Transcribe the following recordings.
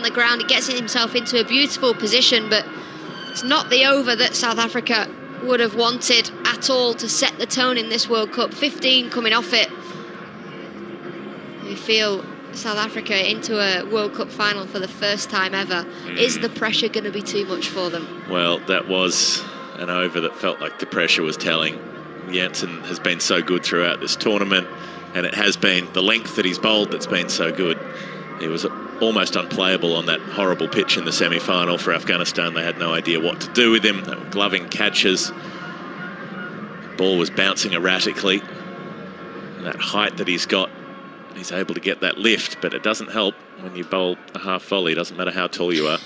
the ground. He gets himself into a beautiful position, but it's not the over that South Africa would have wanted at all to set the tone in this World Cup. 15 coming off it. We feel South Africa into a World Cup final for the first time ever. Is the pressure going to be too much for them? Well, that was an over that felt like the pressure was telling. Jansen has been so good throughout this tournament, and it has been the length that he's bowled that's been so good. He was almost unplayable on that horrible pitch in the semi-final for Afghanistan. They had no idea what to do with him. They were gloving catches. The ball was bouncing erratically. And that height that he's got, he's able to get that lift, but it doesn't help when you bowl a half volley. It doesn't matter how tall you are.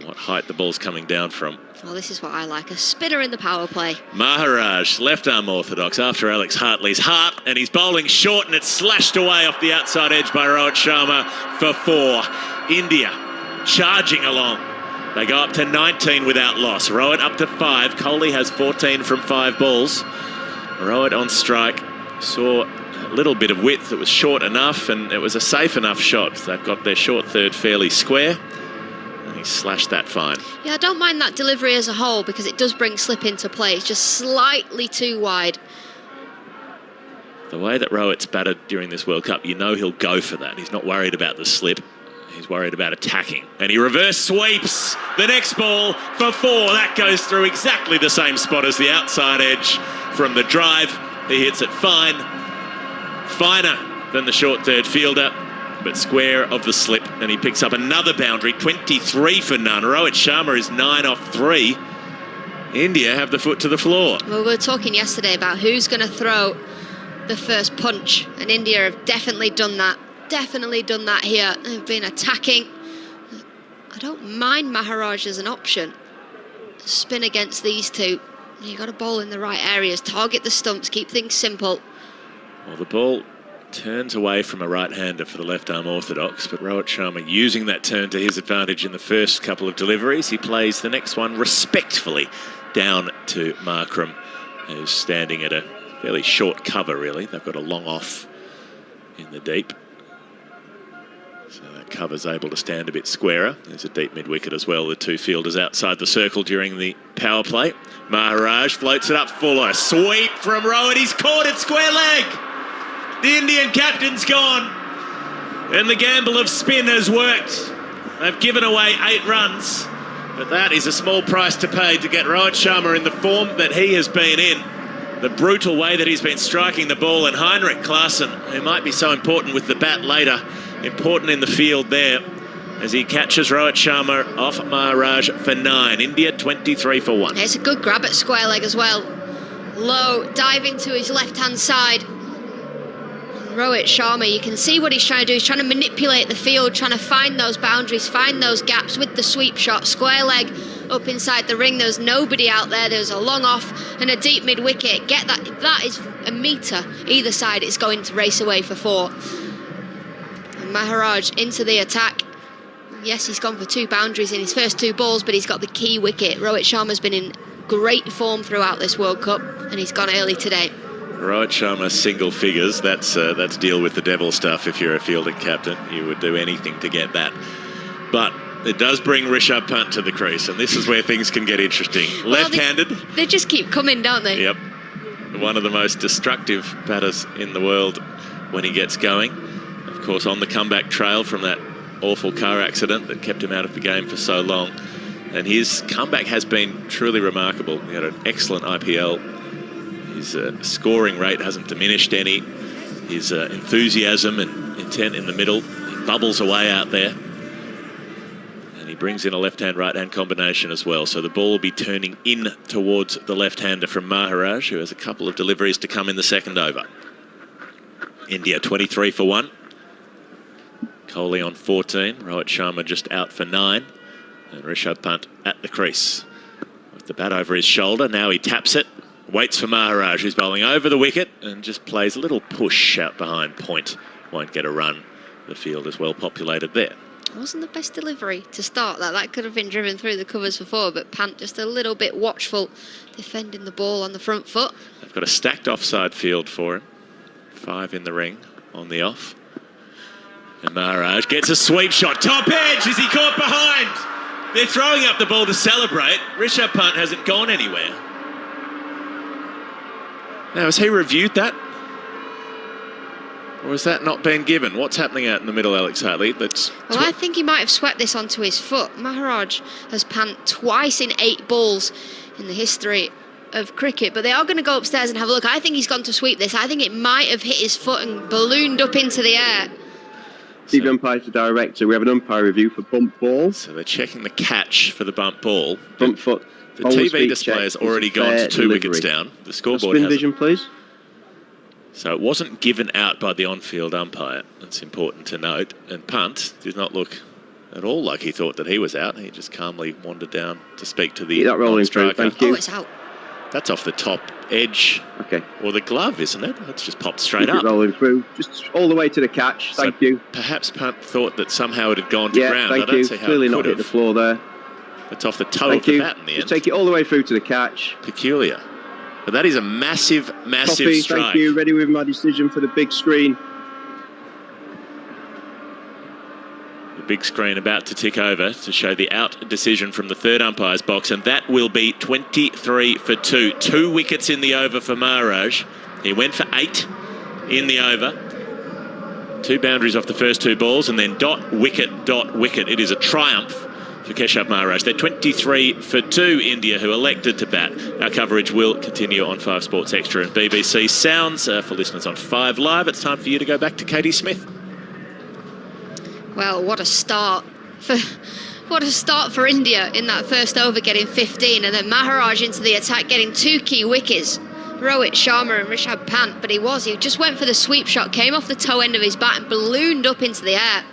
What height the ball's coming down from. Well, this is what I like, a spinner in the power play. Maharaj, left arm orthodox after Alex Hartley's heart, and he's bowling short, and it's slashed away off the outside edge by Rohit Sharma for 4. India charging along. They go up to 19 without loss. Rohit up to 5. Kohli has 14 from 5 balls. Rohit on strike. Saw a little bit of width that was short enough, and it was a safe enough shot. They've got their short third fairly square. Slashed that fine. Yeah, I don't mind that delivery as a whole because it does bring slip into play. It's just slightly too wide. The way that Rohit's batted during this World Cup, you know he'll go for that. He's not worried about the slip. He's worried about attacking. And he reverse sweeps the next ball for 4. That goes through exactly the same spot as the outside edge from the drive. He hits it fine. Finer than the short third fielder, but square of the slip, and he picks up another boundary. 23 for none. Rohit Sharma is 9 off 3. India have the foot to the floor. Well, we were talking yesterday about who's going to throw the first punch, and India have definitely done that. Definitely done that here. They've been attacking. I don't mind Maharaj as an option. Spin against these two. You've got to bowl in the right areas, target the stumps, keep things simple. Well, the ball turns away from a right-hander for the left-arm orthodox, but Rohit Sharma using that turn to his advantage in the first couple of deliveries. He plays the next one respectfully down to Markram, who's standing at a fairly short cover, really. They've got a long off in the deep. So that cover's able to stand a bit squarer. There's a deep mid-wicket as well. The two fielders outside the circle during the power play. Maharaj floats it up fuller. Sweep from Rohit. He's caught it square leg. The Indian captain's gone, and the gamble of spin has worked. They've given away 8 runs, but that is a small price to pay to get Rohit Sharma in the form that he has been in. The brutal way that he's been striking the ball, and Heinrich Klaasen, who might be so important with the bat later, important in the field there, as he catches Rohit Sharma off Maharaj for 9. India 23 for 1. It's a good grab at square leg as well. Low, dive into his left-hand side. Rohit Sharma, you can see what he's trying to do. He's trying to manipulate the field, trying to find those boundaries, find those gaps with the sweep shot. Square leg up inside the ring. There's nobody out there. There's a long off and a deep mid-wicket. Get that. That is a metre either side. It's going to race away for 4. And Maharaj into the attack. Yes, he's gone for 2 boundaries in his first 2 balls, but he's got the key wicket. Rohit Sharma's been in great form throughout this World Cup, and he's gone early today. Rohit Sharma single figures. That's deal with the devil stuff. If you're a fielding captain, you would do anything to get that. But it does bring Rishabh Pant to the crease, and this is where things can get interesting. Well, left-handed. They just keep coming, don't they? Yep. One of the most destructive batters in the world when he gets going. Of course, on the comeback trail from that awful car accident that kept him out of the game for so long. And his comeback has been truly remarkable. He had an excellent IPL. His scoring rate hasn't diminished any. His enthusiasm and intent in the middle, he bubbles away out there. And he brings in a left-hand, right-hand combination as well. So the ball will be turning in towards the left-hander from Maharaj, who has a couple of deliveries to come in the second over. India 23 for 1. Kohli on 14. Rohit Sharma just out for 9. And Rishabh Pant at the crease. With the bat over his shoulder, now he taps it. Waits for Maharaj, who's bowling over the wicket and just plays a little push out behind point. Won't get a run. The field is well populated there. It wasn't the best delivery to start that. That could have been driven through the covers for 4, but Pant just a little bit watchful, defending the ball on the front foot. They've got a stacked offside field for him. 5 in the ring on the off. And Maharaj gets a sweep shot. Top edge. Is he caught behind? They're throwing up the ball to celebrate. Rishabh Pant hasn't gone anywhere. Now, has he reviewed that? Or has that not been given? What's happening out in the middle, Alex Hartley? Well, I think he might have swept this onto his foot. Maharaj has Pant twice in 8 balls in the history of cricket, but they are going to go upstairs and have a look. I think he's gone to sweep this. I think it might have hit his foot and ballooned up into the air. Steve umpire to director. We have an umpire review for bump ball. So they're checking the catch for the bump ball. Bump foot. The TV display has already gone to 2 wickets down. The scoreboard Spin vision, please. So it wasn't given out by the on-field umpire. That's important to note. And Pant did not look at all like he thought that he was out. He just calmly wandered down to speak to the that rolling through. Thank you. Oh, it's out. That's off the top edge. Okay. Or the glove, isn't it? It's just popped straight Keep up. it rolling through. Just all the way to the catch. Thank you. Perhaps Pant thought that somehow it had gone to ground. Thank I don't you. see how Clearly it not could hit have. the floor there. It's off the toe Thank of the you. bat in the end. Just take it all the way through to the catch. Peculiar. But that is a massive, massive Copy, strike. thank you. Ready with my decision for the big screen. The big screen about to tick over to show the out decision from the third umpire's box, and that will be 23 for 2. 2 wickets in the over for Maharaj. He went for 8 in the over. 2 boundaries off the first 2 balls, and then dot, wicket, dot, wicket. It is a triumph for Keshav Maharaj. They're 23 for 2, India, who elected to bat. Our coverage will continue on 5 Sports Extra and BBC Sounds. For listeners on 5 Live, it's time for you to go back to Katie Smith. Well, what a start for India in that first over, getting 15, and then Maharaj into the attack, getting 2 key wickets. Rohit, Sharma and Rishabh Pant, but he just went for the sweep shot, came off the toe end of his bat and ballooned up into the air.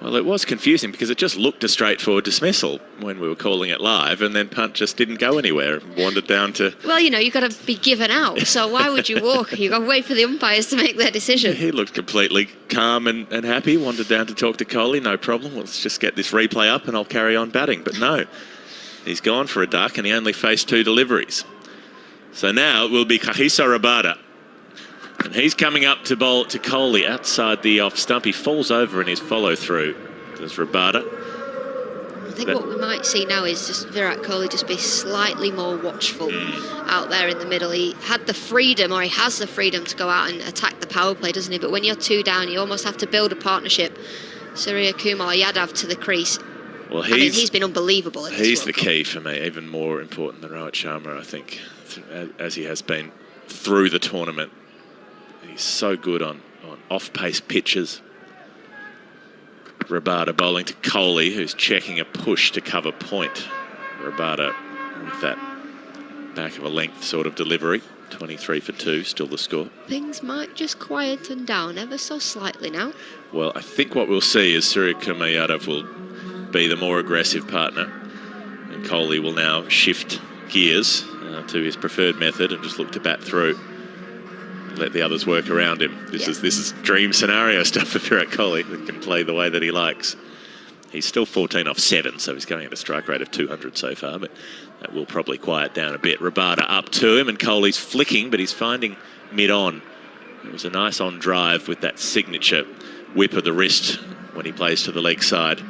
Well, it was confusing because it just looked a straightforward dismissal when we were calling it live, and then Pant just didn't go anywhere and wandered down to... Well, you know, you've got to be given out, so why would you walk? You've got to wait for the umpires to make their decision. He looked completely calm and happy, wandered down to talk to Kohli, no problem, let's just get this replay up and I'll carry on batting. But no, he's gone for a duck and he only faced 2 deliveries. So now it will be Kahisa Rabada. And he's coming up to bowl to Kohli outside the off stump. He falls over in his follow-through. There's Rabada. I think what we might see now is just Virat Kohli just be slightly more watchful out there in the middle. He had the freedom, or he has the freedom, to go out and attack the power play, doesn't he? But when you're 2 down, you almost have to build a partnership. Suryakumar, Yadav to the crease. Well, he's been unbelievable. He's the key for me, even more important than Rohit Sharma, I think, as he has been through the tournament. He's so good on off-pace pitches. Rabada bowling to Kohli, who's checking a push to cover point. Rabada with that back of a length sort of delivery. 23 for 2, still the score. Things might just quieten down ever so slightly now. Well, I think what we'll see is Suryakumar Yadav will be the more aggressive partner, and Kohli will now shift gears to his preferred method and just look to bat through. Let the others work around him. This is dream scenario stuff for Virat Kohli, that can play the way that he likes. He's still 14 off 7, so he's going at a strike rate of 200 so far, but that will probably quiet down a bit. Rabada up to him, and Kohli's flicking, but he's finding mid-on. It was a nice on drive with that signature whip of the wrist when he plays to the leg side.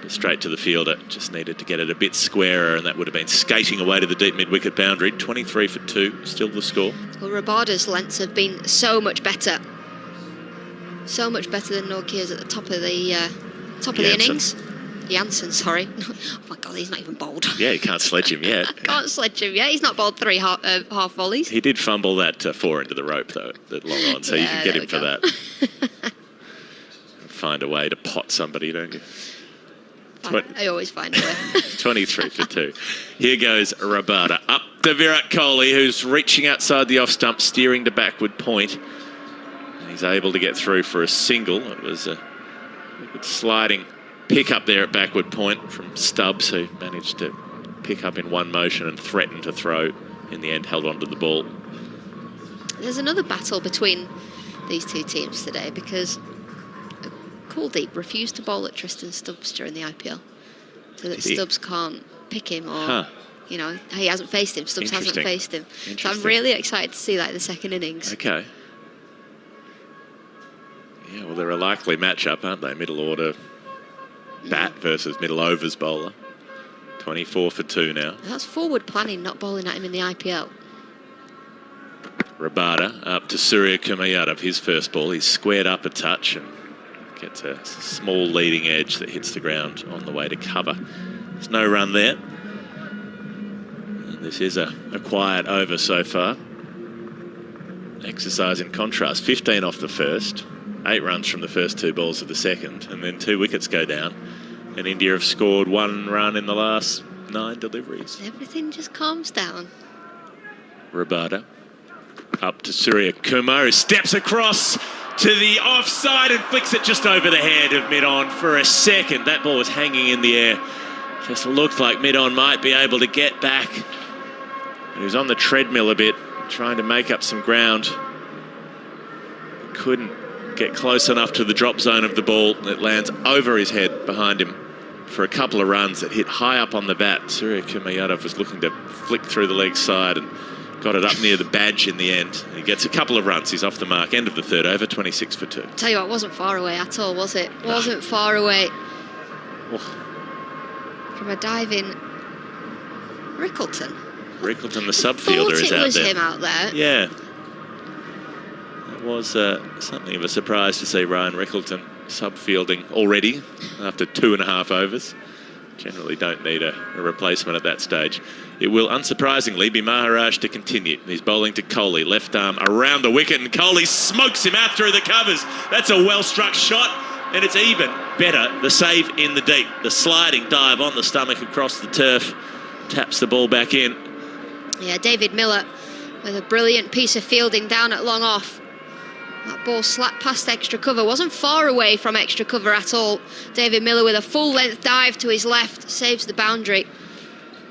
Straight to the fielder, just needed to get it a bit squarer, and that would have been skating away to the deep mid-wicket boundary. 23 for 2, still the score. Well, Rabada's lengths have been so much better. So much better than Nortje's at the top of the innings. Jansen, sorry. Oh my God, he's not even bowled. Yeah, you can't sledge him yet. Can't sledge him yet. He's not bowled 3 half volleys. He did fumble that 4 into the rope, though, that long on, so you can get him for that. Find a way to pot somebody, don't you? I always find a way. 23 for 2. Here goes Rabada. Up to Virat Kohli, who's reaching outside the off stump, steering to backward point. And he's able to get through for a single. It was a good sliding pick up there at backward point from Stubbs, who managed to pick up in one motion and threaten to throw. In the end, held onto the ball. There's another battle between these 2 teams today, because Kuldeep refused to bowl at Tristan Stubbs during the IPL, so that Stubbs can't pick him, or you know, he hasn't faced him. Stubbs hasn't faced him. So I'm really excited to see that in the second innings. Okay. Yeah, well, they're a likely matchup, aren't they? Middle order bat versus middle overs bowler. 24 for 2 now. That's forward planning, not bowling at him in the IPL. Rabada up to Suryakumar Yadav, his first ball. He's squared up a touch and gets a small leading edge that hits the ground on the way to cover. There's no run there. And this is a quiet over so far. Exercise in contrast, 15 off the first, 8 runs from the first 2 balls of the second, and then 2 wickets go down. And India have scored 1 run in the last 9 deliveries. Everything just calms down. Rabada up to Suryakumar, who steps across to the offside and flicks it just over the head of mid-on for a second. That ball was hanging in the air. Just looked like mid-on might be able to get back. He was on the treadmill a bit, trying to make up some ground. Couldn't get close enough to the drop zone of the ball. It lands over his head behind him for a couple of runs that hit high up on the bat. Suryakumar Yadav was looking to flick through the leg side and got it up near the badge in the end. He gets a couple of runs. He's off the mark. End of the third over, 26 for 2. Tell you what, it wasn't far away at all, was it? Wasn't far away. Oh. From a diving Rickleton. Rickleton, the subfielder, is out there. It was him out there. Yeah. It was something of a surprise to see Ryan Rickleton subfielding already after 2.5 overs. Generally don't need a replacement at that stage. It will, unsurprisingly, be Maharaj to continue. He's bowling to Kohli, left arm around the wicket, and Kohli smokes him out through the covers. That's a well-struck shot, and it's even better, the save in the deep. The sliding dive on the stomach across the turf taps the ball back in. Yeah, David Miller with a brilliant piece of fielding down at long off. That ball slapped past extra cover. Wasn't far away from extra cover at all. David Miller with a full-length dive to his left. Saves the boundary.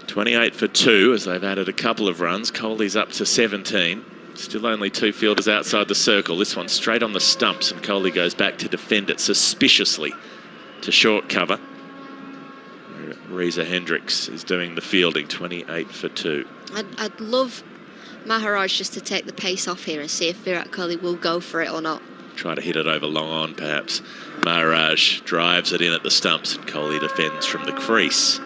28 for 2 as they've added a couple of runs. Kohli's up to 17. Still only 2 fielders outside the circle. This one straight on the stumps, and Kohli goes back to defend it suspiciously to short cover. Reza Hendricks is doing the fielding. 28 for 2. I'd love Maharaj just to take the pace off here and see if Virat Kohli will go for it or not. Try to hit it over long on, perhaps. Maharaj drives it in at the stumps, and Kohli defends from the crease.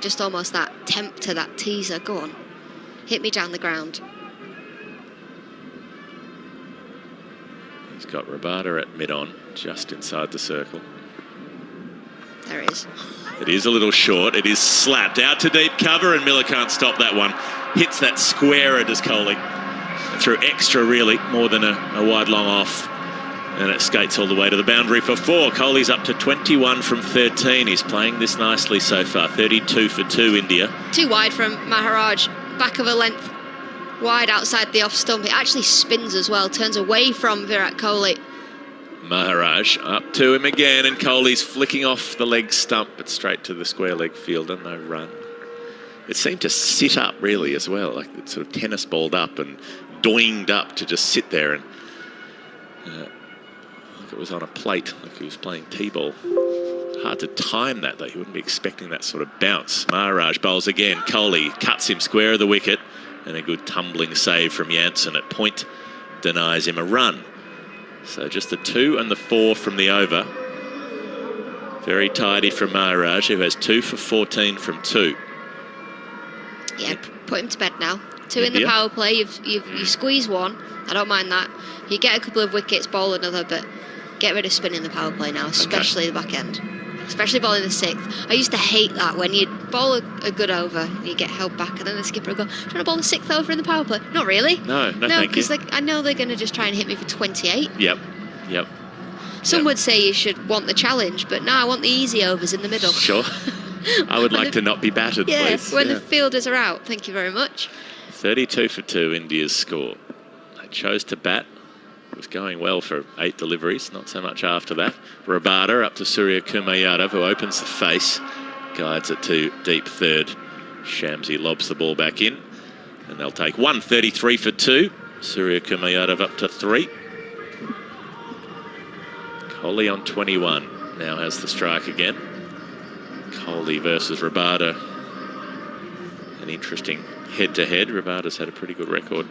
Just almost that tempter, that teaser. Go on. Hit me down the ground. He's got Rabada at mid-on, just inside the circle. There it is. It is a little short. It is slapped out to deep cover, and Miller can't stop that one. Hits that squarer, does Kohli. Through extra, really, more than a wide long off. And it skates all the way to the boundary for 4. Kohli's up to 21 from 13. He's playing this nicely so far. 32 for 2, India. Too wide from Maharaj. Back of a length. Wide outside the off stump. It actually spins as well. Turns away from Virat Kohli. Maharaj up to him again, and Kohli's flicking off the leg stump, but straight to the square leg fielder. No run. It seemed to sit up, really, as well. Like it sort of tennis balled up and doinged up to just sit there, and like it was on a plate, like he was playing t-ball. Hard to time that, though. You wouldn't be expecting that sort of bounce. Maharaj bowls again. Kohli cuts him square of the wicket, and a good tumbling save from Jansen at point denies him a run. So just the 2 and the 4 from the over. Very tidy from Maharaj, who has 2 for 14 from 2. Yeah, put him to bed now. 2 in the power play. You squeeze 1. I don't mind that. You get a couple of wickets, bowl another, but get rid of spin in the power play now, especially the back end. Especially bowling the 6th. I used to hate that when you bowl a good over and you get held back, and then the skipper will go, "Trying to bowl the 6th over in the power play?" Not really. No, thank you. Because I know they're going to just try and hit me for 28. Yep. Some would say you should want the challenge, but no, I want the easy overs in the middle. Sure. I would like to not be battered, please. When the fielders are out. Thank you very much. 32 for 2, India's score. They chose to bat. It was going well for 8 deliveries, not so much after that. Rabada up to Suryakumar Yadav, who opens the face, guides it to deep third. Shamsi lobs the ball back in, and they'll take 133 for 2. Suryakumar Yadav up to 3. Kohli on 21, now has the strike again. Kohli versus Rabada. An interesting head-to-head. Rabada's had a pretty good record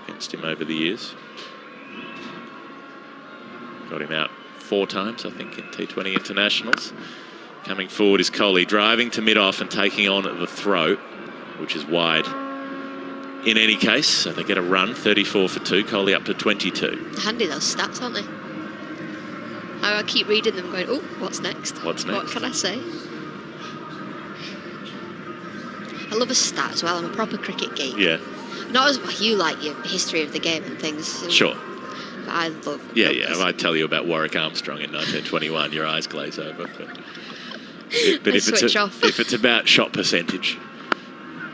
against him over the years. Got him out 4 times, I think, in T20 internationals. Coming forward is Kohli, driving to mid-off and taking on the throw, which is wide. In any case, so they get a run, 34 for 2, Kohli up to 22. Handy those stats, aren't they? I keep reading them going, oh, what's next? What's next? What can I say? I love a stat as well. I'm a proper cricket geek. Yeah. Not as well, you like your history of the game and things. Sure. But I love Yeah. If I tell you about Warwick Armstrong in 1921, your eyes glaze over. But if it's about shot percentage.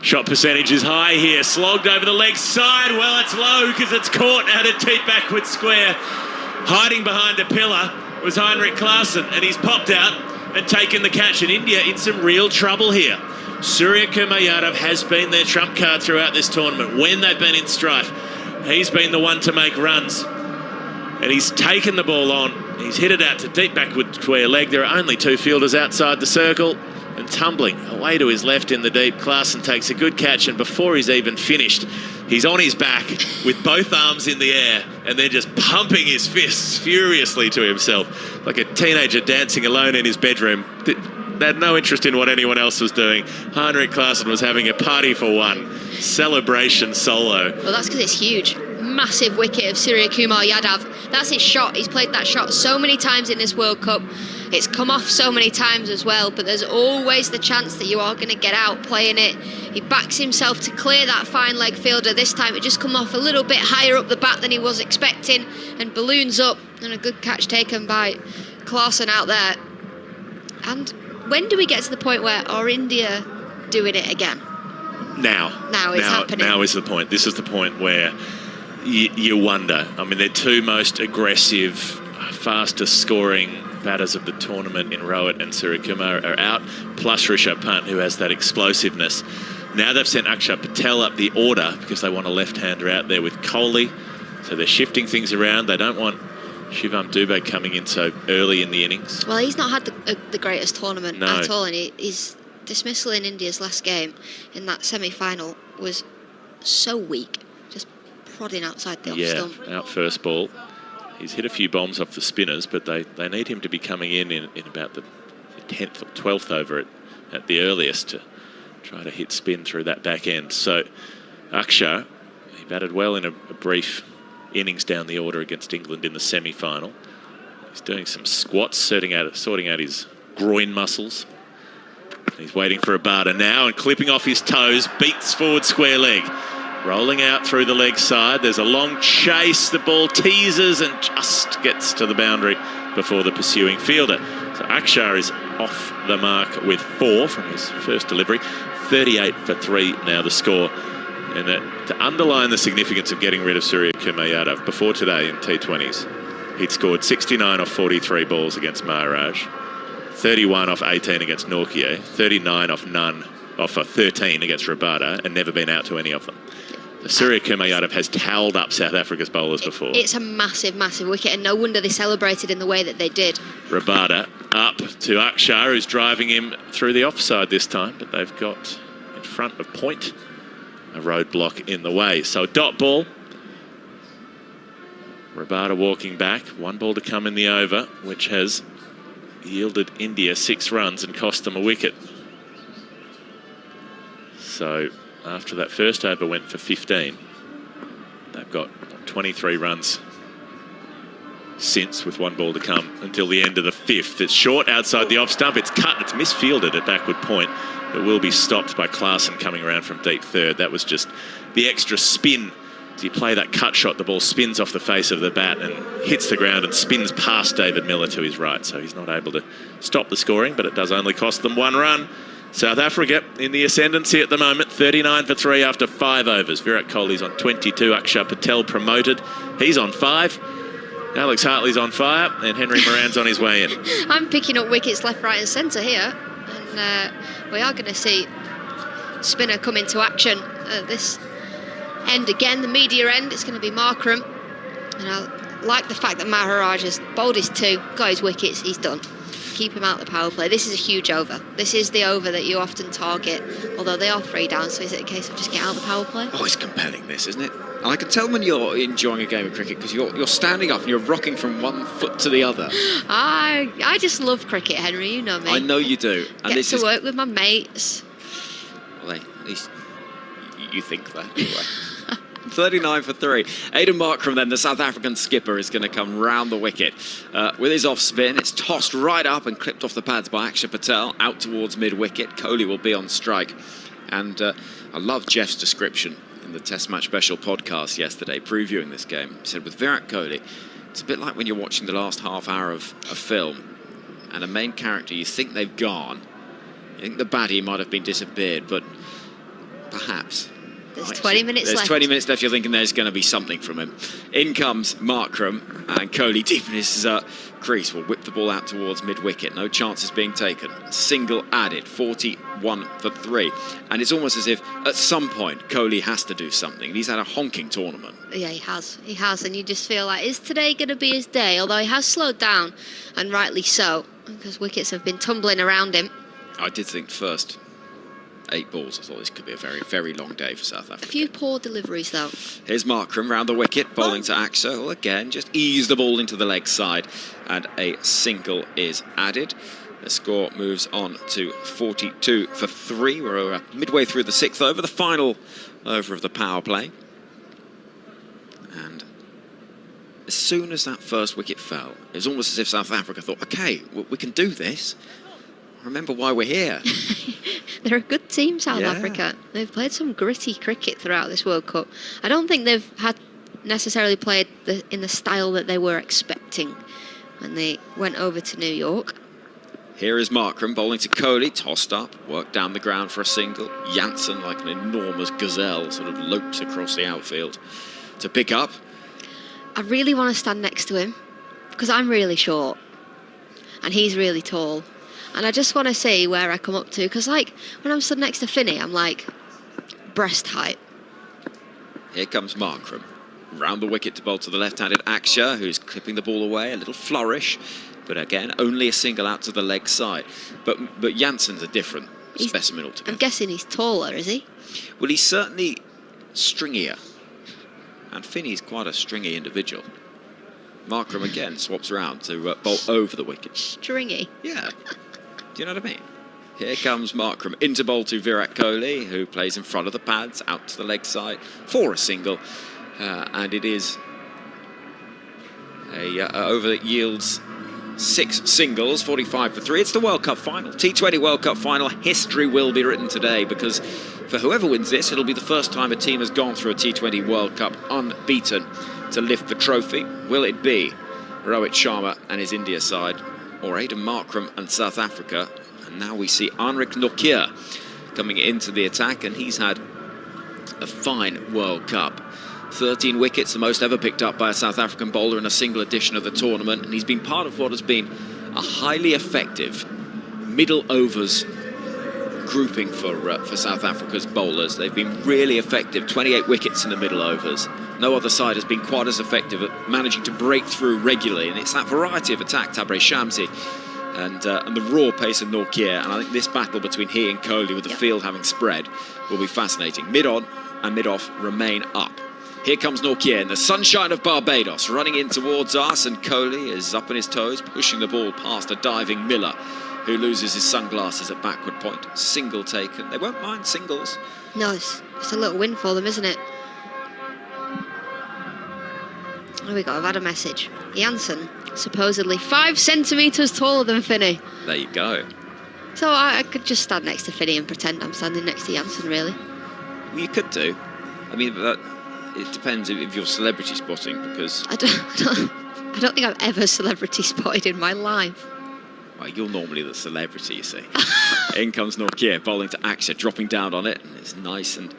Shot percentage is high here. Slogged over the leg side. Well, it's low because it's caught out of deep backward square. Hiding behind a pillar was Heinrich Klaasen, and he's popped out and taken the catch. And India in some real trouble here. Suryakumar Yadav has been their trump card throughout this tournament. When they've been in strife, he's been the one to make runs. And he's taken the ball on. He's hit it out to deep backward square leg. There are only 2 fielders outside the circle. And tumbling away to his left in the deep, Klaasen takes a good catch, and before he's even finished, he's on his back with both arms in the air and then just pumping his fists furiously to himself like a teenager dancing alone in his bedroom. They had no interest in what anyone else was doing. Heinrich Klaasen was having a party for one. Celebration solo. Well, that's because it's huge. Massive wicket of Suryakumar Yadav. That's his shot. He's played that shot so many times in this World Cup. It's come off so many times as well, but there's always the chance that you are going to get out playing it. He backs himself to clear that fine leg fielder. This time it just come off a little bit higher up the bat than he was expecting and balloons up, and a good catch taken by Klaasen out there. And when do we get to the point where are India doing it again? Now it's happening. Now is the point. This is the point where you wonder. I mean, their 2 most aggressive, fastest scoring batters of the tournament in Rohit and Suryakumar are out, plus Rishabh Pant, who has that explosiveness. Now they've sent Axar Patel up the order because they want a left-hander out there with Kohli. So they're shifting things around. They don't want Shivam Dube coming in so early in the innings. Well, he's not had the greatest tournament No. at all, and his dismissal in India's last game in that semi-final was so weak, just prodding outside the off stump. Out first ball. He's hit a few bombs off the spinners, but they need him to be coming in about the 10th or 12th over at the earliest to try to hit spin through that back end. So Axar, he batted well in a brief innings down the order against England in the semi-final. He's doing some squats, sorting out his groin muscles. He's waiting for a batter now and clipping off his toes, beats forward square leg. Rolling out through the leg side. There's a long chase. The ball teases and just gets to the boundary before the pursuing fielder. So Axar is off the mark with 4 from his first delivery. 38 for 3 now the score. And to underline the significance of getting rid of Suryakumar Yadav, before today in T20s, he'd scored 69 off 43 balls against Maharaj, 31 off 18 against Nortje, 39 off 13 against Rabada, and never been out to any of them. Suryakumar Yadav has towelled up South Africa's bowlers before. It's a massive, massive wicket, and no wonder they celebrated in the way that they did. Rabada up to Axar, who's driving him through the offside this time, but they've got in front of point a roadblock in the way. So dot ball. Rabada walking back. 1 ball to come in the over, which has yielded India 6 runs and cost them a wicket. So after that first over went for 15, they've got 23 runs since, with 1 ball to come until the end of the 5th. It's short outside the off stump. It's cut. It's misfielded at backward point. It will be stopped by Klaasen coming around from deep third. That was just the extra spin. As you play that cut shot, the ball spins off the face of the bat and hits the ground and spins past David Miller to his right. So he's not able to stop the scoring, but it does only cost them 1 run. South Africa in the ascendancy at the moment, 39 for 3 after 5 overs. Virat Kohli's on 22. Axar Patel promoted. He's on 5. Alex Hartley's on fire, and Henry Moran's on his way in. I'm picking up wickets left, right and centre here. And we are going to see spinner come into action at this end again, the media end. It's going to be Markram. And I like the fact that Maharaj has bowled his 2, got his wickets, he's done. keep him out of the power play. This is a huge over. This is the over that you often target, although they are 3 down, so is it a case of just get out of the power play? Oh, it's compelling, this, isn't it? And I can tell when you're enjoying a game of cricket because you're standing up and you're rocking from one foot to the other. I just love cricket, Henry, you know me. I know you do. And Get to work with my mates. Well, at least you think that, anyway. 39 for 3. Aidan Markram, then, the South African skipper, is going to come round the wicket. With his off spin, it's tossed right up and clipped off the pads by Axar Patel, out towards mid-wicket. Kohli will be on strike. And I love Jeff's description in the Test Match Special podcast yesterday, previewing this game. He said, with Virat Kohli, it's a bit like when you're watching the last half hour of a film, and a main character, you think they've gone. You think the baddie might have been disappeared, but perhaps... There's 20 minutes left. There's 20 minutes left. You're thinking there's going to be something from him. In comes Markram, and Kohli, deep in his crease, will whip the ball out towards mid-wicket. No chances being taken. Single added, 41 for 3. And it's almost as if, at some point, Kohli has to do something. He's had a honking tournament. Yeah, he has. He has, and you just feel like, is today going to be his day? Although he has slowed down, and rightly so, because wickets have been tumbling around him. I did think first 8 balls, I thought this could be a very, very long day for South Africa. A few poor deliveries, though. Here's Markram round the wicket, bowling to Axar. Well, again, just ease the ball into the leg side, and a single is added. The score moves on to 42 for 3. We're midway through the 6th over, the final over of the power play. And as soon as that first wicket fell, it was almost as if South Africa thought, OK, we can do this. Remember why we're here. They're a good team, South Africa. They've played some gritty cricket throughout this World Cup. I don't think they've necessarily played in the style that they were expecting when they went over to New York. Here is Markram bowling to Kohli, tossed up, worked down the ground for a single. Jansen, like an enormous gazelle, sort of lopes across the outfield to pick up. I really want to stand next to him because I'm really short and he's really tall. And I just want to see where I come up to, because, like, when I'm stood next to Finney, I'm, like, breast height. Here comes Markram. Round the wicket to bowl to the left-handed Axar, who's clipping the ball away. A little flourish, but, again, only a single out to the leg side. But Jansen's a different specimen altogether. I'm guessing he's taller, is he? Well, he's certainly stringier. And Finney's quite a stringy individual. Markram, again, swaps around to bowl over the wicket. Stringy? Yeah. Do you know what I mean? Here comes Markram into bowl to Virat Kohli, who plays in front of the pads, out to the leg side for a single. And it is a over that yields 6 singles, 45 for 3. It's the World Cup final. T20 World Cup final. History will be written today, because for whoever wins this, it'll be the first time a team has gone through a T20 World Cup unbeaten to lift the trophy. Will it be Rohit Sharma and his India side, or Aidan Markram and South Africa? And now we see Anrich Nortje coming into the attack, and he's had a fine World Cup. 13 wickets, the most ever picked up by a South African bowler in a single edition of the tournament, and he's been part of what has been a highly effective middle overs grouping for South Africa's bowlers. They've been really effective, 28 wickets in the middle overs. No other side has been quite as effective at managing to break through regularly, and it's that variety of attack, Tabré Shamsi and the raw pace of Nortje. And I think this battle between he and Kohli, with the field having spread, will be fascinating. Mid-on and mid-off remain up. Here comes Nortje in the sunshine of Barbados, running in towards us, and Kohli is up on his toes, pushing the ball past a diving Miller, who loses his sunglasses at backward point. Single taken. They won't mind singles. No, it's a little win for them, isn't it? Here we go, I've had a message. Jansen, supposedly 5 centimetres taller than Finney. There you go. So I could just stand next to Finney and pretend I'm standing next to Jansen, really. Well, you could do. I mean, it depends if you're celebrity spotting, because... I don't think I've ever celebrity spotted in my life. Well, you're normally the celebrity, you see. In comes Nortje, bowling to Axar, dropping down on it. And it's nice and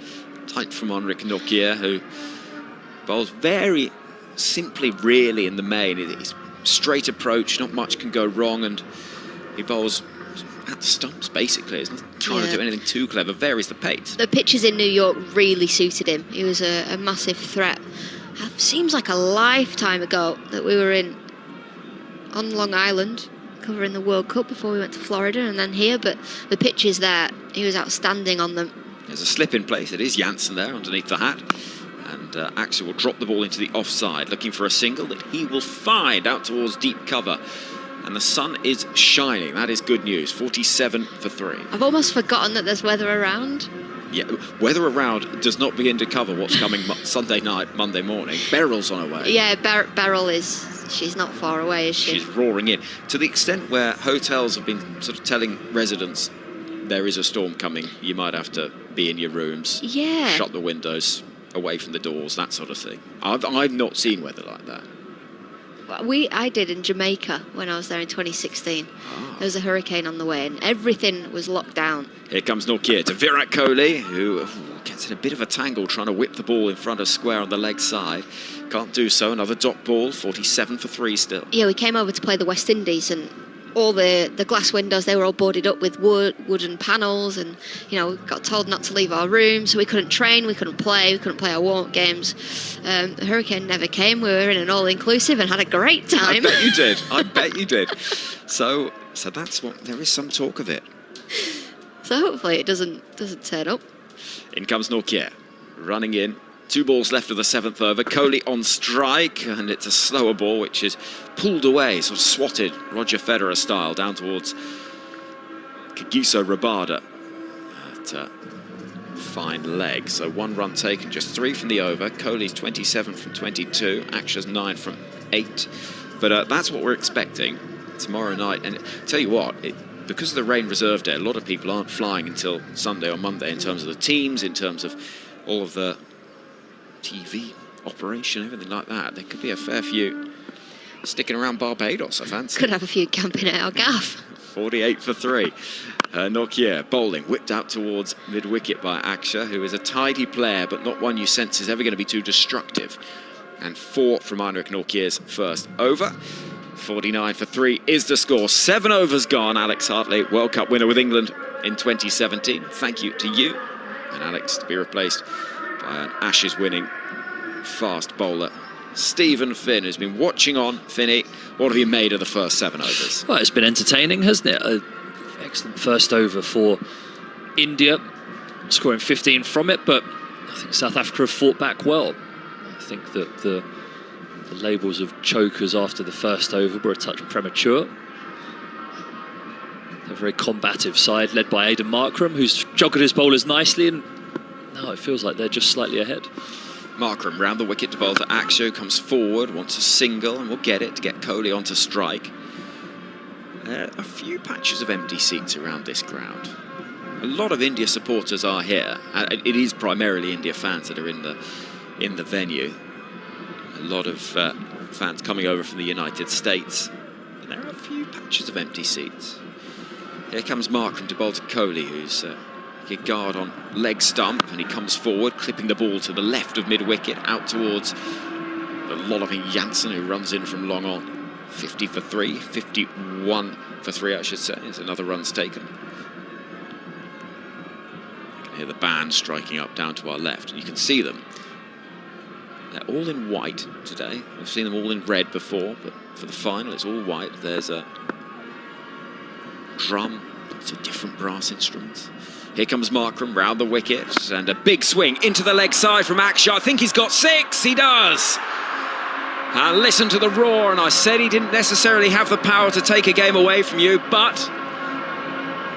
tight from Anrich Nortje, who bowls very simply, really, in the main. It's straight approach, not much can go wrong, and he bowls at the stumps, basically. He's not trying to do anything too clever, varies the pace. The pitches in New York really suited him. He was a massive threat. It seems like a lifetime ago that we were on Long Island covering the World Cup before we went to Florida and then here, but the pitches there, he was outstanding on them. There's a slip in place. It is Janssen there underneath the hat. And Axar will drop the ball into the offside, looking for a single that he will find out towards deep cover. And the sun is shining. That is good news. 47 for 3. I've almost forgotten that there's weather around. Yeah, weather around does not begin to cover what's coming Sunday night, Monday morning. Beryl's on her way. Yeah, Beryl is. She's not far away, is she? She's roaring in. To the extent where hotels have been sort of telling residents there is a storm coming, you might have to be in your rooms. Yeah. Shut the windows, away from the doors, that sort of thing. I've not seen weather like that. I did in Jamaica when I was there in 2016. There was a hurricane on the way and everything was locked down. Here comes Nortje to Virat Kohli, who gets in a bit of a tangle trying to whip the ball in front of square on the leg side. Can't do so. Another dot ball, 47 for 3 still. Yeah, we came over to play the West Indies and all the glass windows, they were all boarded up with wooden panels, and we got told not to leave our rooms, so we couldn't train, we couldn't play our warm-up games. The hurricane never came. We were in an all-inclusive and had a great time. I bet you did. So that's what, there is some talk of it. So hopefully it doesn't turn up. In comes Nortje, running in. 2 balls left of the 7th over. Kohli on strike, and it's a slower ball which is pulled away, sort of swatted Roger Federer style down towards Kagiso Rabada at fine leg. So 1 run taken, just 3 from the over. Kohli's 27 from 22, Axar's 9 from 8. But that's what we're expecting tomorrow night. And tell you what, because of the rain reserve day, a lot of people aren't flying until Sunday or Monday in terms of the teams, in terms of all of the TV operation, everything like that. There could be a fair few sticking around Barbados, I fancy. Could have a few camping at our gaff. 48 for 3. Nortje bowling, whipped out towards mid-wicket by Axar, who is a tidy player, but not one you sense is ever going to be too destructive. And 4 from Heinrich Nortje's first over. 49 for 3 is the score. 7 overs gone. Alex Hartley, World Cup winner with England in 2017. Thank you to you. And Alex to be replaced by an Ashes-winning fast bowler, Stephen Finn, who's been watching on. Finny, what have you made of the first 7 overs? Well, it's been entertaining, hasn't it? An excellent first over for India, scoring 15 from it, but I think South Africa have fought back well. I think that the labels of chokers after the first over were a touch premature. A very combative side led by Aidan Markram, who's joggered his bowlers nicely, and now it feels like they're just slightly ahead. Markram round the wicket to bowl to Axar, comes forward, wants a single, and will get it to get Kohli onto strike. There are a few patches of empty seats around this ground. A lot of India supporters are here. It is primarily India fans that are in the venue. A lot of fans coming over from the United States. And there are a few patches of empty seats. Here comes Markram to bowl to Kohli, who's your guard on leg stump, and he comes forward, clipping the ball to the left of mid-wicket, out towards the lolloping Janssen, who runs in from long on. 50 for 3, 51 for 3, I should say, as another run's taken. You can hear the band striking up down to our left, and you can see them. They're all in white today. We've seen them all in red before, but for the final, it's all white. There's a drum, lots of different brass instruments. Here comes Markram round the wicket, and a big swing into the leg side from Axar. I think he's got 6. He does. And listen to the roar. And I said he didn't necessarily have the power to take a game away from you, but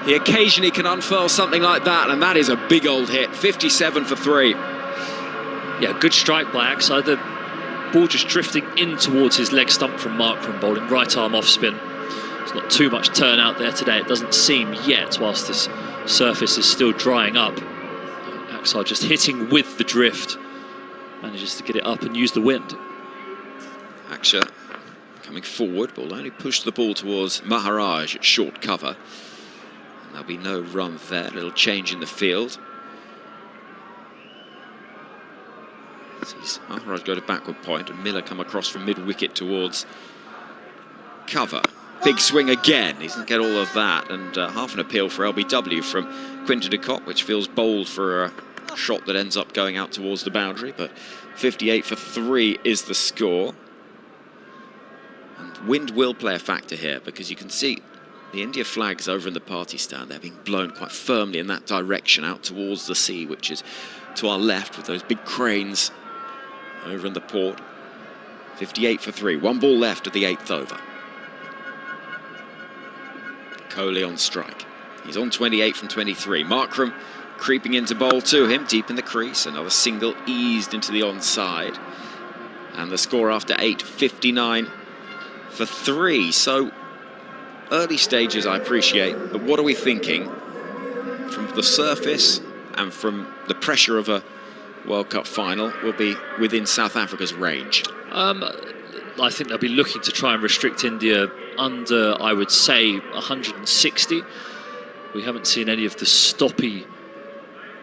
he occasionally can unfurl something like that, and that is a big old hit. 57 for 3. Yeah, good strike by Axar. The ball just drifting in towards his leg stump from Markram, bowling right arm off spin. There's not too much turn out there today, it doesn't seem yet, whilst this surface is still drying up. Axar just hitting with the drift, manages to get it up and use the wind. Axar coming forward, but will only push the ball towards Maharaj at short cover. And there'll be no run there, a little change in the field. Sees Maharaj go to backward point, and Miller come across from mid-wicket towards cover. Big swing again, he doesn't get all of that, and half an appeal for LBW from Quinton de Kock, which feels bold for a shot that ends up going out towards the boundary, but 58 for 3 is the score. And Wind will play a factor here, because you can see the India flags over in the party stand. They're being blown quite firmly in that direction out towards the sea, which is to our left, with those big cranes over in the port. 58 for 3. 1 ball left of the 8th over. Kohli on strike. He's on 28 from 23. Markram creeping into bowl to him, deep in the crease. Another single eased into the onside. And the score after 8, 59 for 3. So early stages I appreciate, but what are we thinking from the surface and from the pressure of a World Cup final will be within South Africa's range? I think they'll be looking to try and restrict India under, I would say, 160. We haven't seen any of the stoppy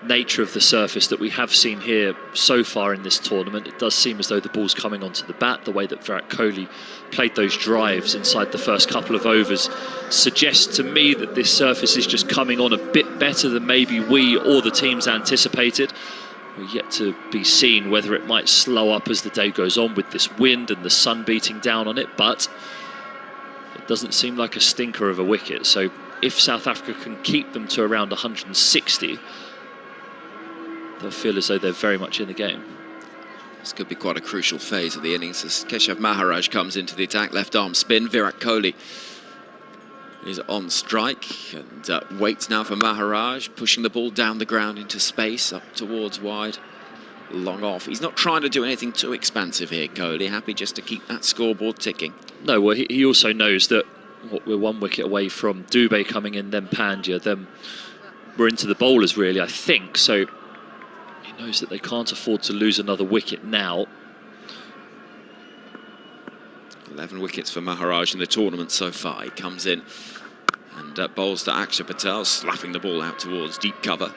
nature of the surface that we have seen here so far in this tournament. It does seem as though the ball's coming onto the bat. The way that Virat Kohli played those drives inside the first couple of overs suggests to me that this surface is just coming on a bit better than maybe we or the teams anticipated. We're yet to be seen whether it might slow up as the day goes on with this wind and the sun beating down on it, but it doesn't seem like a stinker of a wicket. So if South Africa can keep them to around 160, they'll feel as though they're very much in the game. This could be quite a crucial phase of the innings as Keshav Maharaj comes into the attack. Left arm spin. Virat Kohli is on strike and waits now for Maharaj, pushing the ball down the ground into space, up towards wide, long off. He's not trying to do anything too expansive here, Kohli. Happy just to keep that scoreboard ticking. No, well, he also knows that we're 1 wicket away from Dube coming in, then Pandya, then we're into the bowlers, really, I think. So he knows that they can't afford to lose another wicket now. 11 wickets for Maharaj in the tournament so far. He comes in and bowls to Axar Patel, slapping the ball out towards deep cover.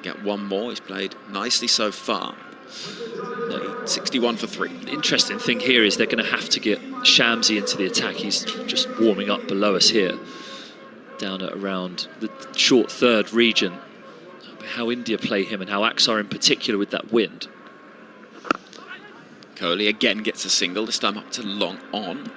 Get 1 more. He's played nicely so far. 61 for 3. The interesting thing here is they're going to have to get Shamsi into the attack. He's just warming up below us here, down at around the short third region. How India play him and how Axar in particular with that wind. Kohli again gets a single, this time up to long on.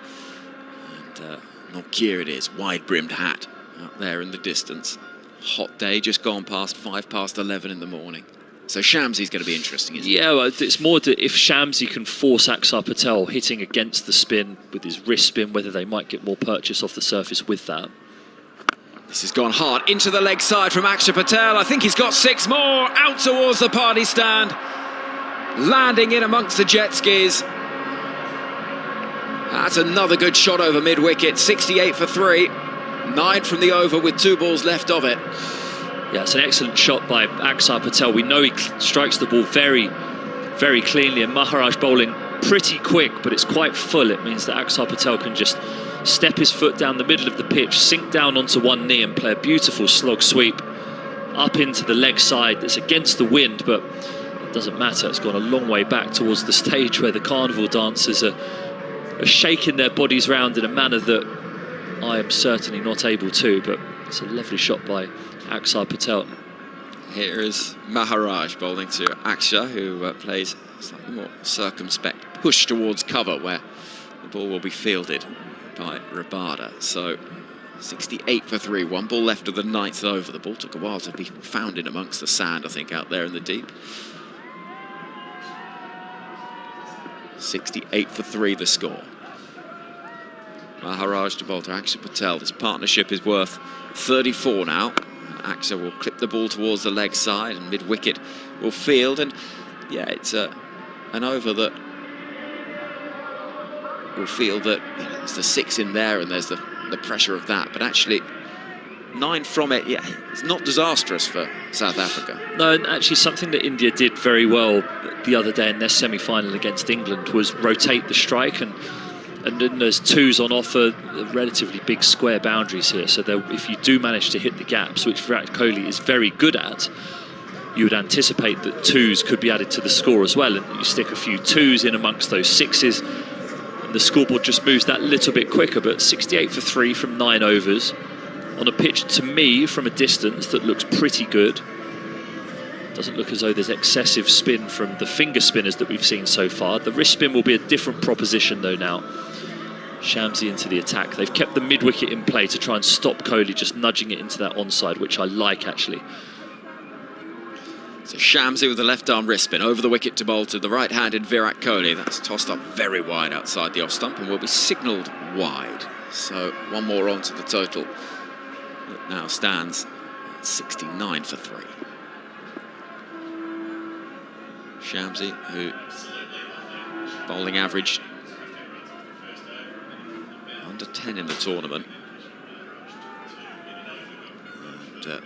And Nokia it is, wide-brimmed hat out there in the distance. Hot day, just gone past 5 past 11 in the morning. So Shamsi's going to be interesting, isn't it? Yeah, well, it's more that if Shamsi can force Axar Patel hitting against the spin with his wrist spin, whether they might get more purchase off the surface with that. This has gone hard into the leg side from Axar Patel. I think he's got 6 more out towards the party stand. Landing in amongst the jet skis. That's another good shot over mid-wicket. 68 for 3. 9 from the over with 2 balls left of it. Yeah, it's an excellent shot by Axar Patel. We know he strikes the ball very, very cleanly, and Maharaj bowling pretty quick, but it's quite full. It means that Axar Patel can just step his foot down the middle of the pitch, sink down onto one knee and play a beautiful slog sweep up into the leg side. That's against the wind, but it doesn't matter. It's gone a long way back towards the stage where the carnival dancers are shaking their bodies round in a manner that I am certainly not able to, but it's a lovely shot by Axar Patel. Here is Maharaj bowling to Axar, who plays slightly more circumspect, push towards cover where the ball will be fielded by Rabada. So 68 for 3, 1 ball left of the 9th over. The ball took a while to be found in amongst the sand, I think, out there in the deep. 68 for 3 the score. Maharaj to bowl to Axar Patel. This partnership is worth 34 now. Axar will clip the ball towards the leg side and mid-wicket will field. And yeah, it's an over that will feel that there's the 6 in there and there's the pressure of that. But actually, 9 from it, yeah, it's not disastrous for South Africa. No, and actually something that India did very well the other day in their semi-final against England was rotate the strike, and then there's 2s on offer, relatively big square boundaries here. So if you do manage to hit the gaps, which Virat Kohli is very good at, you would anticipate that 2s could be added to the score as well. And you stick a few 2s in amongst those 6s, and the scoreboard just moves that little bit quicker. But 68 for 3 from 9 overs on a pitch, to me, from a distance, that looks pretty good. Doesn't look as though there's excessive spin from the finger spinners that we've seen so far. The wrist spin will be a different proposition though now. Shamsi into the attack. They've kept the mid-wicket in play to try and stop Kohli just nudging it into that onside, which I like, actually. So Shamsi with the left-arm wrist spin over the wicket to bowl to the right-handed Virat Kohli. That's tossed up very wide outside the off-stump and will be signalled wide. So one more on to the total. It now stands at 69 for 3. Shamsi, who bowling average under 10 in the tournament. And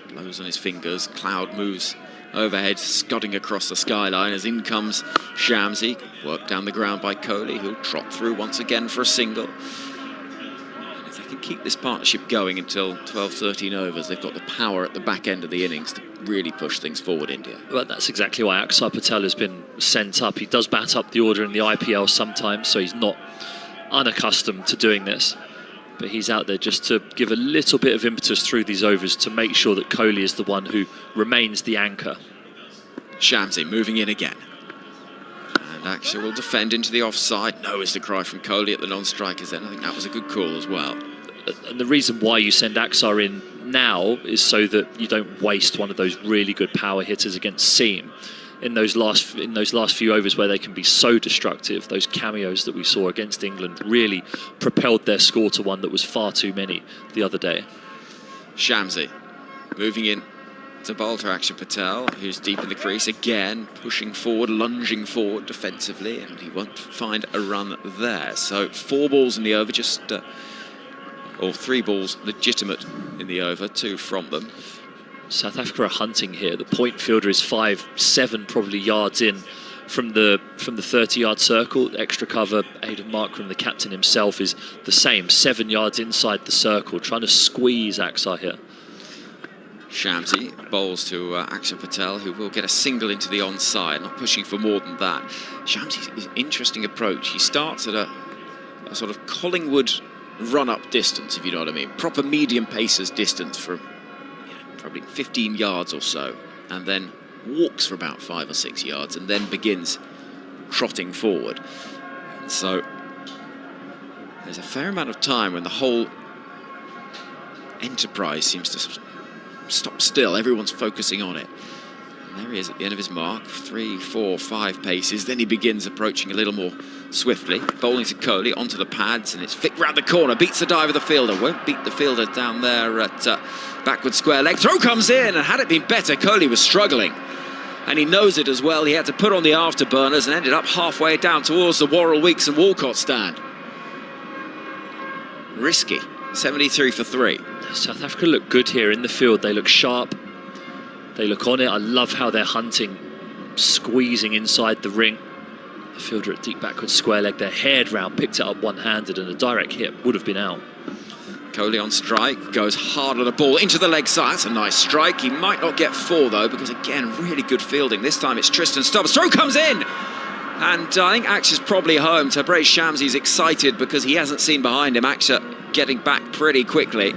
blows on his fingers. Cloud moves overhead, scudding across the skyline as in comes Shamsi. Worked down the ground by Kohli, who'll trot through once again for a single. And if they can keep this partnership going until 12-13 overs, they've got the power at the back end of the innings to really push things forward, India. Well, that's exactly why Axar Patel has been sent up. He does bat up the order in the IPL sometimes, so he's not unaccustomed to doing this. But he's out there just to give a little bit of impetus through these overs to make sure that Kohli is the one who remains the anchor. Shamsi moving in again. And Axar will defend into the offside. No is the cry from Kohli at the non-strikers then. I think that was a good call as well. And the reason why you send Axar in now is so that you don't waste one of those really good power hitters against seam in those last few overs where they can be so destructive. Those cameos that we saw against England really propelled their score to one that was far too many the other day. Shamsi moving in to bowl to Axar Patel, who's deep in the crease again, pushing forward, lunging forward defensively, and he won't find a run there. So 4 balls in the over, or 3 balls legitimate in the over, 2 from them. South Africa are hunting here. The point fielder is 5-7 probably yards in from the 30-yard circle. Extra cover, Aidan Markram, the captain himself, is the same, 7 yards inside the circle, trying to squeeze Axar here. Shamsi bowls to Axar Patel, who will get a single into the onside, not pushing for more than that. Shamsi's interesting approach. He starts at a sort of Collingwood run-up distance, if you know what I mean. Proper medium pacers distance from probably 15 yards or so, and then walks for about 5 or 6 yards, and then begins trotting forward. And so there's a fair amount of time when the whole enterprise seems to sort of stop still. Everyone's focusing on it. And there he is at the end of his mark, 3, 4, 5 paces. Then he begins approaching a little more swiftly. Bowling to Kohli onto the pads, and it's flicked round the corner. Beats the dive of the fielder. Won't beat the fielder down there at backward square leg. Throw comes in, and had it been better, Kohli was struggling. And he knows it as well. He had to put on the afterburners and ended up halfway down towards the Worrell, Weeks and Walcott stand. Risky. 73 for 3. South Africa look good here in the field. They look sharp. They look on it. I love how they're hunting, squeezing inside the ring. The fielder at deep backward square leg, their head round, picked it up one-handed, and a direct hit would have been out. Kohli on strike, goes hard on the ball into the leg side. That's a nice strike. He might not get 4 though, because again, really good fielding. This time it's Tristan Stubbs. Throw comes in! And I think Axar's probably home. Tabraiz Shamsi's excited because he hasn't seen behind him. Axar getting back pretty quickly.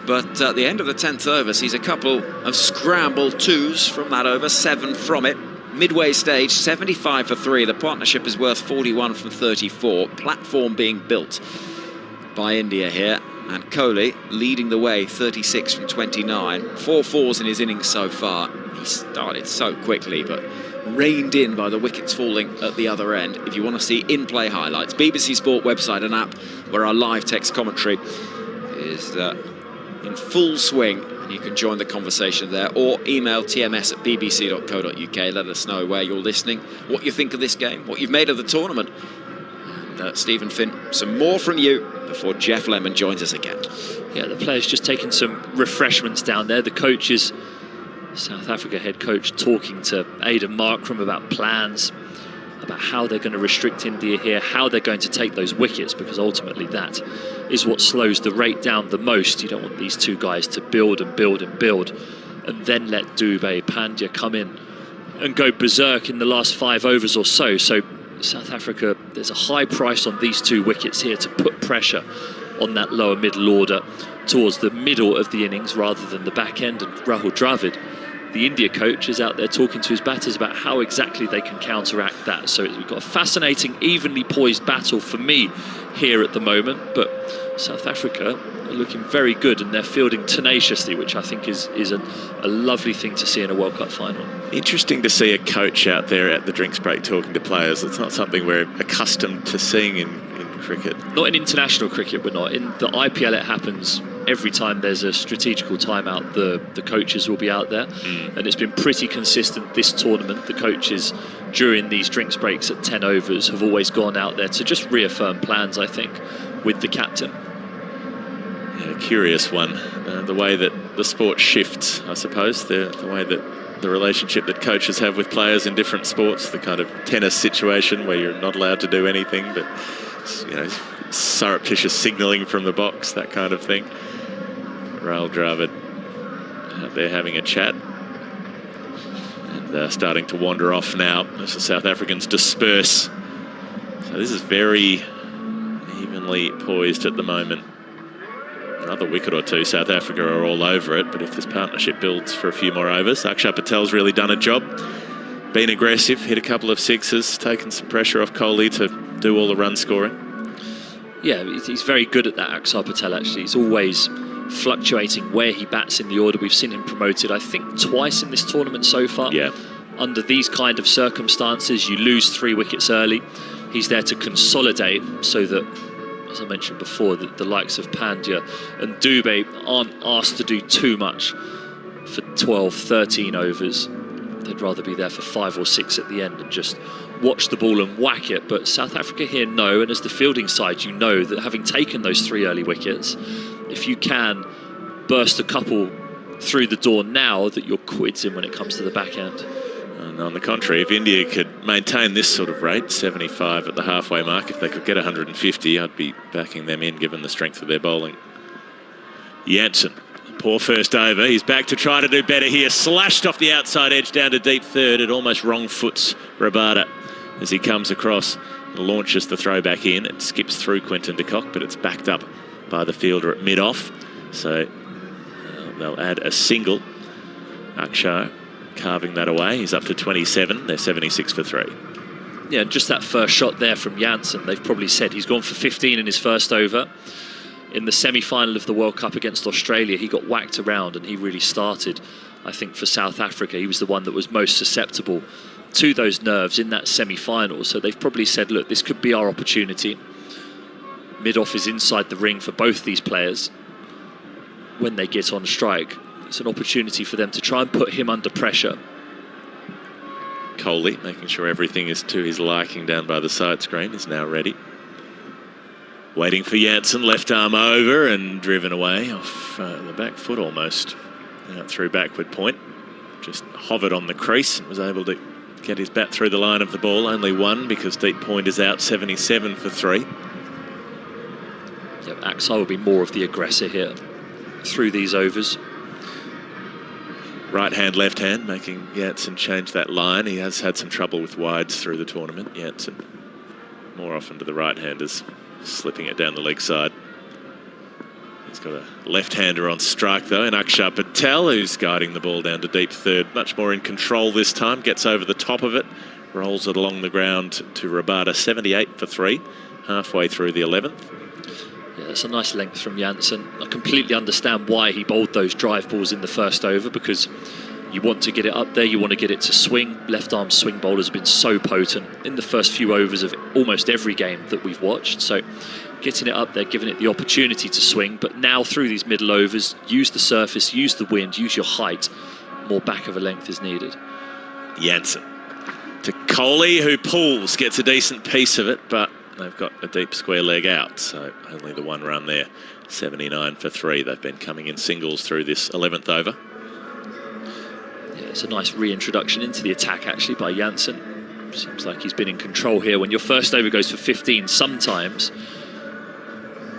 But at the end of the 10th over, sees a couple of scrambled 2s from that over, 7 from it. Midway stage, 75 for 3. The partnership is worth 41 from 34. Platform being built by India here. And Kohli leading the way, 36 from 29. 4 4s in his innings so far. He started so quickly, but reined in by the wickets falling at the other end. If you want to see in-play highlights, BBC Sport website and app, where our live text commentary is in full swing, and you can join the conversation there, or email tms@bbc.co.uk. Let us know where you're listening, what you think of this game, what you've made of the tournament. And Stephen Finn, some more from you before Jeff Lemon joins us again. Yeah, the players just taking some refreshments down there. The coach is South Africa head coach talking to Aidan Markram about plans, about how they're going to restrict India here, how they're going to take those wickets, because ultimately that is what slows the rate down the most. You don't want these 2 guys to build and build and build and then let Dube, Pandya come in and go berserk in the last 5 overs or so. So South Africa, there's a high price on these 2 wickets here to put pressure on that lower middle order towards the middle of the innings rather than the back end. And Rahul Dravid, the India coach is out there talking to his batters about how exactly they can counteract that. So we've got a fascinating, evenly poised battle for me here at the moment. But South Africa are looking very good, and they're fielding tenaciously, which I think is a lovely thing to see in a World Cup final. Interesting to see a coach out there at the drinks break talking to players. It's not something we're accustomed to seeing in cricket. Not in international cricket, we're not. In the IPL, it happens every time there's a strategical timeout. The coaches will be out there, and it's been pretty consistent this tournament. The coaches during these drinks breaks at 10 overs have always gone out there to just reaffirm plans, I think, with the captain. Yeah, curious one. The way that the sport shifts, I suppose. The way that the relationship that coaches have with players in different sports, the kind of tennis situation where you're not allowed to do anything, but surreptitious signalling from the box, that kind of thing. Rahul Dravid out there having a chat, and starting to wander off now as the South Africans disperse. So this is very evenly poised at the moment. Another wicket or two, South Africa are all over it, but if this partnership builds for a few more overs, Axar Patel's really done a job. Been aggressive, hit a couple of sixes, taken some pressure off Kohli to do all the run scoring. Yeah, he's very good at that, Axar Patel, actually. He's always fluctuating where he bats in the order. We've seen him promoted, I think, twice in this tournament so far. Yeah. Under these kind of circumstances, you lose 3 wickets early. He's there to consolidate so that, as I mentioned before, that the likes of Pandya and Dube aren't asked to do too much for 12, 13 overs. They'd rather be there for 5 or 6 at the end and just watch the ball and whack it. But South Africa here know, and as the fielding side, you know that having taken those 3 early wickets, if you can burst a couple through the door now, that you're quids in when it comes to the back end. And on the contrary, if India could maintain this sort of rate, 75 at the halfway mark, if they could get 150, I'd be backing them in given the strength of their bowling. Jansen, poor first over. He's back to try to do better here. Slashed off the outside edge down to deep third. It almost wrong foots Rabada as he comes across and launches the throw back in. It skips through Quinton de Kock, but it's backed up by the fielder at mid-off. So they'll add a single. Axar carving that away. He's up to 27. They're 76 for 3. Yeah, just that first shot there from Jansen. They've probably said he's gone for 15 in his first over. In the semi-final of the World Cup against Australia, he got whacked around and he really started, I think, for South Africa. He was the one that was most susceptible to those nerves in that semi-final. So they've probably said, look, this could be our opportunity. Mid-off is inside the ring for both these players. When they get on strike, it's an opportunity for them to try and put him under pressure. Kohli, making sure everything is to his liking down by the side screen, is now ready. Waiting for Jansen, left arm over and driven away off the back foot almost. Out through backward point. Just hovered on the crease and was able to get his bat through the line of the ball. Only one because deep point is out, 77 for 3. Yep, Axar will be more of the aggressor here through these overs. Right hand, left hand, making Jansen change that line. He has had some trouble with wides through the tournament, Jansen. More often to the right-handers, slipping it down the leg side. He's got a left-hander on strike, though, in Axar Patel, who's guiding the ball down to deep third. Much more in control this time, gets over the top of it, rolls it along the ground to Rabada, 78 for 3, halfway through the 11th. Yeah, that's a nice length from Jansen. I completely understand why he bowled those drive balls in the first over, because you want to get it up there, you want to get it to swing. Left-arm swing bowlers have been so potent in the first few overs of almost every game that we've watched. So getting it up there, giving it the opportunity to swing. But now through these middle overs, use the surface, use the wind, use your height. More back of a length is needed. Jansen to Kohli, who pulls, gets a decent piece of it, but they've got a deep square leg out, so only the one run there. 79 for 3. They've been coming in singles through this 11th over. Yeah, it's a nice reintroduction into the attack, actually, by Jansen. Seems like he's been in control here. When your first over goes for 15, sometimes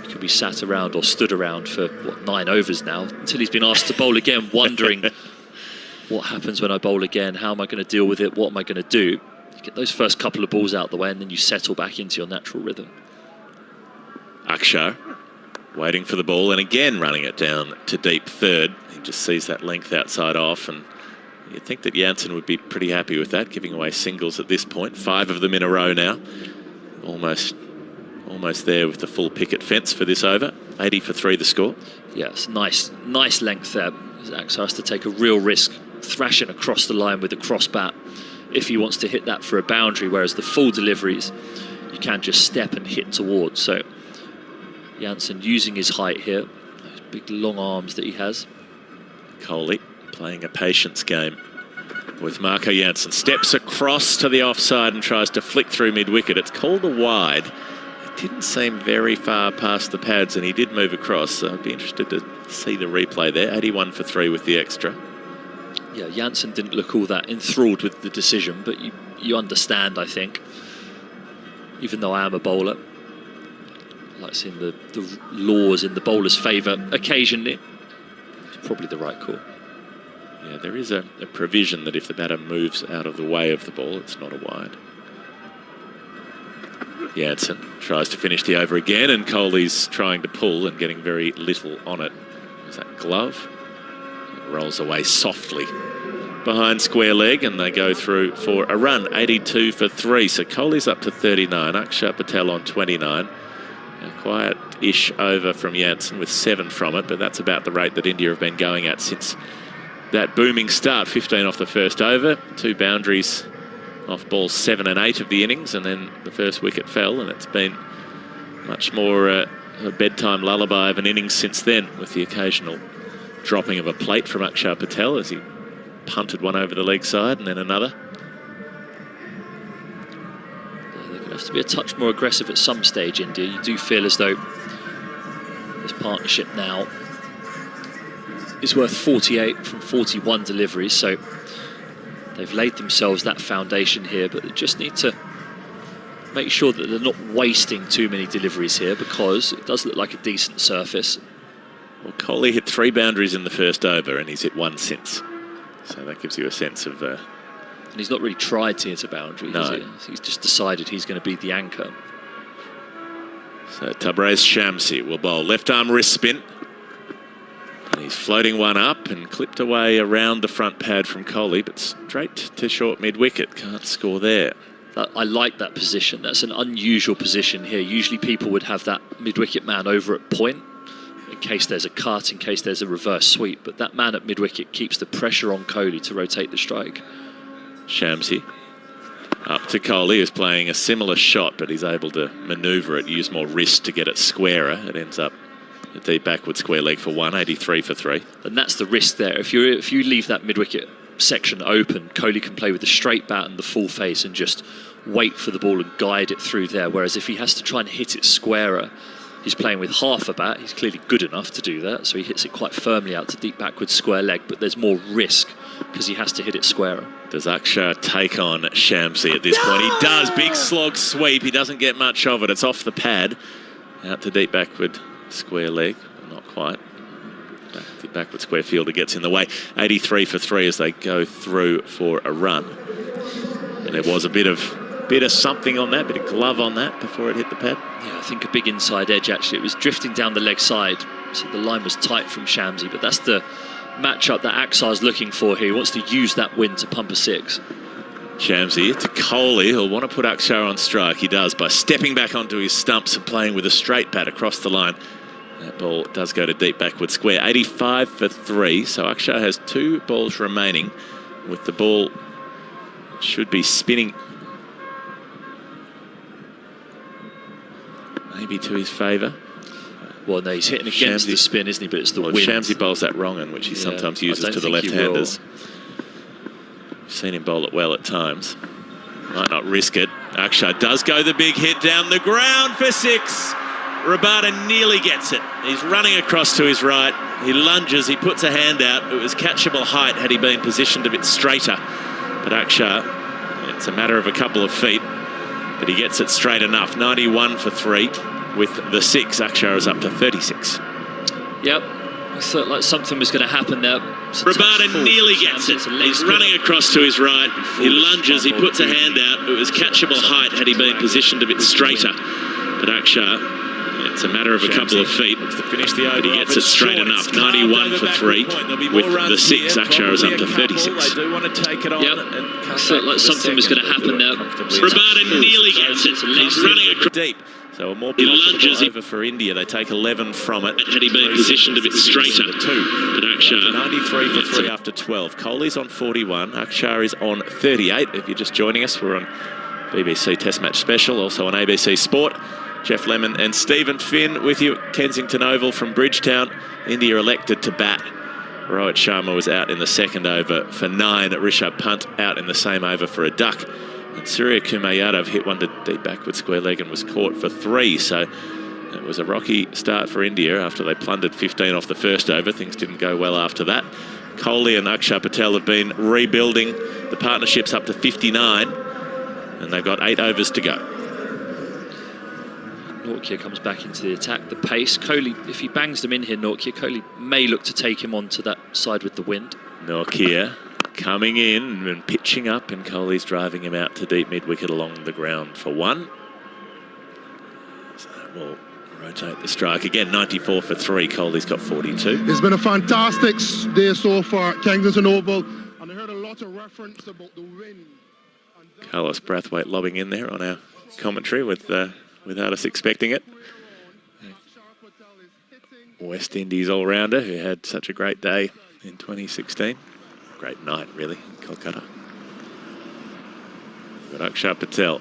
you can be sat around or stood around for, 9 overs now, until he's been asked to bowl again, wondering what happens when I bowl again? How am I going to deal with it? What am I going to do? You get those first couple of balls out the way and then you settle back into your natural rhythm. Axar waiting for the ball and again running it down to deep third. He just sees that length outside off and You'd think that Janssen would be pretty happy with that, giving away singles at this point. 5 of them in a row now. Almost there with the full picket fence for this over. 80 for 3 the score. Yeah, it's nice length there. Axar has to take a real risk thrashing across the line with a cross bat if he wants to hit that for a boundary, whereas the full deliveries you can just step and hit towards. So Janssen using his height here, those big long arms that he has. Kohli playing a patience game with Marco Janssen. Steps across to the offside and tries to flick through mid-wicket. It's called a wide. It didn't seem very far past the pads, and he did move across, so I'd be interested to see the replay there. 81 for 3 with the extra. Yeah, Janssen didn't look all that enthralled with the decision, but you understand, I think. Even though I am a bowler, I like seeing the laws in the bowler's favour occasionally. It's probably the right call. Yeah, there is a provision that if the batter moves out of the way of the ball, it's not a wide. Janssen tries to finish the over again, and Kohli's trying to pull and getting very little on it. Is that glove? It rolls away softly behind square leg, and they go through for a run. 82 for 3, so Kohli's up to 39. Axar, Patel on 29. A quiet-ish over from Janssen with 7 from it, but that's about the rate that India have been going at since that booming start. 15 off the first over, 2 boundaries off balls 7 and 8 of the innings, and then the first wicket fell, and it's been much more a bedtime lullaby of an innings since then, with the occasional dropping of a plate from Axar Patel as he punted one over the leg side and then another. They're going to have to be a touch more aggressive at some stage, India. You do feel as though this partnership now is worth 48 from 41 deliveries, so they've laid themselves that foundation here, but they just need to make sure that they're not wasting too many deliveries here, because it does look like a decent surface. Well, Kohli hit 3 boundaries in the first over, and he's hit 1 since. So that gives you a sense of... And he's not really tried to hit a boundary, has he? He's just decided he's going to be the anchor. So Tabrez Shamsi will bowl. Left arm wrist spin. And he's floating one up and clipped away around the front pad from Kohli, but straight to short mid-wicket. Can't score there. I like that position. That's an unusual position here. Usually people would have that mid-wicket man over at point, in case there's a cut, in case there's a reverse sweep. But that man at mid-wicket keeps the pressure on Kohli to rotate the strike. Shamsi up to Kohli, who's playing a similar shot, but he's able to manoeuvre it, use more wrist to get it squarer. It ends up a deep backward square leg for 1, 83 for 3. And that's the risk there. If you leave that mid-wicket section open, Kohli can play with the straight bat and the full face and just wait for the ball and guide it through there. Whereas if he has to try and hit it squarer, he's playing with half a bat. He's clearly good enough to do that, so he hits it quite firmly out to deep backward square leg, but there's more risk because he has to hit it squarer. Does Axar take on Shamsi at this point? He does. Big slog sweep. He doesn't get much of it. It's off the pad. Out to deep backward square leg. Not quite. The backward square fielder gets in the way. 83 for 3 as they go through for a run. And there was a bit of something on that, bit of glove on that before it hit the pad. Yeah, I think a big inside edge, actually. It was drifting down the leg side, so the line was tight from Shamsi, but that's the matchup that Axar's looking for here. He wants to use that win to pump a 6. Shamsi to Kohli, who'll want to put Axar on strike. He does by stepping back onto his stumps and playing with a straight bat across the line. That ball does go to deep backward square. 85 for 3, so Axar has 2 balls remaining, with the ball should be spinning maybe to his favour. Well, no, he's hitting against the spin, isn't he? But it's the wind. Shamsi bowls that wrong one, which he sometimes uses to the left-handers. We've seen him bowl it well at times. Might not risk it. Axar does go the big hit down the ground for 6. Rabada nearly gets it. He's running across to his right. He lunges, he puts a hand out. It was catchable height had he been positioned a bit straighter. But Axar, it's a matter of a couple of feet. But he gets it straight enough. 91 for 3 with the 6. Axar is up to 36. Yep. I thought like something was going to happen there. Rabada nearly gets it. He's running across to his right. He lunges, he puts a hand out. It was catchable height had he been positioned a bit straighter. But Axar, It's a matter of a couple of feet. Looks to finish the over. But he gets it straight enough. 91 for 3. With the 6, Axar is up to 36. They do want to take it on. Yep. Felt like something was going to happen there. Rabada nearly gets it. He's running across. Deep. So a more He lunges possible over for India. They take 11 from it. Had he been positioned a bit straighter. But Axar 93 for 3 after 12. Kohli's on 41. Axar is on 38. If you're just joining us, we're on BBC Test Match Special, also on ABC Sport. Jeff Lemon and Stephen Finn with you at Kensington Oval from Bridgetown. India elected to bat. Rohit Sharma was out in the second over for 9. Rishabh Pant out in the same over for a duck. And Suryakumar Yadav hit one to deep backward square leg and was caught for 3. So it was a rocky start for India after they plundered 15 off the first over. Things didn't go well after that. Kohli and Axar Patel have been rebuilding the partnerships up to 59. And they've got 8 overs to go. Nortje comes back into the attack. The pace. Kohli, if he bangs them in here, Nortje, Kohli may look to take him onto that side with the wind. Nortje coming in and pitching up, and Kohli's driving him out to deep mid-wicket along the ground for 1. So we'll rotate the strike again. 94 for 3. Kohli's got 42. It's been a fantastic day so far at Kensington Oval, and I heard a lot of reference about the wind. Carlos Brathwaite lobbing in there on our commentary without us expecting it. West Indies all-rounder who had such a great day in 2016. Great night, really, in Kolkata. We've got Axar Patel.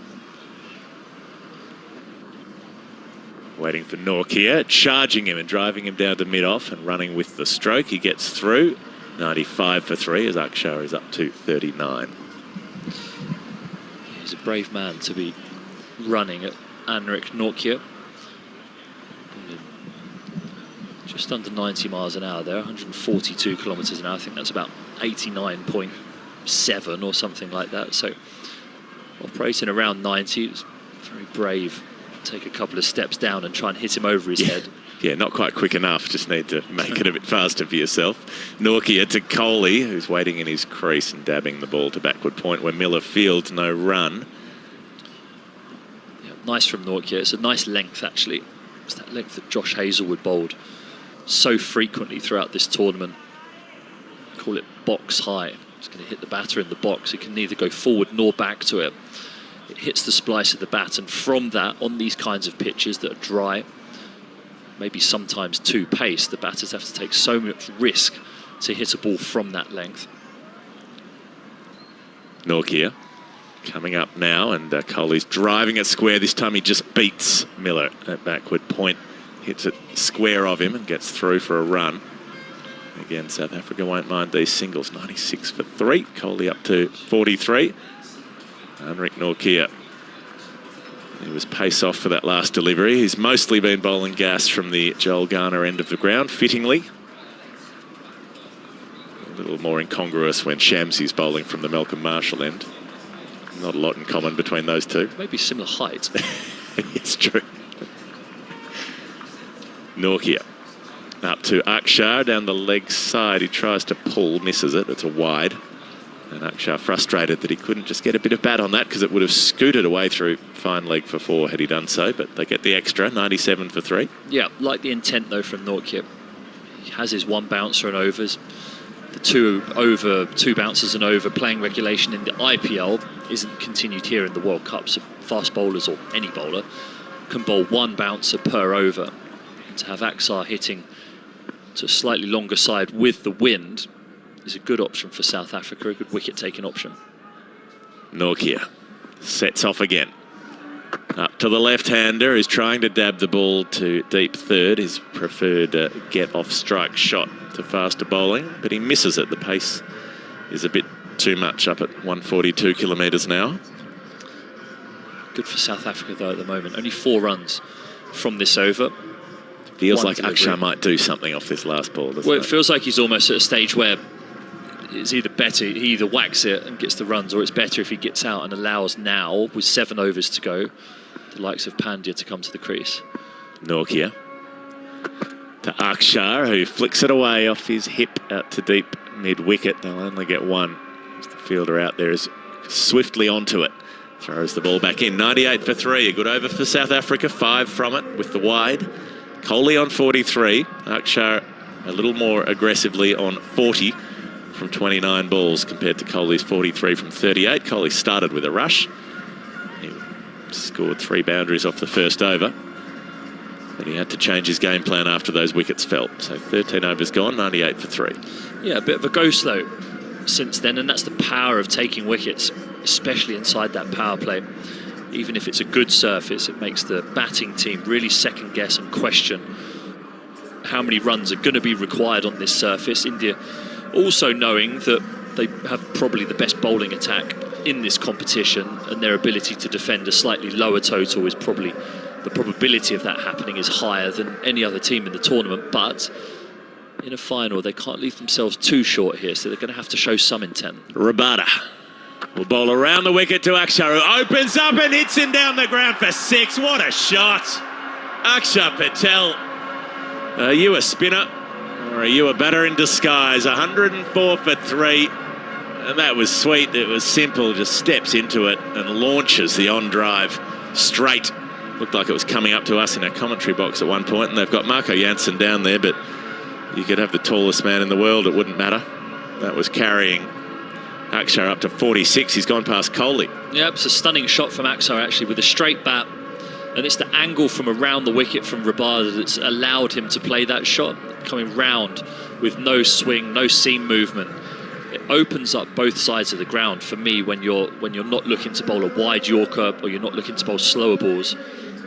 Waiting for Nortje, charging him and driving him down to mid-off and running with the stroke. He gets through. 95 for 3 as Axar is up to 39. He's a brave man to be running at Anrik Nortje. Just under 90 miles an hour there, 142 kilometres an hour. I think that's about 89.7 or something like that. So operating around 90, it's very brave. Take a couple of steps down and try and hit him over his head. Yeah, not quite quick enough. Just need to make it a bit faster for yourself. Nortje to Kohli, who's waiting in his crease and dabbing the ball to backward point where Miller fields no run. Yeah, nice from Nortje. It's a nice length, actually. It's that length that Josh Hazlewood bowled so frequently throughout this tournament. Call it box high. It's going to hit the batter in the box. It can neither go forward nor back to it. It hits the splice of the bat, and from that, on these kinds of pitches that are dry, maybe sometimes too paced, the batters have to take so much risk to hit a ball from that length. Nortje coming up now, and Kohli's driving it square. This time he just beats Miller at backward point. Hits it square of him and gets through for a run. Again, South Africa won't mind these singles. 96 for 3. Kohli up to 43. Anrik Nortje. He was pace off for that last delivery. He's mostly been bowling gas from the Joel Garner end of the ground, fittingly. A little more incongruous when Shamsi's bowling from the Malcolm Marshall end. Not a lot in common between those two. Maybe similar height. It's true. Nortje up to Axar down the leg side. He tries to pull, misses it. It's a wide. And Axar frustrated that he couldn't just get a bit of bat on that because it would have scooted away through fine leg for 4 had he done so. But they get the extra, 97 for 3. Yeah, like the intent though from Nortje. He has his 1 bouncer and overs. The 2 bouncers and over playing regulation in the IPL isn't continued here in the World Cup. So fast bowlers, or any bowler, can bowl 1 bouncer per over. And to have Axar hitting to a slightly longer side with the wind is a good option for South Africa, a good wicket-taking option. Nortje sets off again. Up to the left-hander, who's trying to dab the ball to deep third. His preferred get-off strike shot to faster bowling, but he misses it. The pace is a bit too much up at 142 kilometres an hour. Good for South Africa, though, at the moment. Only 4 runs from this over. Feels like Axar might do something off this last ball, doesn't Well, it? it feels like he's almost at a stage where it's either better, he either whacks it and gets the runs, or it's better if he gets out and allows now, with 7 overs to go, the likes of Pandya to come to the crease. Nortje to Axar, who flicks it away off his hip out to deep mid-wicket. They'll only get 1. As the fielder out there is swiftly onto it. Throws the ball back in. 98 for 3. A good over for South Africa. 5 from it with the wide. Kohli on 43. Axar a little more aggressively on 40 from 29 balls compared to Kohli's 43 from 38. Kohli started with a rush. He scored 3 boundaries off the first over. But he had to change his game plan after those wickets fell. So 13 overs gone, 98 for 3. Yeah, a bit of a go slow since then, and that's the power of taking wickets, especially inside that power play. Even if it's a good surface, it makes the batting team really second guess and question how many runs are going to be required on this surface. India also knowing that they have probably the best bowling attack in this competition, and their ability to defend a slightly lower total is probably, the probability of that happening is higher than any other team in the tournament. But in a final, they can't leave themselves too short here, so they're going to have to show some intent. Rabada will bowl around the wicket to Axar, who opens up and hits him down the ground for 6. What a shot! Axar Patel. Are you a spinner or are you a batter in disguise? 104 for 3. And that was sweet. It was simple. Just steps into it and launches the on drive straight. Looked like it was coming up to us in our commentary box at one point, and they've got Marco Jansen down there, but you could have the tallest man in the world, it wouldn't matter. That was carrying Axar up to 46. He's gone past Kohli. Yeah, it's a stunning shot from Axar, actually, with a straight bat. And it's the angle from around the wicket from Rabada that's allowed him to play that shot, coming round with no swing, no seam movement. It opens up both sides of the ground for me when you're not looking to bowl a wide Yorker or you're not looking to bowl slower balls.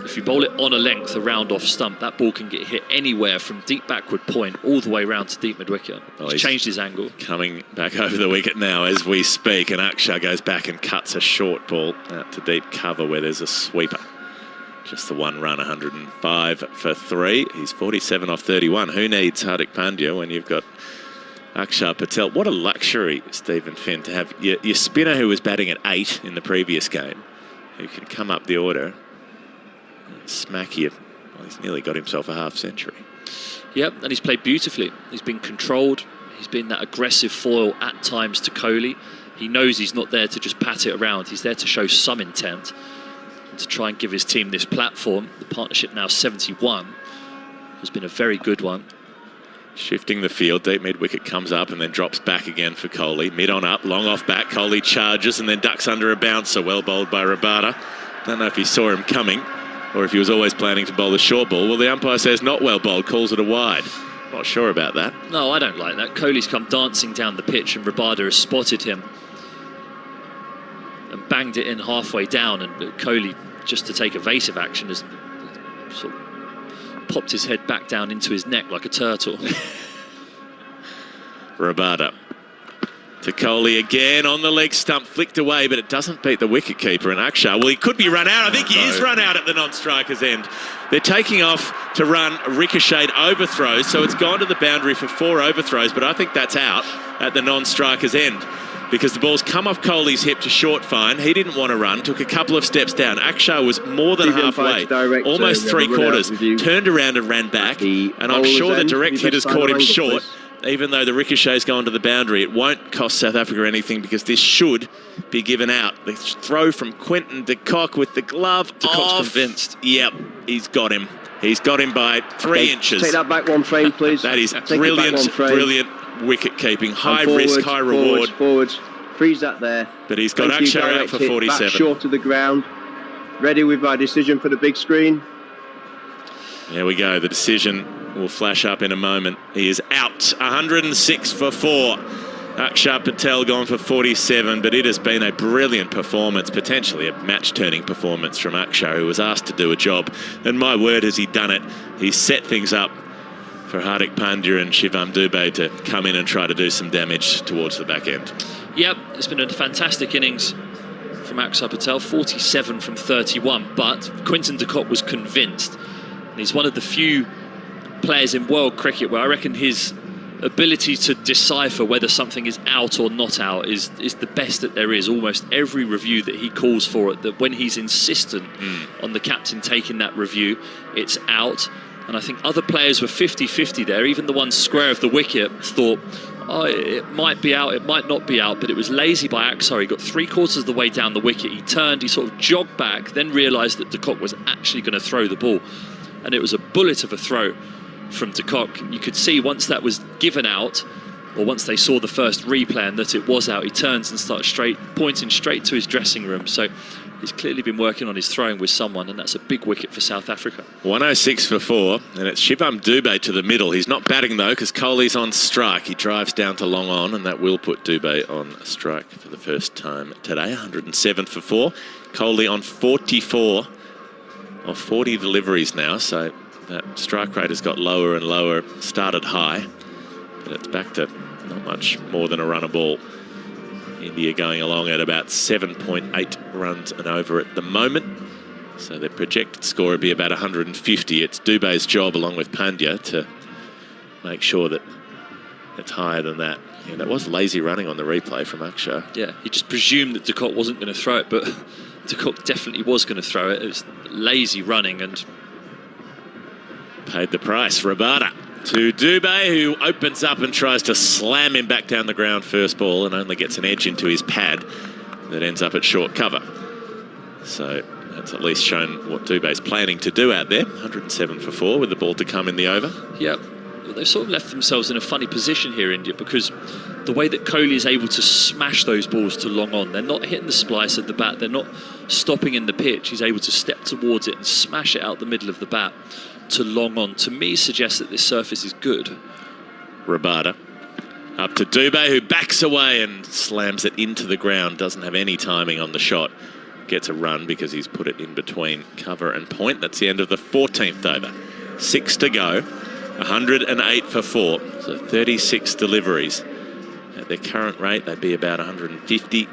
If you bowl it on a length around off stump, that ball can get hit anywhere from deep backward point all the way round to deep mid wicket. He's changed his angle. Coming back over the wicket now as we speak, and Axar goes back and cuts a short ball out to deep cover where there's a sweeper. Just the 1 run, 105 for 3. He's 47 off 31. Who needs Hardik Pandya when you've got Axar Patel? What a luxury, Stephen Finn, to have your spinner who was batting at 8 in the previous game, who can come up the order and smack you. Well, he's nearly got himself a half century. Yep, and he's played beautifully. He's been controlled. He's been that aggressive foil at times to Kohli. He knows he's not there to just pat it around. He's there to show some intent, to try and give his team this platform. The partnership now 71 has been a very good one. Shifting the field, deep mid-wicket comes up and then drops back again for Kohli. Mid on up, long off back, Kohli charges and then ducks under a bouncer. Well bowled by Rabada. Don't know if he saw him coming or if he was always planning to bowl the short ball. Well, the umpire says not well bowled, calls it a wide. Not sure about that. No, I don't like that. Kohli's come dancing down the pitch and Rabada has spotted him and banged it in halfway down, and Kohli, just to take evasive action, has sort of popped his head back down into his neck like a turtle. Rabada to Kohli again on the leg stump, flicked away, but it doesn't beat the wicketkeeper. And Axar, well, he could be run out. I think he is run out at the non-striker's end. They're taking off to run ricocheted overthrows, so it's gone to the boundary for 4 overthrows, but I think that's out at the non-striker's end, because the ball's come off Kohli's hip to short fine. He didn't want to run, took a couple of steps down. Axar was more than halfway, almost 3/4, turned around and ran back, and I'm sure the direct hitters caught him short. Even though the ricochet's gone to the boundary, it won't cost South Africa anything because this should be given out. The throw from Quinton de Kock with the glove off. Convinced. Yep, he's got him. He's got him by 3 inches. Take that back one frame, please. That is brilliant, brilliant wicket keeping. High risk, high reward. Forwards. Freeze that there. But he's got Axar out for 47. Back short of the ground. Ready with my decision for the big screen. There we go. The decision will flash up in a moment. He is out. 106 for 4. Axar Patel gone for 47, but it has been a brilliant performance, potentially a match-turning performance from Axar, who was asked to do a job. And my word, has he done it. He's set things up for Hardik Pandya and Shivam Dube to come in and try to do some damage towards the back end. Yep, it's been a fantastic innings from Axar Patel, 47 from 31, but Quinton de Kock was convinced. And he's one of the few players in world cricket where I reckon his ability to decipher whether something is out or not out is the best that there is. Almost every review that he calls for it, that when he's insistent on the captain taking that review, it's out. And I think other players were 50-50 there. Even the one square of the wicket thought, Oh, it might be out, it might not be out, but it was lazy by Axar. He got 3/4 of the way down the wicket. He turned, he sort of jogged back, then realised that De Kock was actually going to throw the ball. And it was a bullet of a throw from De Kock. You could see once that was given out, or once they saw the first replay and that it was out, he turns and starts pointing straight to his dressing room. So he's clearly been working on his throwing with someone, and that's a big wicket for South Africa. 106 for 4, and it's Shivam Dube to the middle. He's not batting, though, because Kohli's on strike. He drives down to long on, and that will put Dube on strike for the first time today. 107 for 4. Kohli on 44 or 40 deliveries now, so that strike rate has got lower and lower. Started high, but it's back to not much more than a run a ball. India going along at about 7.8 runs and over at the moment. So their projected score would be about 150. It's Dube's job, along with Pandya, to make sure that it's higher than that. Yeah, that was lazy running on the replay from Axar. Yeah, he just presumed that De Kock wasn't going to throw it, but De Kock definitely was going to throw it. It was lazy running and paid the price. Rabada to Dube, who opens up and tries to slam him back down the ground first ball, and only gets an edge into his pad that ends up at short cover. So that's at least shown what Dube's planning to do out there. 107 for 4 with the ball to come in the over. Yeah, they've sort of left themselves in a funny position here, India, because the way that Kohli is able to smash those balls to long on, they're not hitting the splice of the bat, they're not stopping in the pitch. He's able to step towards it and smash it out the middle of the bat to long on. To me, suggests that this surface is good. Rabada up to Dube, who backs away and slams it into the ground. Doesn't have any timing on the shot. Gets a run because he's put it in between cover and point. That's the end of the 14th over. 6 to go. 108 for 4. So 36 deliveries. At their current rate, they'd be about 150.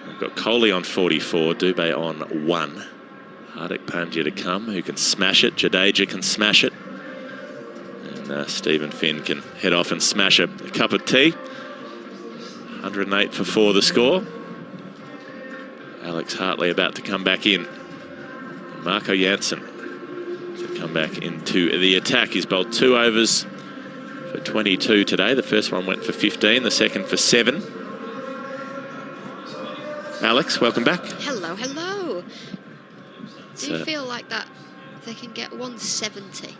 We've got Kohli on 44, Dube on 1. Hardik, Pandya to come, who can smash it. Jadeja can smash it. And Stephen Finn can head off and smash a cup of tea. 108 for 4 the score. Alex Hartley about to come back in. Marco Jansen to come back into the attack. He's bowled 2 overs for 22 today. The first one went for 15, the second for 7. Alex, welcome back. Hello, hello. Do you feel like that they can get 170?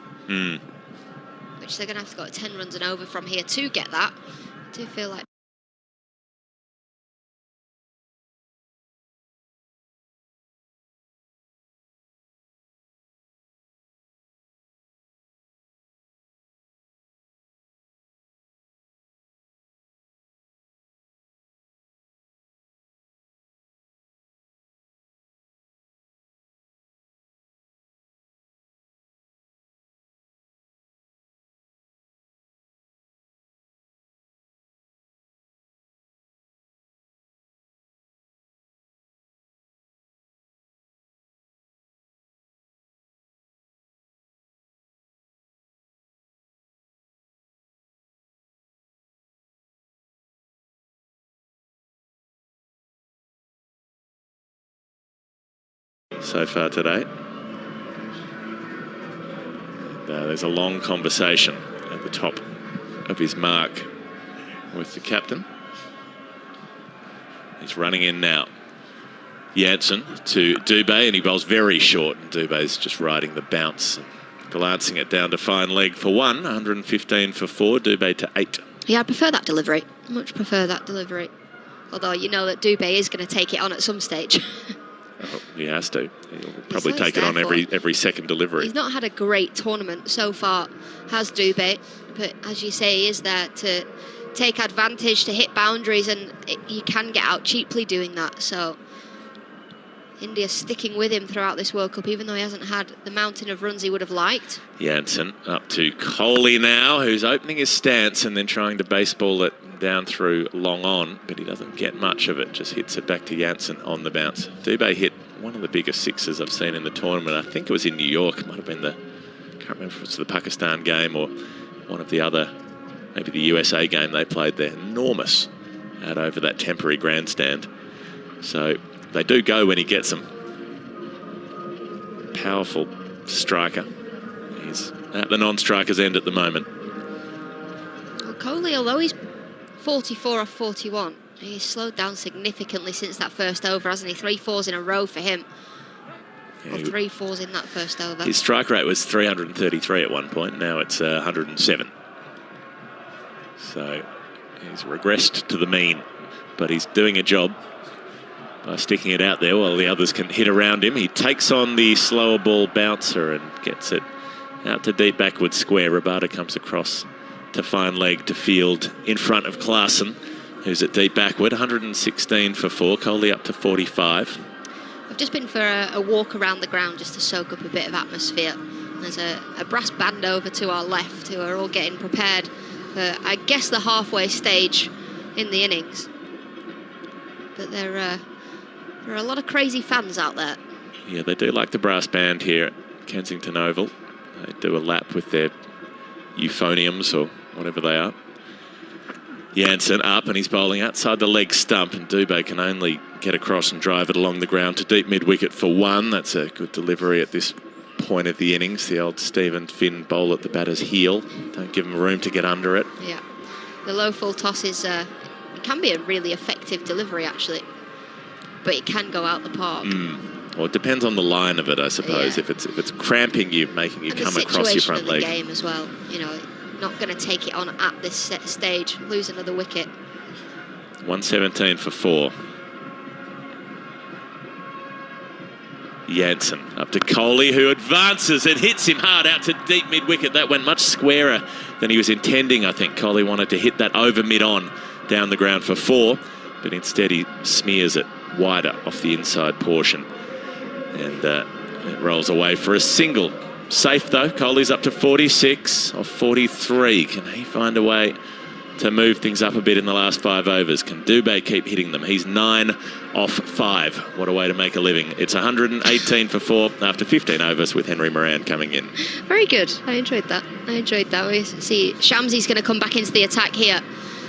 Which they're going to have to go at 10 runs and over from here to get that. Do you feel like... so far today. There's a long conversation at the top of his mark with the captain. He's running in now. Jansen to Dube, and he bowls very short, and Dube's just riding the bounce and glancing it down to fine leg for 1. 115 for 4, Dube to 8. Yeah, I prefer that delivery. Much prefer that delivery. Although you know that Dube is going to take it on at some stage. Oh, he has to. He'll probably take it on every second delivery. He's not had a great tournament so far, has Dube, but as you say, he is there to take advantage, to hit boundaries, and you can get out cheaply doing that. So India sticking with him throughout this World Cup, even though he hasn't had the mountain of runs he would have liked. Jansen up to Kohli now, who's opening his stance and then trying to baseball it down through long on, but he doesn't get much of it, just hits it back to Jansen on the bounce. Dube hit one of the biggest sixes I've seen in the tournament. I think it was in New York. It might have been I can't remember if it was the Pakistan game or one of the other, maybe the USA game they played there. Enormous out over that temporary grandstand. So they do go when he gets them. Powerful striker. He's at the non-striker's end at the moment. Kohli, although he's 44 off 41, he's slowed down significantly since that first over, hasn't he? 3 fours in a row for him. Or 3 fours in that first over. His strike rate was 333 at one point. Now it's 107. So he's regressed to the mean, but he's doing a job by sticking it out there while the others can hit around him. He takes on the slower ball bouncer and gets it out to deep backward square. Rabada comes across to fine leg to field in front of Klaasen, who's at deep backward. 116 for 4. Kohli up to 45. I've just been for a walk around the ground just to soak up a bit of atmosphere. There's a brass band over to our left who are all getting prepared for, I guess, the halfway stage in the innings. But there are a lot of crazy fans out there. Yeah, they do like the brass band here at Kensington Oval. They do a lap with their euphoniums or whatever they are. Jansen up, and he's bowling outside the leg stump, and Dube can only get across and drive it along the ground to deep mid-wicket for 1. That's a good delivery at this point of the innings. The old Stephen Finn bowl at the batter's heel. Don't give him room to get under it. Yeah, the low full toss is it can be a really effective delivery, actually, but it can go out the park. Well, it depends on the line of it, I suppose. Yeah. If it's cramping you, making you come across your front leg. The game as well, you know. Not going to take it on at this stage, lose another wicket. 117 for 4. Jansen up to Kohli, who advances and hits him hard out to deep mid-wicket. That went much squarer than he was intending, I think. Kohli wanted to hit that over mid-on down the ground for 4, but instead he smears it wider off the inside portion. And it rolls away for a single. Safe though. Kohli's up to 46 off 43. Can he find a way to move things up a bit in the last 5 overs? Can Dube keep hitting them? He's 9 off 5. What a way to make a living. It's 118 for 4 after 15 overs with Henry Moran coming in. Very good. I enjoyed that. We see Shamsi's going to come back into the attack here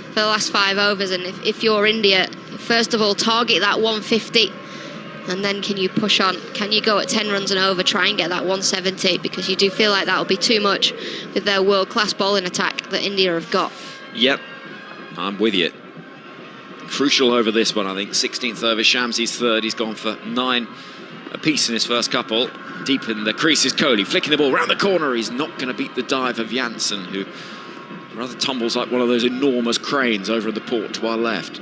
for the last 5 overs. And if you're India, first of all, target that 150. And then can you push on? Can you go at 10 runs and over, try and get that 170? Because you do feel like that will be too much with their world-class bowling attack that India have got. Yep, I'm with you. Crucial over this one, I think. 16th over, Shamsi's third. He's gone for 9 apiece in his first couple. Deep in the crease is Kohli, flicking the ball round the corner. He's not going to beat the dive of Jansen, who rather tumbles like one of those enormous cranes over in the port to our left.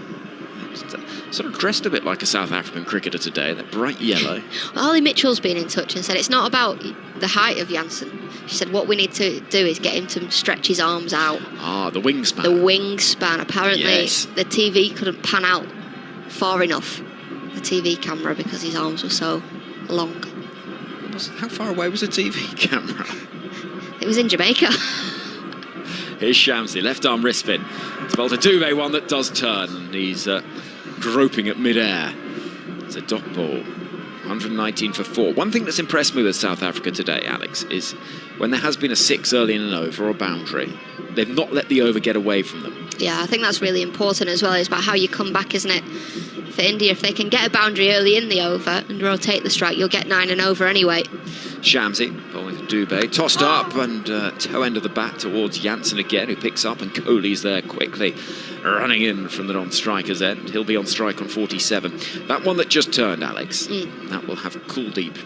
Sort of dressed a bit like a South African cricketer today, that bright yellow. Well, Ollie Mitchell's been in touch and said it's not about the height of Jansen. She said what we need to do is get him to stretch his arms out. Ah, the wingspan. The wingspan. Apparently, yes. The TV couldn't pan out far enough, the TV camera, because his arms were so long. How far away was the TV camera? It was in Jamaica. Here's Shamsi, left arm wrist spin. It's bowled to Dube, one that does turn, and he's groping at mid-air. It's a dot ball. 119 for 4. One thing that's impressed me with South Africa today, Alex, is when there has been a 6 early in an over or a boundary, they've not let the over get away from them. Yeah, I think that's really important as well. It's about how you come back, isn't it? For India, if they can get a boundary early in the over and rotate the strike, you'll get 9 and over anyway. Shamsi bowling to Dube, tossed up and toe end of the bat towards Jansen again, who picks up, and Kohli's there quickly running in from the non-striker's end. He'll be on strike on 47. That one that just turned, Alex, that will have Kuldeep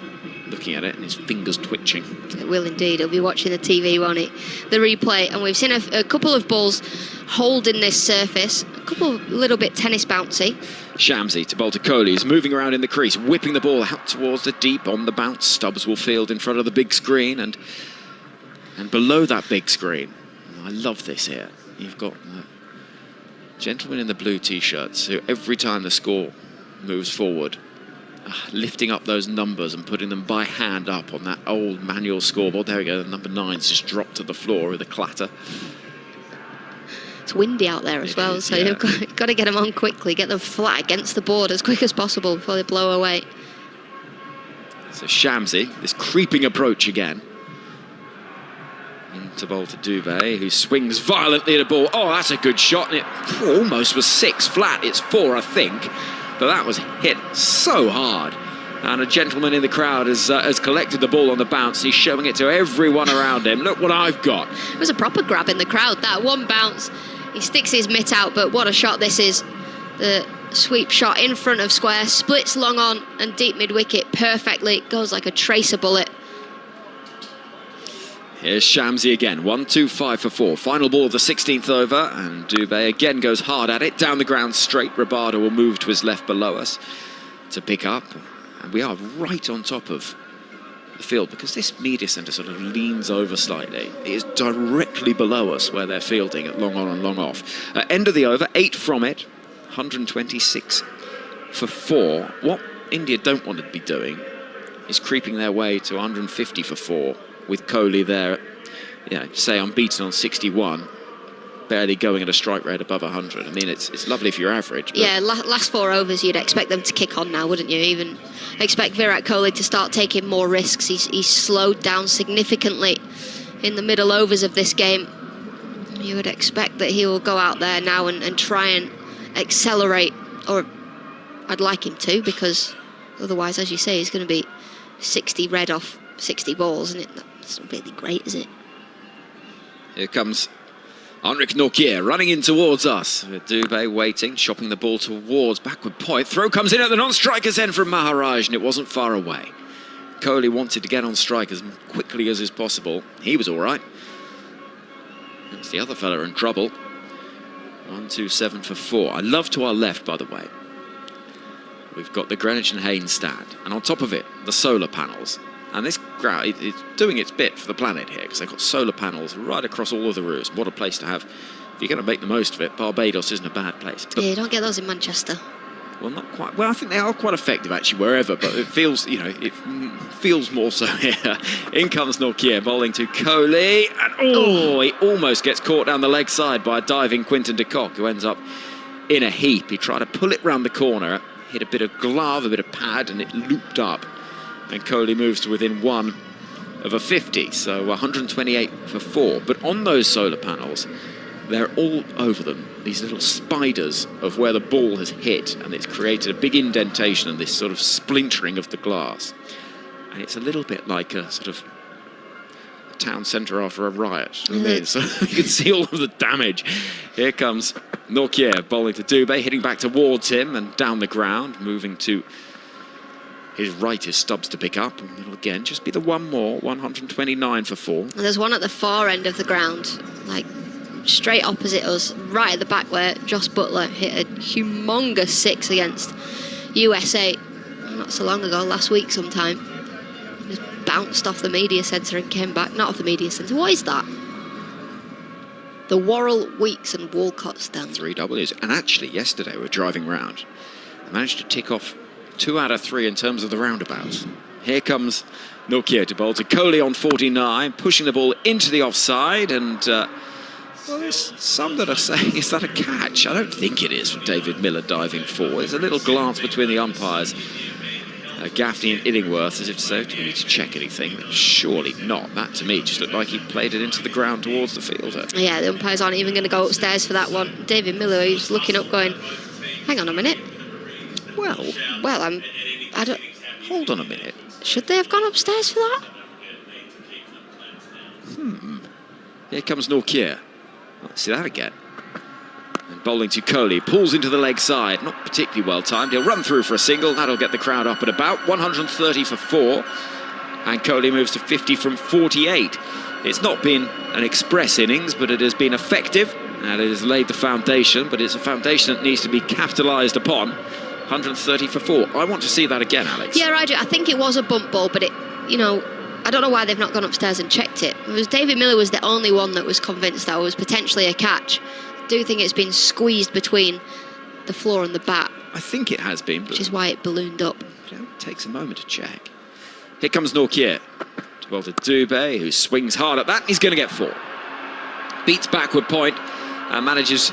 looking at it and his fingers twitching. It will indeed. He'll be watching the TV, won't he? The replay, and we've seen a couple of balls holding this surface, a couple little bit tennis bouncy. Shamsi to bowl to Kohli. He's moving around in the crease, whipping the ball out towards the deep on the bounce. Stubbs will field in front of the big screen, and below that big screen, I love this here, you've got the gentleman in the blue t-shirts who every time the score moves forward, lifting up those numbers and putting them by hand up on that old manual scoreboard. There we go, the number 9's just dropped to the floor with a clatter. It's windy out there as well, so you've got to get them on quickly, get them flat against the board as quick as possible before they blow away. So Shamsi, this creeping approach again. Into bowl to Dube, who swings violently at a ball. Oh, that's a good shot, and it almost was 6 flat. It's 4, I think, but that was hit so hard. And a gentleman in the crowd has collected the ball on the bounce. He's showing it to everyone around him. Look what I've got. It was a proper grab in the crowd. That one bounce, he sticks his mitt out, but what a shot this is. The sweep shot in front of square, splits long on and deep mid-wicket perfectly. Goes like a tracer bullet. Here's Shamsi again, 1-2-5 for 4. Final ball of the 16th over, and Dube again goes hard at it. Down the ground straight, Rabada will move to his left below us to pick up. And we are right on top of the field because this media centre sort of leans over slightly. It is directly below us where they're fielding at long on and long off. End of the over, 8 from it, 126 for 4. What India don't want to be doing is creeping their way to 150 for 4 with Kohli there, say unbeaten on 61. Barely going at a strike rate above 100. I mean, it's lovely if you're average. But yeah, last 4 overs, you'd expect them to kick on now, wouldn't you? Even expect Virat Kohli to start taking more risks. He's slowed down significantly in the middle overs of this game. You would expect that he will go out there now and try and accelerate, or I'd like him to, because otherwise, as you say, he's going to be 60 red off 60 balls, and that's not really great, is it? Here comes Henrik Nortje running in towards us. With Dube waiting, chopping the ball towards backward point. Throw comes in at the non-striker's end from Maharaj, and it wasn't far away. Kohli wanted to get on strike as quickly as is possible. He was all right. It's the other fella in trouble. 1-2-7 for 4. I love to our left, by the way. We've got the Greenwich and Haynes stand, and on top of it, the solar panels. And this ground, it's doing its bit for the planet here, because they've got solar panels right across all of the roofs. What a place to have. If you're going to make the most of it, Barbados isn't a bad place. But, yeah, you don't get those in Manchester. Well, not quite. Well, I think they are quite effective, actually, wherever, but it feels, it feels more so here. In comes Nortje, bowling to Kohli, and he almost gets caught down the leg side by a diving Quinton de Kock, who ends up in a heap. He tried to pull it round the corner, hit a bit of glove, a bit of pad, and it looped up. And Kohli moves to within 1 of a 50, so 128 for 4. But on those solar panels, they're all over them, these little spiders of where the ball has hit, and it's created a big indentation and this sort of splintering of the glass. And it's a little bit like a sort of a town centre after a riot. You know what I mean? So you can see all of the damage. Here comes Nortje bowling to Dube, hitting back towards him and down the ground, moving to his right is Stubbs to pick up, and it'll again just be the one more, 129 for 4. And there's one at the far end of the ground, like straight opposite us, right at the back where Joss Buttler hit a humongous 6 against USA not so long ago, last week sometime. Just bounced off the media centre and came back. Not off the media centre, what is that? The Worrell, Weeks and Walcott stand. 3 Ws. And actually, yesterday we were driving round. I managed to tick off 2 out of 3 in terms of the roundabouts. Here comes Nortje to bowl to Kohli on 49, pushing the ball into the offside, and well, there's some that are saying, is that a catch? I don't think it is for David Miller diving 4. There's a little glance between the umpires, Gaffney and Illingworth, as if to say, do we need to check anything? But surely not. That, to me, just looked like he played it into the ground towards the fielder. Yeah, the umpires aren't even going to go upstairs for that one. David Miller, he's looking up going, hang on a minute. Well, I don't... Hold on a minute. Should they have gone upstairs for that? Here comes Nortje. Let's see that again. And bowling to Kohli. Pulls into the leg side. Not particularly well timed. He'll run through for a single. That'll get the crowd up at about 130 for 4. And Kohli moves to 50 from 48. It's not been an express innings, but it has been effective. And it has laid the foundation, but it's a foundation that needs to be capitalised upon. 130 for 4. I want to see that again, Alex. Yeah, I do. I think it was a bump ball, but it, I don't know why they've not gone upstairs and checked it. It was David Miller was the only one that was convinced that it was potentially a catch. I do think it's been squeezed between the floor and the bat. I think it has been, but which is why it ballooned up. It takes a moment to check. Here comes Nortje. Well to Dube, who swings hard at that. He's going to get 4. Beats backward point and manages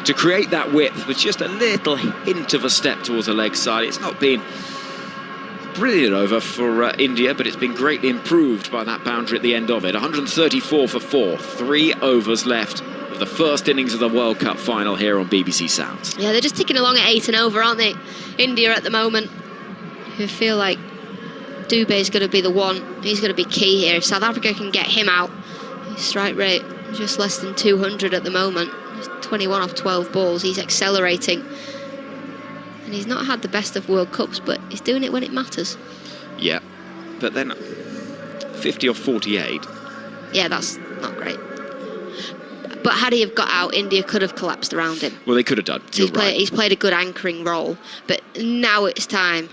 to create that width with just a little hint of a step towards the leg side. It's not been brilliant over for India, but it's been greatly improved by that boundary at the end of it. 134 for 4. 3 overs left of the first innings of the World Cup final here on BBC Sounds. Yeah, they're just ticking along at 8 and over, aren't they? India at the moment, who feel like Dube is going to be the one. He's going to be key here. If South Africa can get him out, his strike rate just less than 200 at the moment. He's 21 off 12 balls. He's accelerating. And he's not had the best of World Cups, but he's doing it when it matters. Yeah, but then 50 off 48. Yeah, that's not great. But had he have got out, India could have collapsed around him. Well, they could have done. So he's played a good anchoring role, but now it's time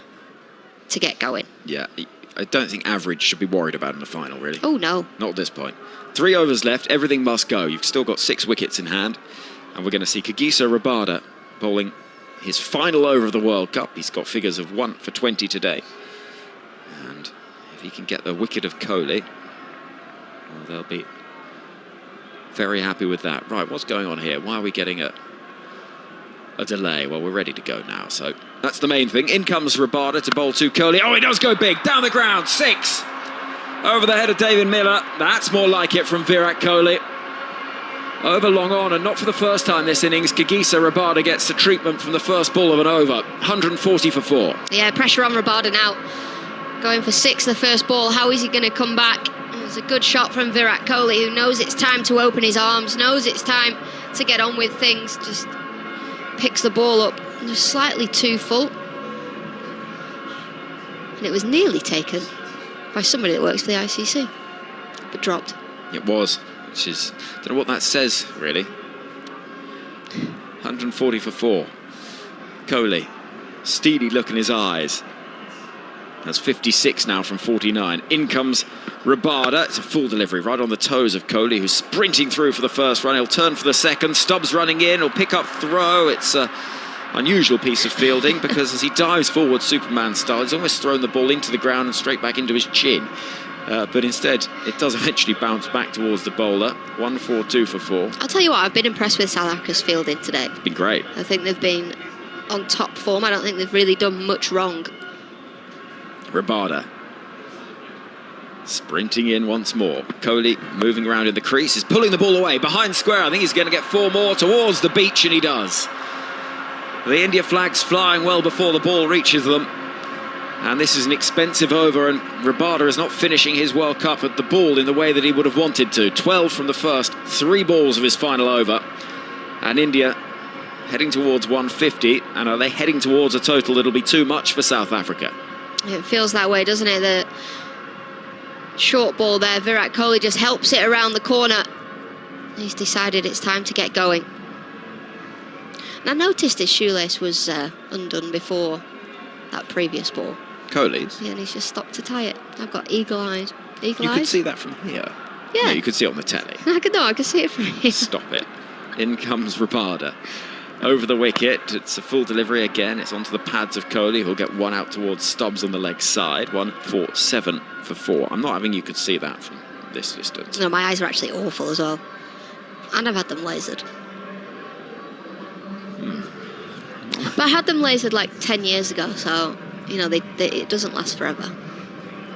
to get going. Yeah, I don't think average should be worried about in the final, really. Oh, no. Not at this point. 3 overs left, everything must go. You've still got 6 wickets in hand, and we're going to see Kagiso Rabada bowling his final over of the World Cup. He's got figures of 1 for 20 today. And if he can get the wicket of Kohli, well, they'll be very happy with that. Right, what's going on here? Why are we getting a delay? Well, we're ready to go now, so that's the main thing. In comes Rabada to bowl to Kohli. Oh, he does go big. Down the ground. 6. Over the head of David Miller. That's more like it from Virat Kohli. Over long on, and not for the first time this innings, Kagiso Rabada gets the treatment from the first ball of an over. 140 for 4. Yeah, pressure on Rabada now. Going for 6 the first ball. How is he going to come back? It's a good shot from Virat Kohli, who knows it's time to open his arms, knows it's time to get on with things. Just picks the ball up just slightly too full. And it was nearly taken by somebody that works for the ICC, but dropped. It was, which is, don't know what that says, really. 140 for 4. Kohli, steely look in his eyes. That's 56 now from 49. In comes Rabada. It's a full delivery right on the toes of Kohli, who's sprinting through for the first run. He'll turn for the second. Stubbs running in. He'll pick up throw. It's an unusual piece of fielding because as he dives forward Superman style, he's almost thrown the ball into the ground and straight back into his chin. But instead, it does eventually bounce back towards the bowler. 1-4-2 for 4. I'll tell you what, I've been impressed with South Africa's fielding today. It's been great. I think they've been on top form. I don't think they've really done much wrong. Rabada sprinting in once more. Kohli moving around in the crease. He's pulling the ball away behind square. I think he's going to get 4 more towards the beach, and he does. The India flag's flying well before the ball reaches them. And this is an expensive over, and Rabada is not finishing his World Cup at the ball in the way that he would have wanted to. 12 from the first, 3 balls of his final over. And India heading towards 150. And are they heading towards a total that'll be too much for South Africa? It feels that way, doesn't it? The short ball there, Virat Kohli just helps it around the corner. He's decided it's time to get going. And I noticed his shoelace was undone before that previous ball. Kohli's? Yeah, and he's just stopped to tie it. I've got eagle eyes. Eagle You eyes? could see that from here. Yeah. No, you could see it on the telly. I could see it from here. Stop it. In comes Rabada. Over the wicket, it's a full delivery again. It's onto the pads of Kohli, who'll get 1 out towards Stubbs on the leg side. 1-4-7 for 4. I'm not having you could see that from this distance. No, my eyes are actually awful as well. And I've had them lasered. But I had them lasered like 10 years ago, so, you know, it doesn't last forever.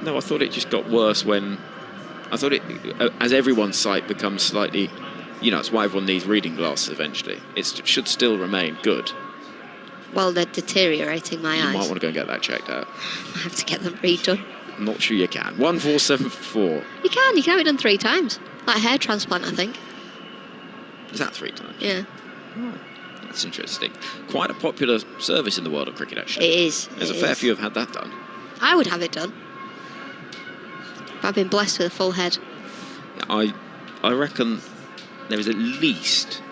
No, I thought it just got worse when... I thought it, as everyone's sight becomes slightly... You know, it's why everyone needs reading glasses eventually. It should still remain good. Well, they're deteriorating my eyes. You might want to go and get that checked out. I have to get them redone. I'm not sure you can. 1-4-7 for 4. You can have it done 3 times. Like a hair transplant, I think. Is that 3 times? Yeah. Oh, that's interesting. Quite a popular service in the world of cricket, actually. It is. There's a fair few have had that done. I would have it done. But I've been blessed with a full head. I reckon there is at least,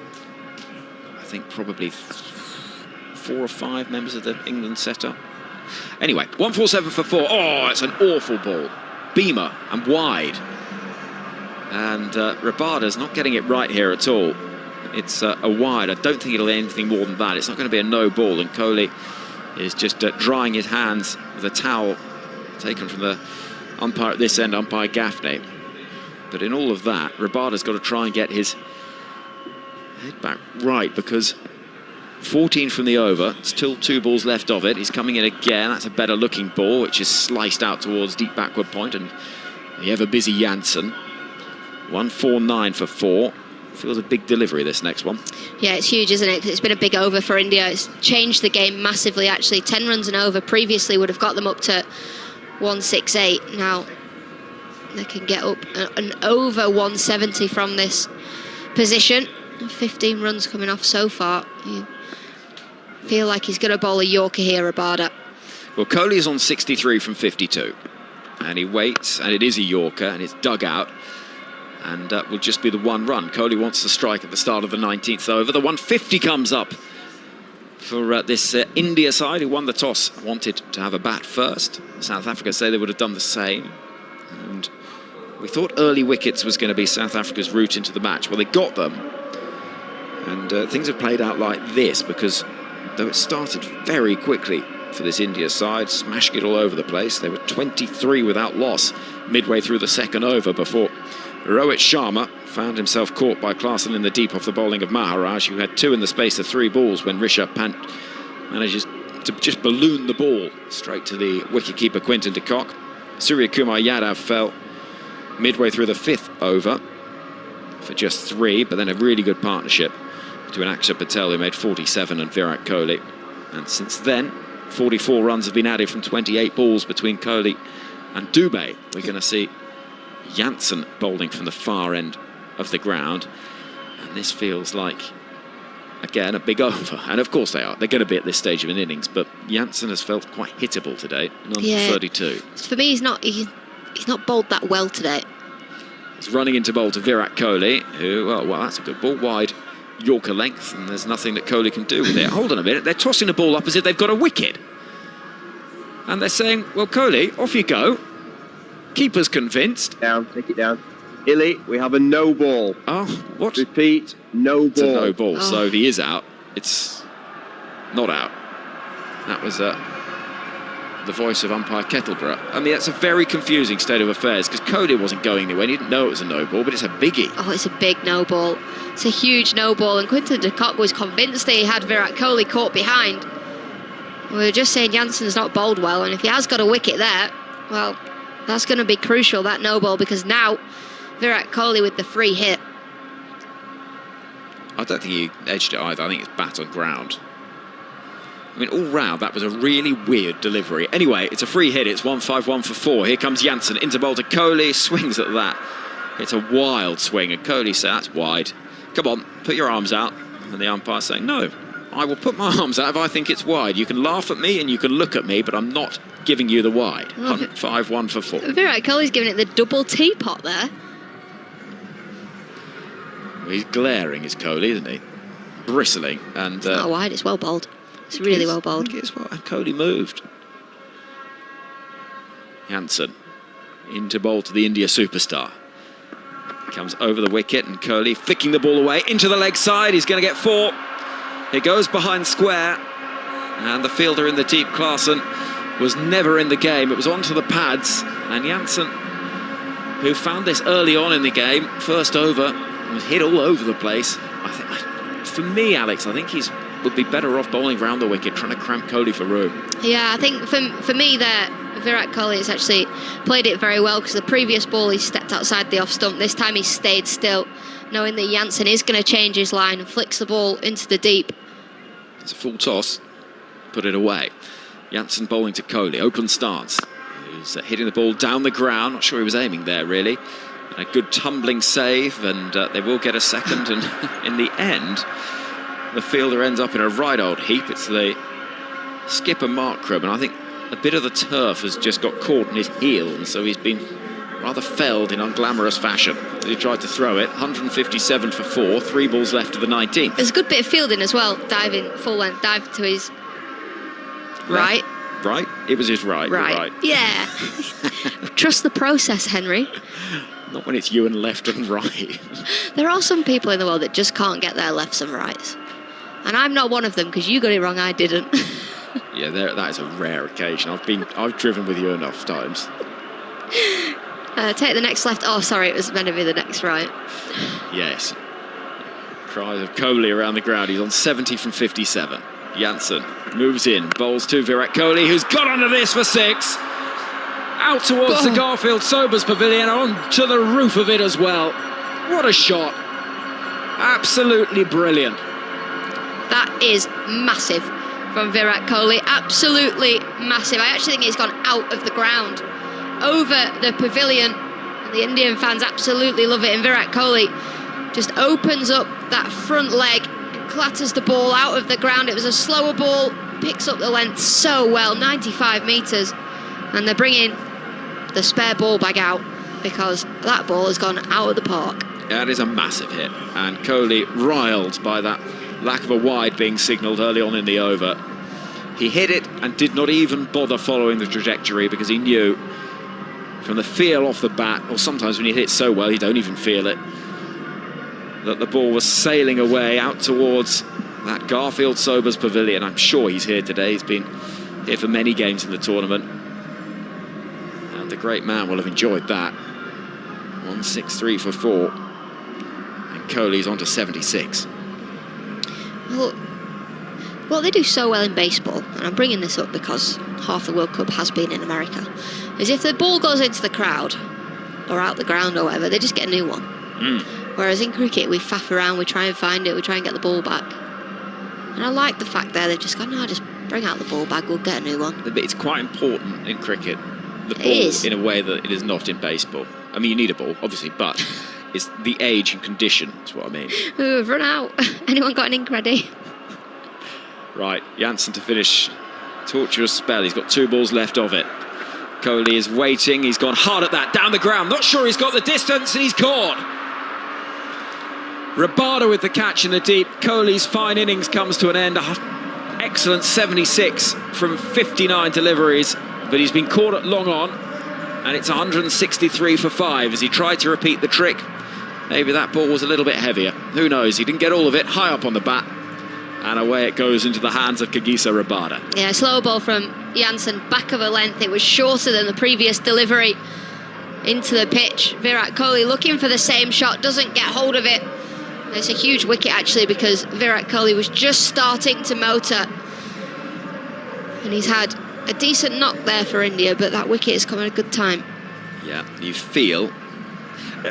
I think probably 4 or 5 members of the England setup. Anyway, 1-4-7 for 4. Oh, it's an awful ball. Beamer and wide. And Rabada's not getting it right here at all. It's a wide. I don't think it'll be anything more than that. It's not going to be a no ball. And Kohli is just drying his hands with a towel taken from the umpire at this end, umpire Gaffney. But in all of that, Rabada's got to try and get his head back right, because 14 from the over, still 2 balls left of it. He's coming in again. That's a better looking ball, which is sliced out towards deep backward point, and the ever busy Janssen. 1-4-9 for 4. Feels a big delivery, this next one. Yeah, it's huge, isn't it? 'Cause it's been a big over for India. It's changed the game massively, actually. 10 runs and over previously would have got them up to 168. Now they can get up and over 170 from this position. 15 runs coming off so far. You feel like he's going to bowl a Yorker here, Rabada. Well, Kohli is on 63 from 52. And he waits, and it is a Yorker, and it's dug out. And will just be the one run. Kohli wants to strike at the start of the 19th over. The 150 comes up for this India side, who won the toss, wanted to have a bat first. South Africa say they would have done the same. And we thought early wickets was going to be South Africa's route into the match. Well, they got them. And things have played out like this, because though it started very quickly for this India side, smashing it all over the place, they were 23 without loss midway through the second over before Rohit Sharma found himself caught by Klaasen in the deep off the bowling of Maharaj, who had 2 in the space of 3 balls when Rishabh Pant manages to just balloon the ball straight to the wicketkeeper Quinton de Kock. Suryakumar Yadav fell midway through the 5th over for just 3, but then a really good partnership between Axar Patel, who made 47, and Virat Kohli. And since then, 44 runs have been added from 28 balls between Kohli and Dube. We're going to see Jansen bowling from the far end of the ground. And this feels like, again, a big over. And of course they are. They're going to be at this stage of an innings. But Jansen has felt quite hittable today. None for 32. For me, he's not bowled that well today. He's running into bowl to Virat Kohli, who, well, that's a good ball. Wide Yorker length, and there's nothing that Kohli can do with it. Hold on a minute. They're tossing the ball up as if they've got a wicket. And they're saying, well, Kohli, off you go. Keeper's convinced. Down, take it down. Illy, we have a no ball. Oh, what? Repeat, no ball. It's a no ball, so if he is out, it's not out. That was the voice of umpire Kettleborough. I mean, that's a very confusing state of affairs, because Kohli wasn't going anywhere. He didn't know it was a no ball, but it's a biggie. Oh, it's a big no ball. It's a huge no ball, and Quinton de Kock was convinced that he had Virat Kohli caught behind. We were just saying Jansen's not bowled well, and if he has got a wicket there, well, that's going to be crucial, that no ball, because now Virat Kohli with the free hit. I don't think he edged it either. I think it's bat on ground. I mean, all round, that was a really weird delivery. Anyway, it's a free hit. It's 1-5-1 for 4. Here comes Jansen into bowl to Kohli. Swings at that. It's a wild swing, and Kohli says, that's wide. Come on, put your arms out. And the umpire's saying, no, I will put my arms out if I think it's wide. You can laugh at me and you can look at me, but I'm not giving you the wide. 5-1 for 4. Virat Kohli's giving it the double teapot there. Well, he's glaring, is Kohli, isn't he? Bristling. And it's not wide, it's well bowled. It's really well bowled. And Kohli moved. Jansen into bowl to the India superstar. Comes over the wicket, and Kohli flicking the ball away into the leg side. He's going to get 4. It goes behind square, and the fielder in the deep, Klaasen, was never in the game. It was onto the pads, and Jansen, who found this early on in the game, first over, was hit all over the place. For me, Alex, I think he's would be better off bowling around the wicket, trying to cramp Kohli for room. Yeah, I think for me there, Virat Kohli has actually played it very well, because the previous ball he stepped outside the off stump. This time he stayed still, knowing that Jansen is going to change his line and flicks the ball into the deep. It's a full toss, put it away. Jansen bowling to Kohli, open stance. He's hitting the ball down the ground, not sure he was aiming there really. And a good tumbling save, and they will get a second, and in the end, the fielder ends up in a right old heap. It's the skipper Markram, and I think a bit of the turf has just got caught in his heel, and so he's been rather felled in unglamorous fashion. He tried to throw it, 157 for 4, 3 balls left of the 19th. There's a good bit of fielding as well, diving, full length dive to his right. Right? It was his right. Right. Yeah. Trust the process, Henry. Not when it's you and left and right. There are some people in the world that just can't get their lefts and rights. And I'm not one of them, because you got it wrong, I didn't. Yeah, that is a rare occasion. I've driven with you enough times. Take the next left. Oh, sorry, it was meant to be the next right. Yes. Cries of Kohli around the ground. He's on 70 from 57. Jansen moves in, bowls to Virat Kohli, who's got under this for 6. Out towards the Garfield Sobers Pavilion, on to the roof of it as well. What a shot. Absolutely brilliant. That is massive from Virat Kohli. Absolutely massive. I actually think he's gone out of the ground. over the pavilion. And the Indian fans absolutely love it. And Virat Kohli just opens up that front leg and clatters the ball out of the ground. It was a slower ball, picks up the length so well, 95 metres. And they're bringing the spare ball bag out because that ball has gone out of the park. That is a massive hit. And Kohli riled by that lack of a wide being signalled early on in the over. He hit it and did not even bother following the trajectory because he knew from the feel off the bat, or sometimes when you hit it so well you don't even feel it, that the ball was sailing away out towards that Garfield Sobers pavilion. I'm sure he's here today. He's been here for many games in the tournament. And the great man will have enjoyed that. 163 for 4. And Kohli's on to 76. Well, what they do so well in baseball, and I'm bringing this up because half the World Cup has been in America, is if the ball goes into the crowd or out the ground or whatever, they just get a new one. Whereas in cricket, we faff around, we try and find it, we try and get the ball back. And I like the fact there they've just gone, no, just bring out the ball bag, we'll get a new one. It's quite important in cricket, the ball, in a way that it is not in baseball. I mean, you need a ball, obviously, but it's the age and condition, is what I mean. Ooh, we've run out. Anyone got an ink ready? Right, Janssen to finish. Torturous spell. He's got 2 balls left of it. Kohli is waiting. He's gone hard at that. Down the ground. Not sure he's got the distance, and he's caught. Rabada with the catch in the deep. Kohli's fine innings comes to an end. Excellent 76 from 59 deliveries, but he's been caught at long on, and it's 163 for 5 as he tried to repeat the trick. Maybe that ball was a little bit heavier. Who knows? He didn't get all of it. High up on the bat. And away it goes into the hands of Kagisa Rabada. Yeah, slow ball from Janssen, back of a length. It was shorter than the previous delivery into the pitch. Virat Kohli looking for the same shot, doesn't get hold of it. It's a huge wicket actually because Virat Kohli was just starting to motor. And he's had a decent knock there for India, but that wicket has come at a good time. Yeah, you feel...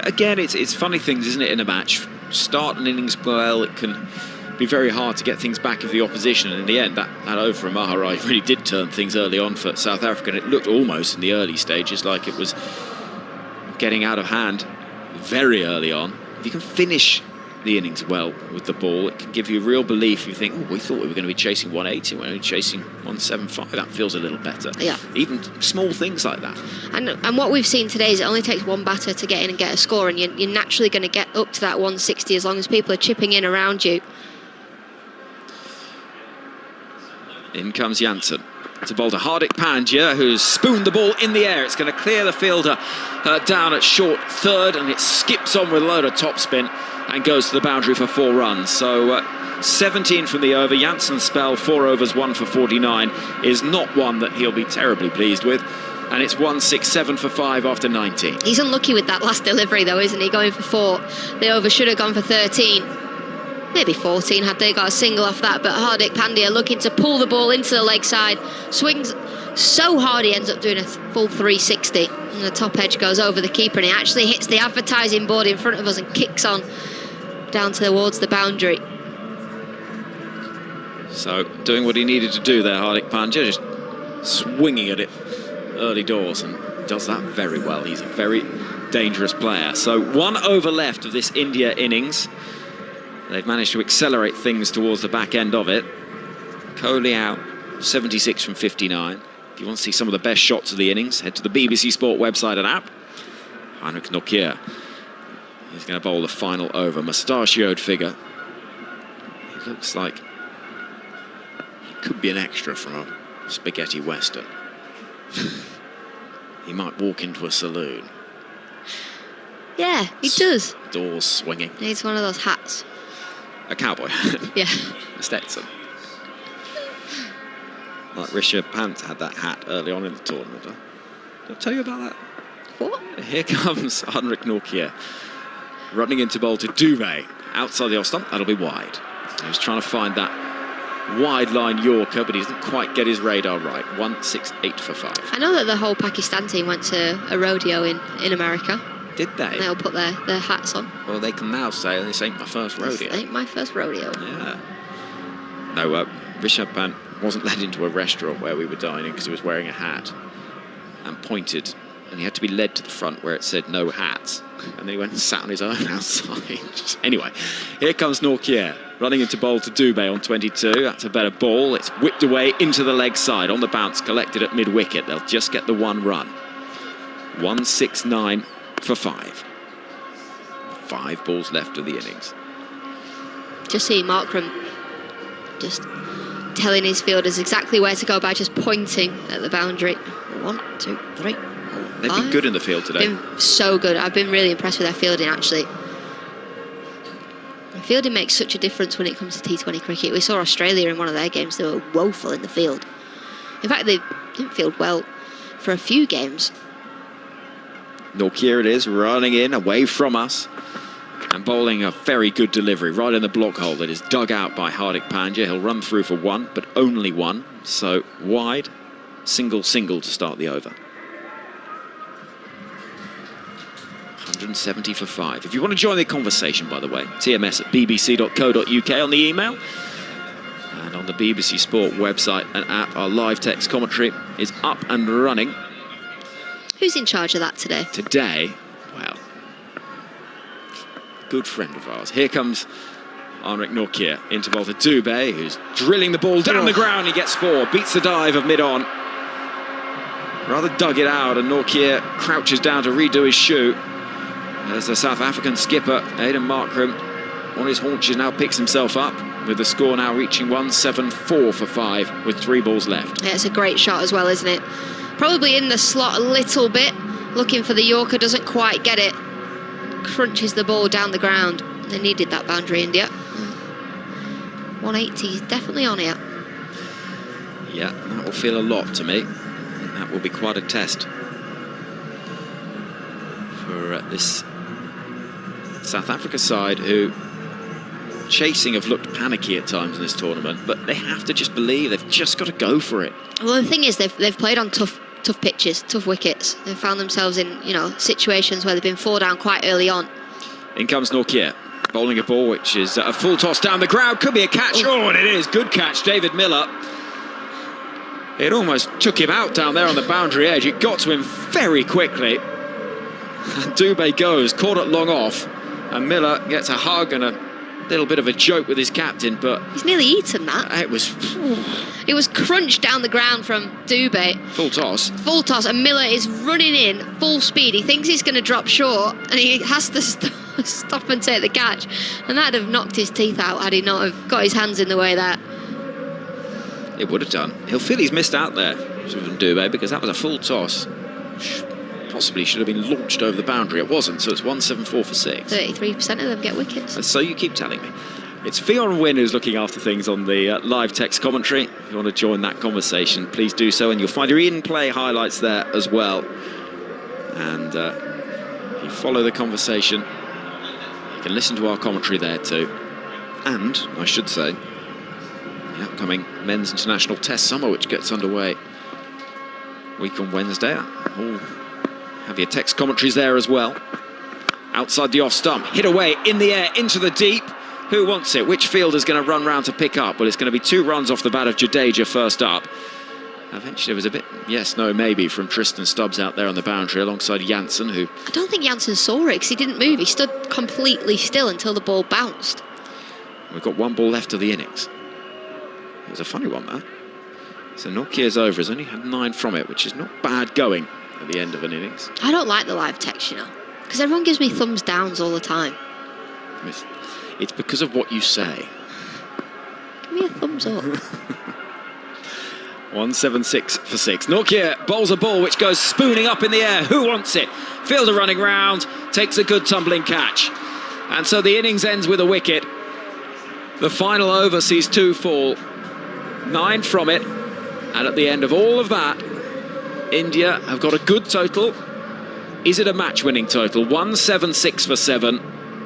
Again, it's funny things, isn't it, in a match? Start an innings well, it can be very hard to get things back of the opposition, and in the end that over from Maharaj really did turn things early on for South Africa, and it looked almost in the early stages like it was getting out of hand very early on. If you can finish the innings well with the ball, it can give you real belief. You think, oh, we thought we were going to be chasing 180, we're only chasing 175. That feels a little better. Yeah. Even small things like that. And what we've seen today is it only takes one batter to get in and get a score, and you're naturally going to get up to that 160 as long as people are chipping in around you. In comes Janssen. To bowl to Hardik Pandya, who's spooned the ball in the air. It's going to clear the fielder down at short third, and it skips on with a load of topspin and goes to the boundary for 4 runs. So 17 from the over. Janssen's spell, 4 overs, 1 for 49, is not one that he'll be terribly pleased with. And it's 167 for 5 after 19. He's unlucky with that last delivery though, isn't he? Going for 4. The over should have gone for 13. Maybe 14 had they got a single off that, but Hardik Pandya looking to pull the ball into the leg side, swings so hard he ends up doing a full 360, and the top edge goes over the keeper, and he actually hits the advertising board in front of us and kicks on down towards the boundary. So doing what he needed to do there, Hardik Pandya, just swinging at it early doors, and does that very well. He's a very dangerous player. So 1 over left of this India innings. They've managed to accelerate things towards the back end of it. Kohli out, 76 from 59. If you want to see some of the best shots of the innings, head to the BBC Sport website and app. Heinrich Nokia. He's going to bowl the final over. Mustachioed figure. He looks like he could be an extra from a spaghetti western. He might walk into a saloon. Yeah, he does. Doors swinging. Needs one of those hats. A cowboy. Yeah. A Stetson. Like Rishabh Pant had that hat early on in the tournament. Did I tell you about that? What? Here comes Heinrich Nokia running into bowl to Dube outside the off stump. That'll be wide. He was trying to find that wide line Yorker, but he doesn't quite get his radar right. 168 for 5. I know that the whole Pakistan team went to a rodeo in America. Did they? They'll put their hats on. Well, they can now say this ain't my first rodeo. This ain't my first rodeo. Yeah. No, Rishabh Pant wasn't led into a restaurant where we were dining because he was wearing a hat and pointed and he had to be led to the front where it said no hats. And then he went and sat on his own outside. Anyway, here comes Nortje running into bowl to Dube on 22. That's a better ball. It's whipped away into the leg side on the bounce, collected at mid-wicket. They'll just get the one run. 169 for 5. 5 balls left of the innings. Just see Markram just telling his fielders exactly where to go by just pointing at the boundary. 1, 2, 3. They've been good in the field today. Been so good. I've been really impressed with their fielding, actually. And fielding makes such a difference when it comes to T20 cricket. We saw Australia in one of their games. They were woeful in the field. In fact, they didn't field well for a few games. Nortje it is, running in, away from us. And bowling a very good delivery right in the block hole that is dug out by Hardik Pandya. He'll run through for 1, but only 1. So wide, single to start the over. 170 for 5. If you want to join the conversation, by the way, tms at bbc.co.uk on the email. And on the BBC Sport website and app, our live text commentary is up and running. Who's in charge of that today? Today, well, good friend of ours. Here comes Henrik Nortje into bowl to Dube, who's drilling the ball down the ground. He gets 4, beats the dive of mid-on. Rather dug it out, and Nortje crouches down to redo his shoe. As the South African skipper, Aiden Markram, on his haunches now picks himself up, with the score now reaching 174 for 5 with 3 balls left. Yeah, it's a great shot as well, isn't it? Probably in the slot a little bit, looking for the Yorker, doesn't quite get it. Crunches the ball down the ground. They needed that boundary, India. 180 is definitely on here. Yeah, that will feel a lot to me. And that will be quite a test for this South Africa side, who chasing have looked panicky at times in this tournament, but they have to just believe. They've just got to go for it. Well, the thing is, they've played on tough pitches, tough wickets. They've found themselves in, situations where they've been 4 down quite early on. In comes Nortje, bowling a ball which is a full toss down the ground. Could be a catch. Oh, and it is. Good catch, David Miller. It almost took him out down there on the boundary edge. It got to him very quickly. And Dube goes, caught it long off. And Miller gets a hug and a little bit of a joke with his captain, but he's nearly eaten that. It was crunched down the ground from Dube. Full toss, and Miller is running in full speed. He thinks he's going to drop short, and he has to stop and take the catch. And that'd have knocked his teeth out had he not have got his hands in the way there. It would have done. He'll feel he's missed out there from Dube, because that was a full toss. Possibly should have been launched over the boundary. It wasn't, so it's 174 for 6. 33% of them get wickets. So you keep telling me. It's Fionn Wynne who's looking after things on the live text commentary. If you want to join that conversation, please do so, and you'll find your in-play highlights there as well. And if you follow the conversation, you can listen to our commentary there too. And, I should say, the upcoming Men's International Test Summer, which gets underway week on Wednesday. Have your text commentaries there as well. Outside the off stump, hit away in the air, into the deep. Who wants it? Which fielder's going to run round to pick up? Well, it's going to be 2 runs off the bat of Jadeja first up. Eventually, there was a bit yes, no, maybe from Tristan Stubbs out there on the boundary alongside Jansen, who... I don't think Jansen saw it because he didn't move. He stood completely still until the ball bounced. We've got 1 ball left of the innings. It was a funny one, that. So Nortje's over has only had 9 from it, which is not bad going at the end of an innings. I don't like the live text, because everyone gives me thumbs downs all the time. It's because of what you say. Give me a thumbs up. 176 for 6. Nortje bowls a ball which goes spooning up in the air. Who wants it? Fielder running round, takes a good tumbling catch. And so the innings ends with a wicket. The final over sees 2 fall. 9 from it. And at the end of all of that, India have got a good total. Is it a match-winning total? 176 for 7.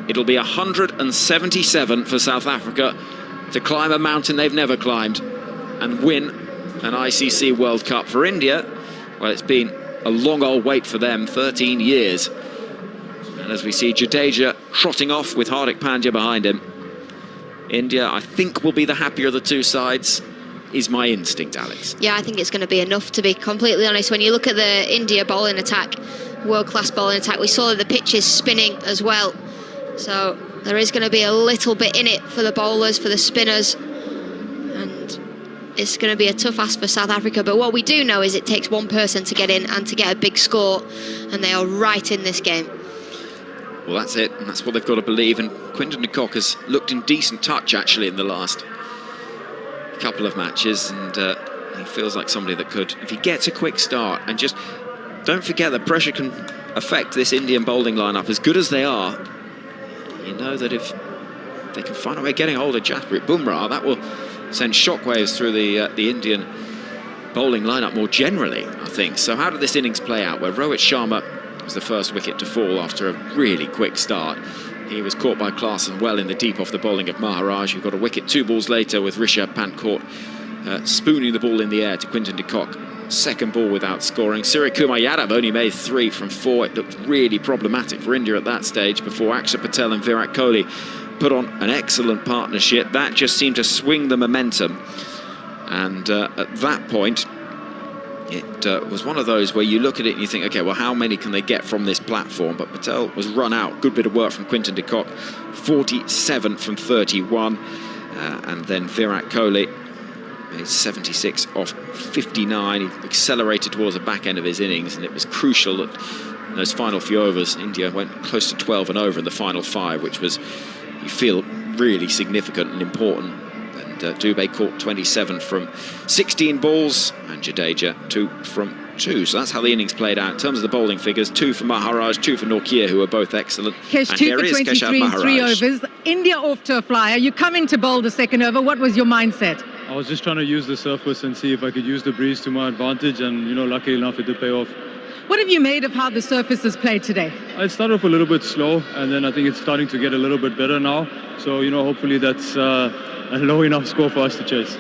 It'll be 177 for South Africa to climb a mountain they've never climbed and win an ICC World Cup. For India, well, it's been a long old wait for them, 13 years. And as we see Jadeja trotting off with Hardik Pandya behind him, India, I think, will be the happier of the 2 sides. is my instinct, Alex. Yeah, I think it's going to be enough, to be completely honest. When you look at the India bowling attack, world-class bowling attack, we saw that the pitch is spinning as well. So there is going to be a little bit in it for the bowlers, for the spinners. And it's going to be a tough ask for South Africa. But what we do know is it takes one person to get in and to get a big score. And they are right in this game. Well, that's it, and that's what they've got to believe. And Quinton de Kock has looked in decent touch, actually, in the last couple of matches. And he feels like somebody that could, if he gets a quick start, and just don't forget that pressure can affect this Indian bowling lineup. As good as they are, you know that if they can find a way of getting hold of Jasprit, Bumrah, that will send shockwaves through the Indian bowling lineup more generally, I think. So how did this innings play out? Where Rohit Sharma was the first wicket to fall after a really quick start. He was caught by Klaasen well in the deep off the bowling of Maharaj, who got a wicket 2 balls later with Rishabh Pant caught spooning the ball in the air to Quinton de Kock. Second ball without scoring. Suryakumar Yadav only made 3 from 4. It looked really problematic for India at that stage before Axar, Patel and Virat Kohli put on an excellent partnership. That just seemed to swing the momentum. And at that point, it was one of those where you look at it and you think, okay, well, how many can they get from this platform? But Patel was run out. Good bit of work from Quinton de Kock. 47 from 31. And then Virat Kohli made 76 off 59. He accelerated towards the back end of his innings, and it was crucial that in those final few overs, India went close to 12 and over in the final 5, which was, you feel, really significant and important. Dube caught 27 from 16 balls and Jadeja 2 from 2. So that's how the innings played out. In terms of the bowling figures, 2 for Maharaj, 2 for Nortje, who were both excellent. Kesh, 2 for 23 in 3 overs. India off to a flyer. You come in to bowl the second over. What was your mindset? I was just trying to use the surface and see if I could use the breeze to my advantage, and, you know, luckily enough, it did pay off. What have you made of how the surface has played today? It started off a little bit slow, and then I think it's starting to get a little bit better now. So, you know, hopefully that's a low enough score for us to chase.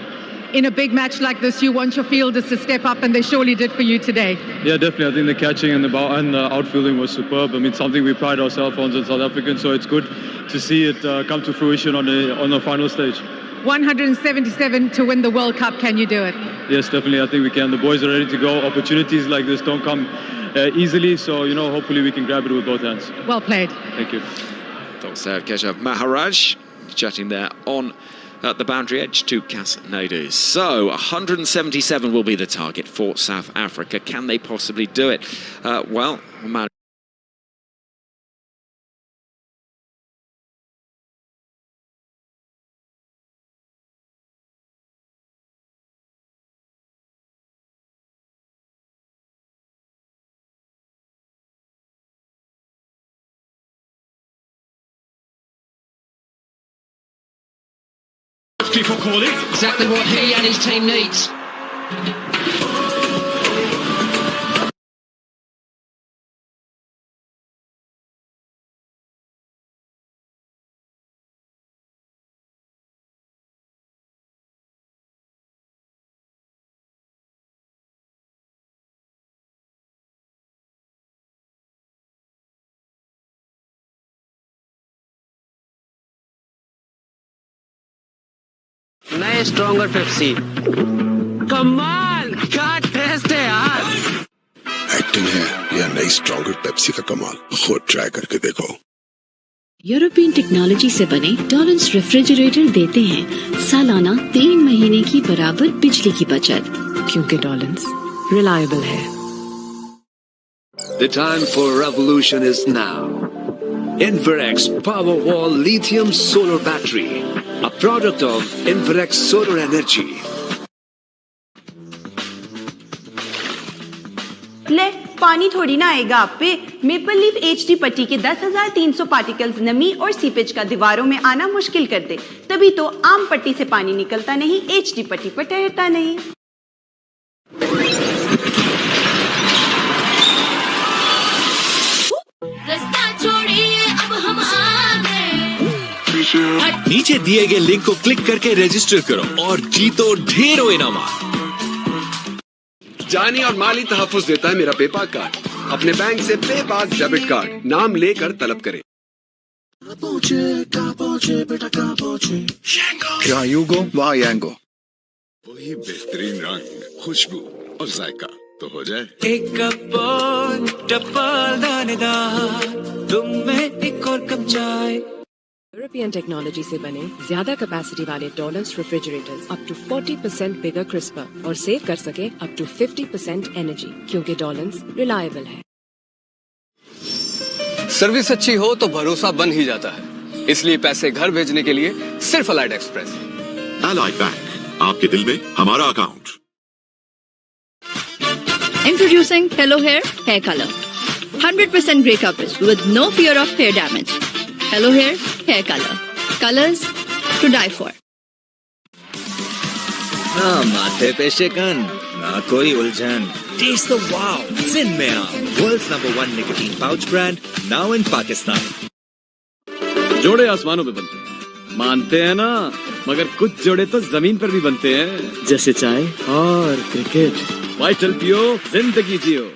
In a big match like this, you want your fielders to step up, and they surely did for you today. Yeah, definitely. I think the catching and the outfielding was superb. I mean, something we pride ourselves on as South Africans, so it's good to see it come to fruition on the final stage. 177 to win the World Cup. Can you do it? Yes, definitely. I think we can. The boys are ready to go. Opportunities like this don't come easily, so, you know, hopefully we can grab it with both hands. Well played. Thank you. Keshav Maharaj chatting there on the boundary edge to Cas Naidu. So 177 will be the target for South Africa. Can they possibly do it? Well, for Kohli. Exactly what he and his team needs. नए stronger Pepsi कमाल क्या test है यार acting है या नई stronger Pepsi का कमाल खुद ट्राई करके देखो यूरोपियन टेक्नोलॉजी से बने टॉलरेंस रेफ्रिजरेटर देते हैं सालाना 3 महीने की बराबर बिजली की बचत क्योंकि टॉलरेंस रिलायबल है The time for revolution is now. Inverex Powerwall Lithium Solar Battery, a product of Inverex Solar Energy. ले पानी थोड़ी ना आएगा आप पे। मेपल लीफ HD पट्टी के 10,300 पार्टिकल्स नमी और सीपेज का दीवारों में आना मुश्किल कर दे। तभी तो आम पट्टी से पानी निकलता नहीं, HD पट्टी पर ठहरता नहीं। नीचे दिए गए लिंक को क्लिक करके रजिस्टर करो और जीतो ढेरों इनामात। जानी और माली तहफ्फुज़ देता है मेरा पेपाल कार्ड। अपने बैंक से पेपाल डेबिट कार्ड नाम लेकर तलब करें। Here you go, why Yango? वही बेहतरीन रंग, खुशबू और जायका तो हो जाए। एक कप और टपल दानेदार, तुम में एक और कप चाय। यूरोपियन टेक्नोलॉजी से बने ज्यादा कैपेसिटी वाले Dawlance refrigerators up to 40% bigger crisper और सेव कर सके अप टू 50% एनर्जी, क्योंकि डॉलर्स रिलायबल है। सर्विस अच्छी हो तो भरोसा बन ही जाता है, इसलिए पैसे घर भेजने के लिए सिर्फ अलाइड एक्सप्रेस। अलाइड बैंक, आपके दिल में हमारा account. Introducing Hello Hair Hair Color. 100% grey coverage with no fear of hair damage. Hello Hair Hair Color. Colors to die for. ना माथे पे शिकन, ना कोई उलझन। Taste the wow, Singh में आप, world's #1 nicotine pouch brand, now in Pakistan. जोड़े आसमानों पे बनते हैं, मानते हैं ना, मगर कुछ जोड़े तो जमीन पर भी बनते हैं, जैसे चाय और क्रिकेट। वाइटल पियो, जिंदगी जियो।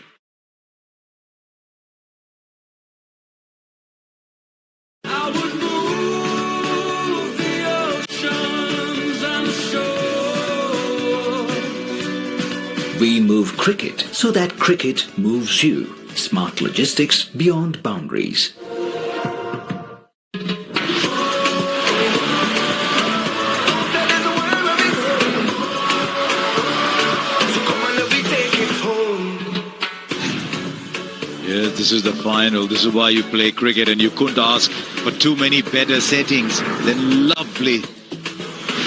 We move cricket so that cricket moves you. Smart logistics beyond boundaries. Yes, this is the final. This is why you play cricket, and you couldn't ask for too many better settings than lovely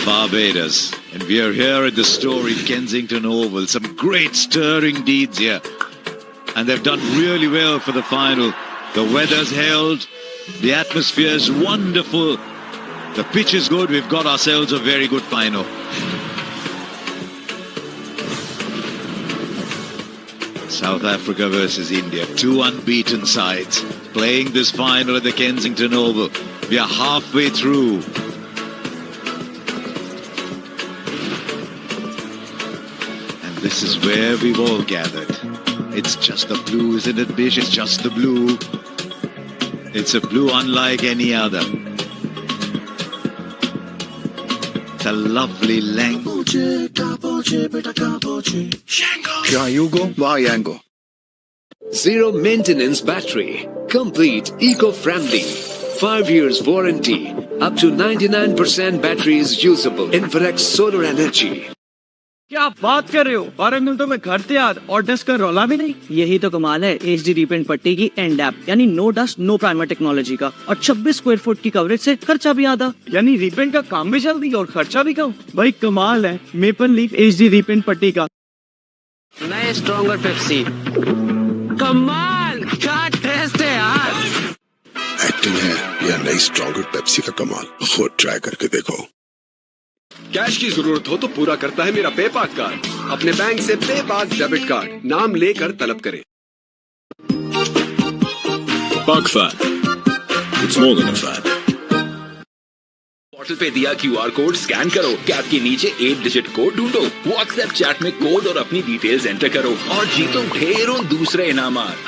Barbados. And we are here at the storied Kensington Oval. Some great stirring deeds here. And they've done really well for the final. The weather's held. The atmosphere is wonderful. The pitch is good. We've got ourselves a very good final. South Africa versus India. Two unbeaten sides playing this final at the Kensington Oval. We are halfway through. This is where we've all gathered. It's just the blue, isn't it, Bish? It's just the blue. It's a blue unlike any other. It's a lovely length. Kya you go, why Yango? Zero maintenance battery. Complete eco-friendly. 5 years warranty. Up to 99% battery is usable. Infrared solar energy. क्या आप बात कर रहे हो? 12 मिनटों में घर तैयार और डस्ट का रौला भी नहीं। यही तो कमाल है HD रीपेंट पट्टी की एंड ऐप, यानी no dust no primer technology का। और 26 स्क्वायर फुट की कवरेज से खर्चा भी आधा, यानी रीपेंट का काम भी जल्दी और खर्चा भी कम। भाई कमाल है मेपल लीफ HD रीपेंट पट्टी का। नए स्ट्रॉन्गर पेप्सी, कमाल क्या टेस्ट है यार। एक्टिंग है या नई स्ट्रॉन्गर पेप्सी का कमाल, खुद ट्राई करके देखो। कैश की जरूरत हो तो पूरा करता है मेरा पेपाक कार्ड। अपने बैंक से पेपाक डेबिट कार्ड नाम लेकर तलब करें। Pak fan. It's more than a fan. Portal पे दिया QR कोड स्कैन करो, कैप के नीचे 8 डिजिट कोड ढूंढो, व्हाट्सएप चैट में कोड और अपनी डिटेल्स एंटर करो और जीतो ढेरों दूसरे इनामात।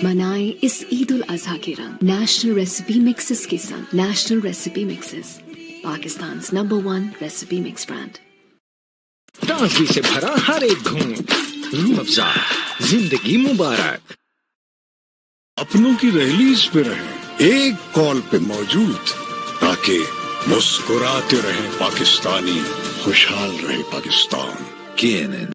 मनाएं इस ईद उल अजहा के रंग नेशनल रेसिपी मिक्सेस के संग। National recipe mixes, Pakistan #1 recipe mix brand. ताजगी से भरा हर एक घूंट, रूह अफ़ज़ा, जिंदगी मुबारक। अपनों की रैलीज पे रहे, एक कॉल पे मौजूद, ताकि मुस्कुराते रहे पाकिस्तानी, खुशहाल रहे पाकिस्तान। KNN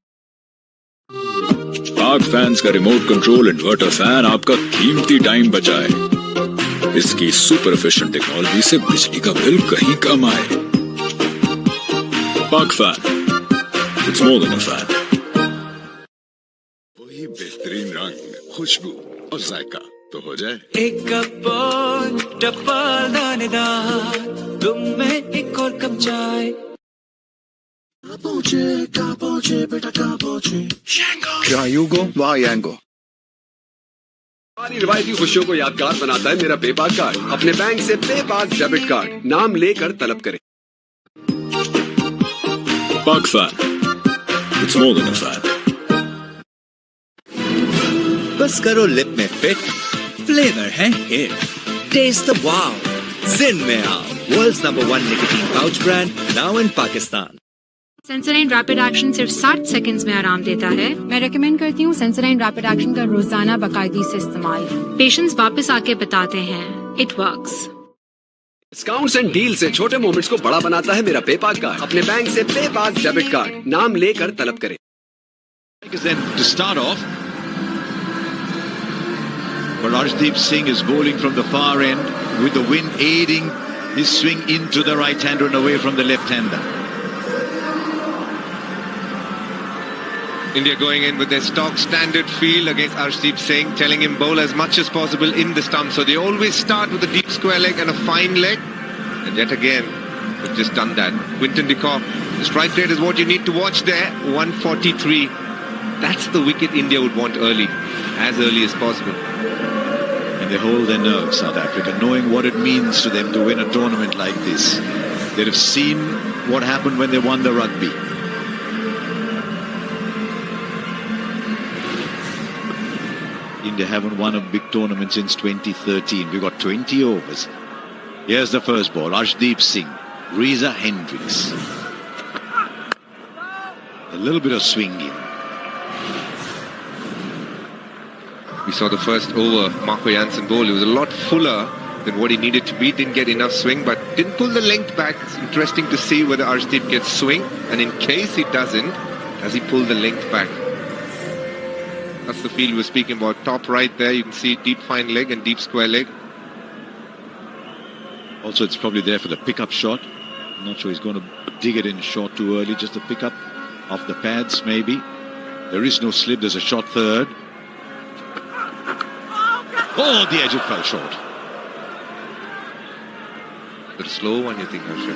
पाक फैंस का रिमोट कंट्रोल इन्वर्टर फैन आपका कीमती टाइम बचाए। इसकी सुपर एफिशिएंट टेक्नोलॉजी से बिजली का बिल कहीं कम आए। पाक fan, it's more than a fan. वही बेहतरीन रंग, खुशबू और जायका तो हो जाए। एक कप और टपल दानेदार, तुम में एक और कप चाय। क्या you go, why Yango? हमारी रिवायती खुशियों को यादगार बनाता है मेरा पेपाक कार्ड। अपने बैंक से पेपाक डेबिट कार्ड नाम लेकर तलब करें। Pak fan, it's more than a fan. बस करो लिप में फिट, फ्लेवर है hit. Taste the wow, Zin mein aao. World's #1 nicotine pouch brand, now in Pakistan. Sensodyne rapid action सिर्फ 60 सेकंड्स में आराम देता है। मैं रेकमेंड करती हूँ सेंसोडाइन रैपिड एक्शन का रोजाना बाकायदगी से इस्तेमाल। पेशेंट्स वापस आके बताते हैं, it works. Discounts and deal से छोटे मोमेंट्स को बड़ा बनाता है मेरा पेपाक कार्ड। अपने बैंक से पेपाक डेबिट कार्ड नाम लेकर तलब करें। Then to start off, but Arshdeep Singh is bowling from the far end with the wind aiding his swing into the right hander and away from the left hander. India going in with their stock standard field against Arshdeep Singh, telling him bowl as much as possible in the stump. So they always start with a deep square leg and a fine leg. And yet again, they've just done that. Quinton de Kock, the strike rate is what you need to watch there. 143. That's the wicket India would want early, as early as possible. And they hold their nerve, South Africa, knowing what it means to them to win a tournament like this. They have seen what happened when they won the rugby. India haven't won a big tournament since 2013. We've got 20 overs. Here's the first ball. Arshdeep Singh, Reza Hendricks. A little bit of swinging. We saw the first over, Marco Jansen bowl. He was a lot fuller than what he needed to be. Didn't get enough swing, but didn't pull the length back. It's interesting to see whether Arshdeep gets swing. And in case he doesn't, does he pull the length back? That's the field we were speaking about. Top right there, you can see deep fine leg and deep square leg. Also, it's probably there for the pickup shot. I'm not sure he's going to dig it in short too early. Just a pickup off the pads, maybe. There is no slip. There's a shot third. Oh, the edge, it fell short. But a slow one, you think, Harsha?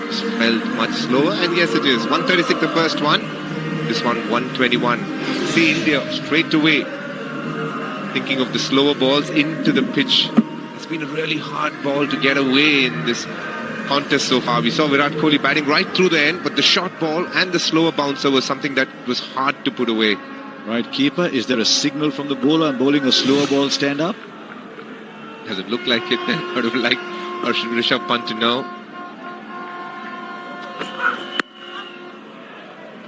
It's felt much slower, and yes, it is. 136 the first one. This one, 121. See India straight away thinking of the slower balls into the pitch. It's been a really hard ball to get away in this contest so far. We saw Virat Kohli batting right through the end, but the short ball and the slower bouncer was something that was hard to put away. Right, keeper, is there a signal from the bowler? I'm bowling a slower ball, stand up? Does it look like it then? I would like Rishabh Pant to know.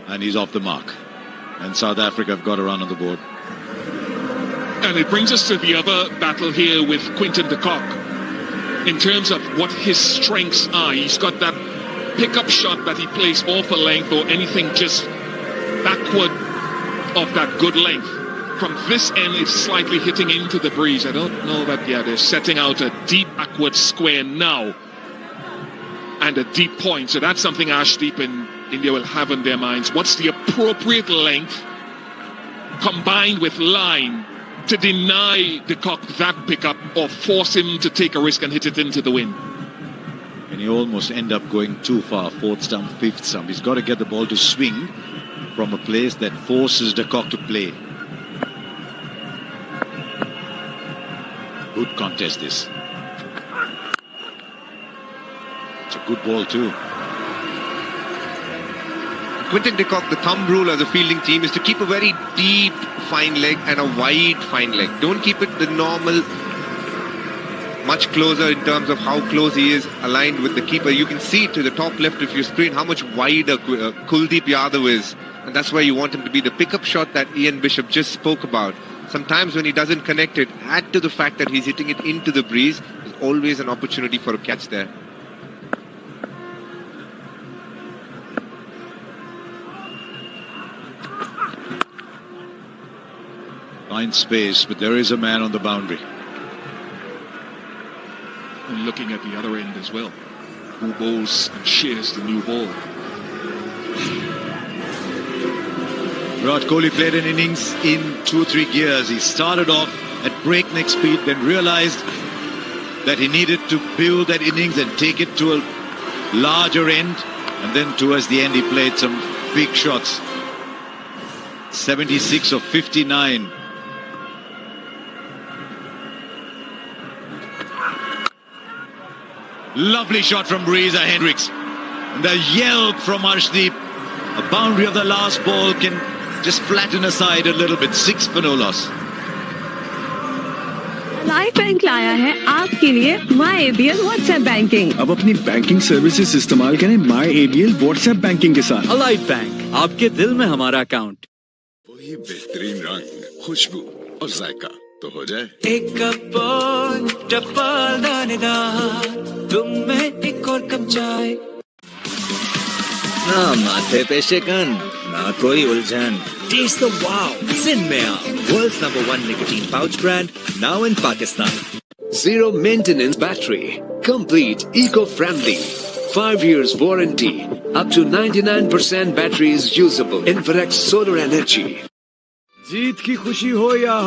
And he's off the mark. And South Africa have got a run on the board. And it brings us to the other battle here with Quinton de Kock. In terms of what his strengths are, he's got that pickup shot that he plays off a length or anything just backward of that good length. From this end, it's slightly hitting into the breeze. I don't know that, they're setting out a deep backward square now. And a deep point. So that's something Arshdeep and India will have in their minds. What's the appropriate length combined with line to deny de Kock that pickup or force him to take a risk and hit it into the wind? And he almost end up going too far, fourth stump, fifth stump. He's got to get the ball to swing from a place that forces de Kock to play. Good contest this. It's a good ball too. Quinton de Kock, the thumb rule as a fielding team is to keep a very deep fine leg and a wide fine leg. Don't keep it the normal, much closer in terms of how close he is aligned with the keeper. You can see to the top left of your screen how much wider Kuldeep Yadav is. And that's why you want him to be the pickup shot that Ian Bishop just spoke about. Sometimes when he doesn't connect it, add to the fact that he's hitting it into the breeze, there's always an opportunity for a catch there. Fine space, but there is a man on the boundary. And looking at the other end as well, who bowls and shares the new ball. Virat Kohli played an innings in 2 or 3 gears. He started off at breakneck speed, then realized that he needed to build that innings and take it to a larger end. And then towards the end, he played some big shots. 76 of 59. Lovely shot from Reza Hendricks. And the yelp from Arshdeep. A boundary of the last ball can just flatten aside a little bit. 6 for no loss. अलाइ bank लाया है आपके लिए माई ABL WhatsApp banking. अब अपनी banking services इस्तेमाल करें माई ABL WhatsApp banking के साथ। अलाइ बैंक, आपके दिल में हमारा अकाउंट। वही बेहतरीन रंग, खुशबू और जायका तो हो जाए। एक कप और टपल दानेदार, तुम में एक और कप चाय। ना माथे पे शिकन, ना कोई उलझन। Taste the wow! Sin में आओ, world's #1 nicotine pouch brand, now in Pakistan. Zero maintenance battery, complete eco-friendly, 5 years warranty, up to 99% battery is usable. Infrared solar energy. जीत की खुशी हो या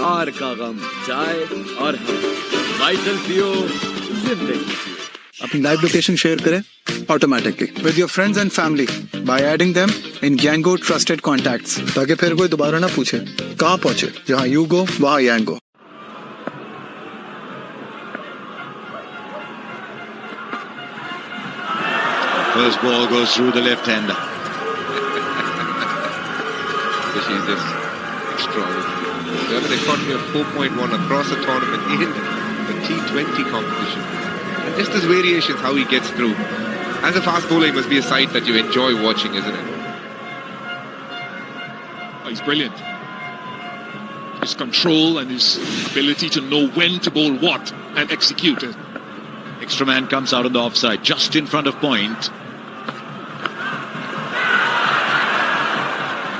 हार का गम, चाय और हम वाइटल पियो, जिंदगी। अपनी लाइव लोकेशन शेयर करें automatically with your friends and family by adding them in Gango trusted contacts, ताकि फिर कोई दोबारा ना पूछे कहाँ पहुंचे, जहाँ यू गो वहाँ यांगो। First ball goes through the left hander. This is just extraordinary. They caught me a 4.1 across the tournament in the T20 competition. And just this variations, how he gets through. As a fast bowler, he must be a sight that you enjoy watching, isn't it? Oh, he's brilliant. His control and his ability to know when to bowl what and execute it. Extra man comes out on the offside, just in front of point.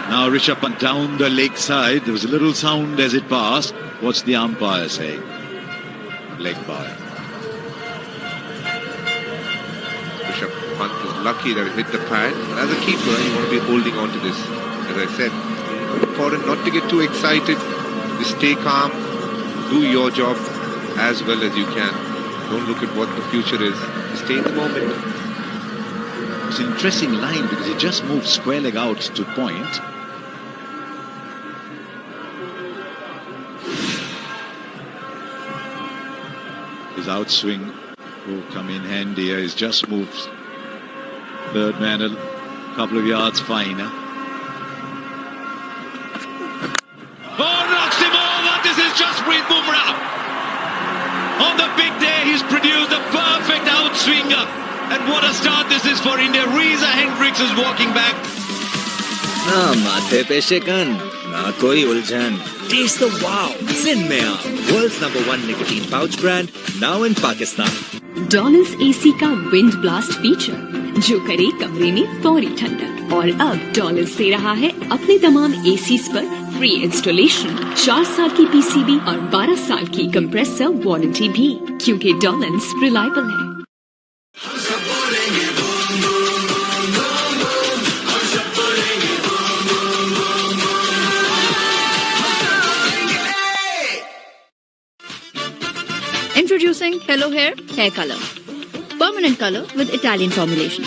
Now Rishabh Pant down the leg side. There was a little sound as it passed. What's the umpire saying? Leg by. Rishabh Pant was lucky that he hit the pad. But as a keeper, you want to be holding on to this. As I said, important not to get too excited. Just stay calm. Do your job as well as you can. Don't look at what the future is. Just stay in the moment. It's an interesting line because he just moved square leg out to point. His outswing will come in handy here. He's just moved third man a couple of yards finer. Oh, knocks him over! This is Jasprit Bumrah! On the big day, he's produced a perfect outswinger. And what a start this is for India. Reza Hendricks is walking back. ना माथे पे शिकन, ना कोई उलझन। Taste the wow! Sin में आओ, world's #1 nicotine pouch brand, now in Pakistan. Dollars AC का विंड ब्लास्ट फीचर जो करे कमरे में फौरी ठंडक। और अब डॉलर्स दे रहा है अपने तमाम ACs पर फ्री इंस्टॉलेशन, 4 साल की PCB और 12 साल की कंप्रेसर वारंटी भी, क्योंकि डॉलर्स रिलायबल है। Introducing Hello Hair Hair Color. Permanent color with Italian formulation.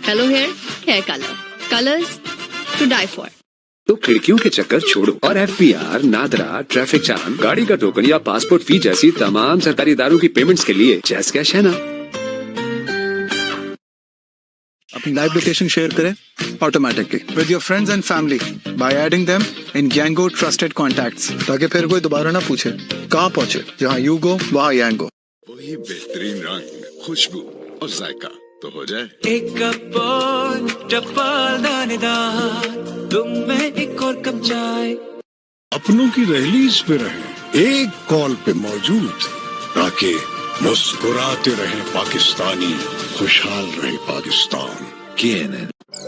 Hello Hair Hair Color. Colors to die for. तो खिड़कियों के चक्कर छोड़ो और FPR, नादरा, ट्रैफिक जाम, गाड़ी का टोकन या पासपोर्ट फी जैसी तमाम सरकारी इदारों की पेमेंट्स के लिए जैस कैश है ना। अपनी लाइव लोकेशन शेयर करें automatically with your friends and family by adding them in Gango trusted contacts, ताकि फिर कोई दोबारा ना पूछे कहाँ पहुंचे, जहाँ यू गो वहाँ यांगो। वही बेहतरीन रंग, खुशबू और जायका तो हो जाए। एक कप और टपल दानेदार, तुम में एक और कप चाय। अपनों की रैलीज पे रहे, एक कॉल पे मौजूद, ताकि मुस्कुराते रहे पाकिस्तानी, खुशहाल रहे Pakistan.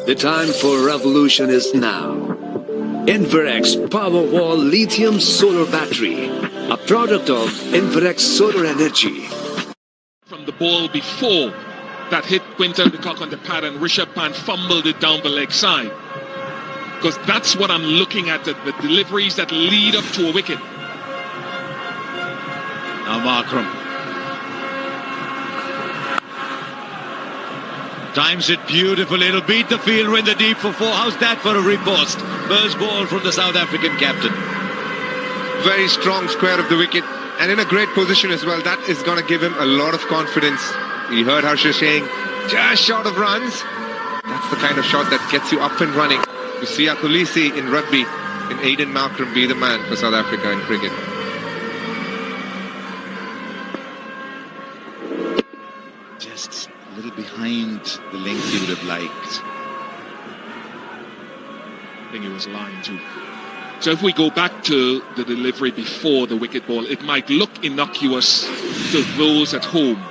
The time for revolution is now. Inverex Powerwall Lithium Solar Battery, a product of Inverex Solar Energy. From the ball before that hit Quinton de Kock on the pad and Rishabh Pant fumbled it down the leg side. Because that's what I'm looking at, the deliveries that lead up to a wicket. Now Markram. Times it beautiful. It'll beat the fielder in the deep for 4. How's that for a riposte? First ball from the South African captain. Very strong square of the wicket and in a great position as well. That is going to give him a lot of confidence. You heard Harsha saying, just short of runs. That's the kind of shot that gets you up and running. You see Kuldeep in rugby and Aiden Markram be the man for South Africa in cricket. just a little behind the length he would have liked. I think he was lying too. So if we go back to the delivery before the wicket ball, it might look innocuous to those at home.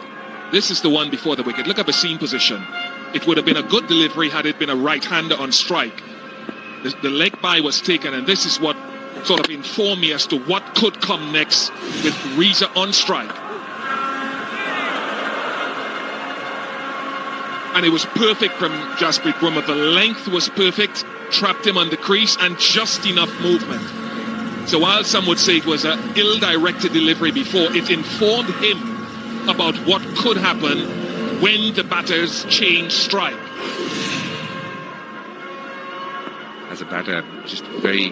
This is the one before the wicket. Look at the seam position. It would have been a good delivery had it been a right-hander on strike. The leg by was taken, and this is what sort of informed me as to what could come next with Reza on strike. And it was perfect from Jasprit Bumrah. The length was perfect, trapped him on the crease, and just enough movement. So while some would say it was an ill-directed delivery before, it informed him about what could happen when the batters change strike. As a batter, I'm just very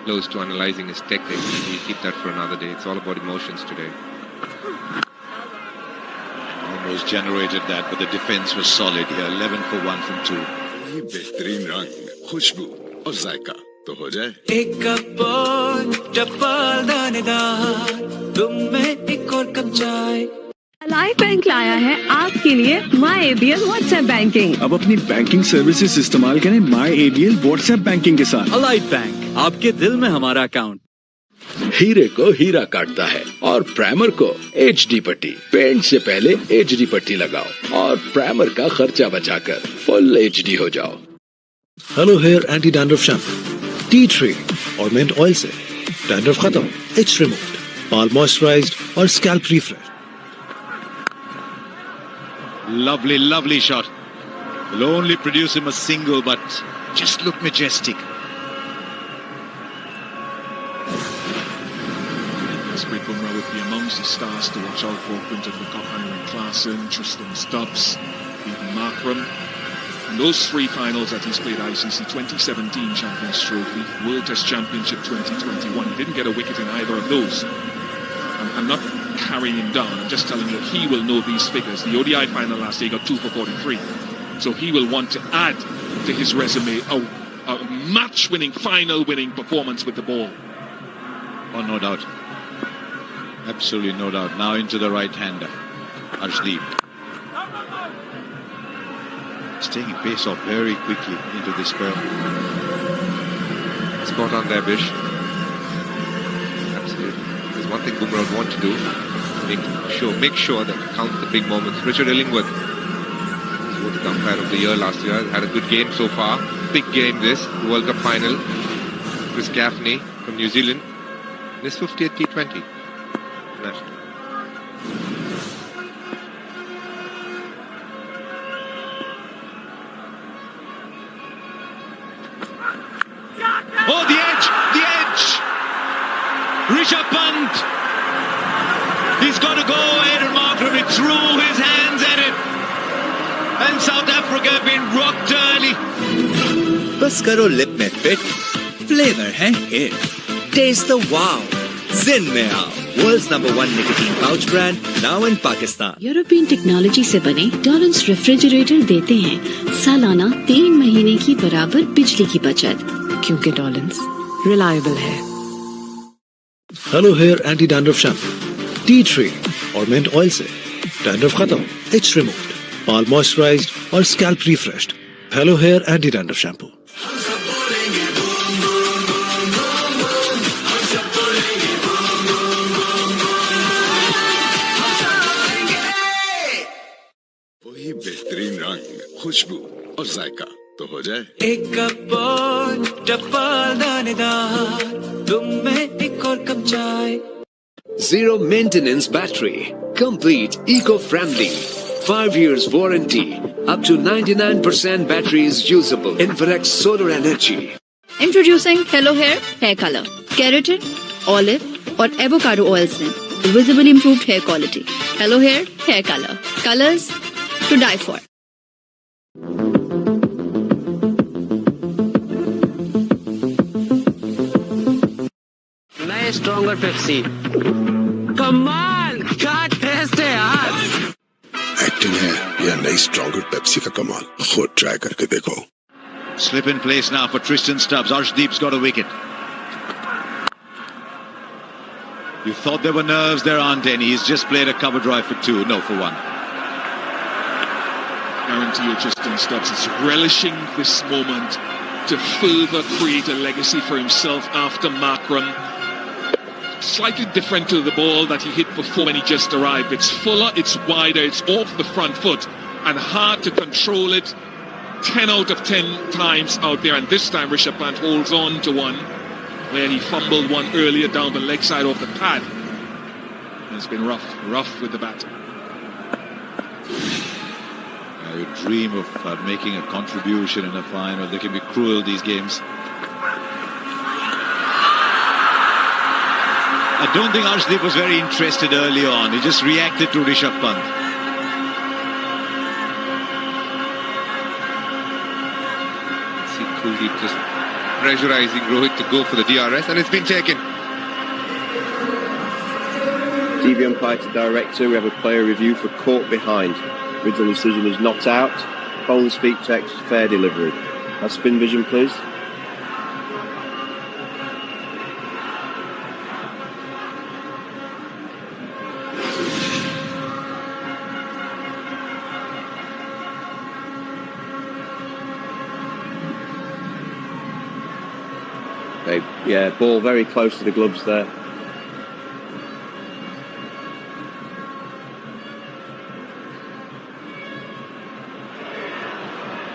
close to analysing his technique. We'll keep that for another day. It's all about emotions today. Almost generated that, but the defence was solid here. 11 for 1 from 2. ये बेहतरीन रंग, खुशबू और जायका तो हो जाए। एक cup और चप्पल दानेदार, तुम में एक और कप चाय। अलाइ बैंक लाया है आपके लिए माई एबीएल व्हाट्सएप बैंकिंग। अब अपनी बैंकिंग सर्विसेज इस्तेमाल करें माई एबीएल व्हाट्सएप बैंकिंग के साथ। अलाइ बैंक, आपके दिल में हमारा अकाउंट। हीरे को हीरा काटता है और प्राइमर को एचडी पट्टी। पेंट से पहले एचडी पट्टी लगाओ और प्राइमर का खर्चा बचाकर फुल एचडी हो जाओ। Hello hair anti dandruff shampoo tea tree और मिंट ऑयल से डैंड्रफ खत्म, इट्स रिमूव्ड, बाल मॉइस्चराइज्ड और scalp refresh. Lovely, lovely shot. Will only produce him a single, but just look majestic. Jasprit Bumrah would be amongst the stars to watch out for. Quinton de Kock, Aaron Klaasen, Tristan Stubbs, even Markram. And those three finals that he's played: ICC 2017 Champions Trophy, World Test Championship 2021. He didn't get a wicket in either of those. I'm not carrying him down. I'm just telling you he will know these figures. The ODI final last year got 2 for 43. So he will want to add to his resume a match-winning, final-winning performance with the ball. Oh, no doubt. Absolutely no doubt. Now into the right-hander, Arshdeep. He's taking pace off very quickly into this spell. Spot on there, Bish. Absolutely. There's one thing Bumrah would want to do. Make sure that he counts the big moments. Richard Illingworth was voted umpire of the year last year. Had a good game so far. Big game this, the World Cup final. Chris Gaffney from New Zealand. This 50th T20 national. Oh, the edge! The edge! Rishabh Pant! He's got to go ahead and Markram. It threw his hands at it. And South Africa have been rocked early. बस करो lip में fit, flavour है hit, taste the wow, जिन में आओ, world's number 1 nicotine pouch brand, now in Pakistan. European technology से बने tolerance refrigerator देते हैं सालाना 3 महीने की बराबर बिजली की बचत, क्योंकि टॉलरेंस रिलायबल है। Hello hair anti dandruff shampoo tea tree और मिंट ऑयल से डैंड्रफ खत्म, इट्स रिमूव्ड, बाल मॉइस्चराइज्ड और scalp refreshed. Hello hair anti dandruff shampoo. वही बेहतरीन रंग, खुशबू और जायका तो हो जाए। एक कप और चप्पल दानेदार, तुम में एक और कप चाय। Zero maintenance battery. Complete eco-friendly. 5 years warranty. Up to 99% battery is usable. Infrared solar energy. Introducing Hello Hair Color. Keratin, olive और avocado oils में visibly improved hair quality. Hello Hair Color. Colors to die for. नए stronger Pepsi. कमाल क्या test है यार। Acting है या नई स्ट्रॉन्गर पेप्सी का कमाल, खुद ट्राई करके देखो। Slip in place now for Tristan Stubbs. Arshdeep's got a wicket. You thought there were nerves, there aren't any. He's just played a cover drive for 2, no, for 1. guarantee you Justin Stubbs is relishing this moment to further create a legacy for himself after Markram. Slightly different to the ball that he hit before when he just arrived. It's fuller, it's wider, it's off the front foot and hard to control it. 10 out of 10 times out there, and this time Rishabh Pant holds on to one where he fumbled one earlier down the leg side of the pad. It's been rough with the bat. You dream of making a contribution in a final. They can be cruel, these games. I don't think Arshdeep was very interested early on. He just reacted to Rishabh Pant. See Kuldeep just pressurizing Rohit to go for the DRS, and it's been taken. TV umpire to director. We have a player review for caught behind. Original decision is not out. Bowling speak text, fair delivery. That's spin vision, please. Okay, yeah, ball very close to the gloves there.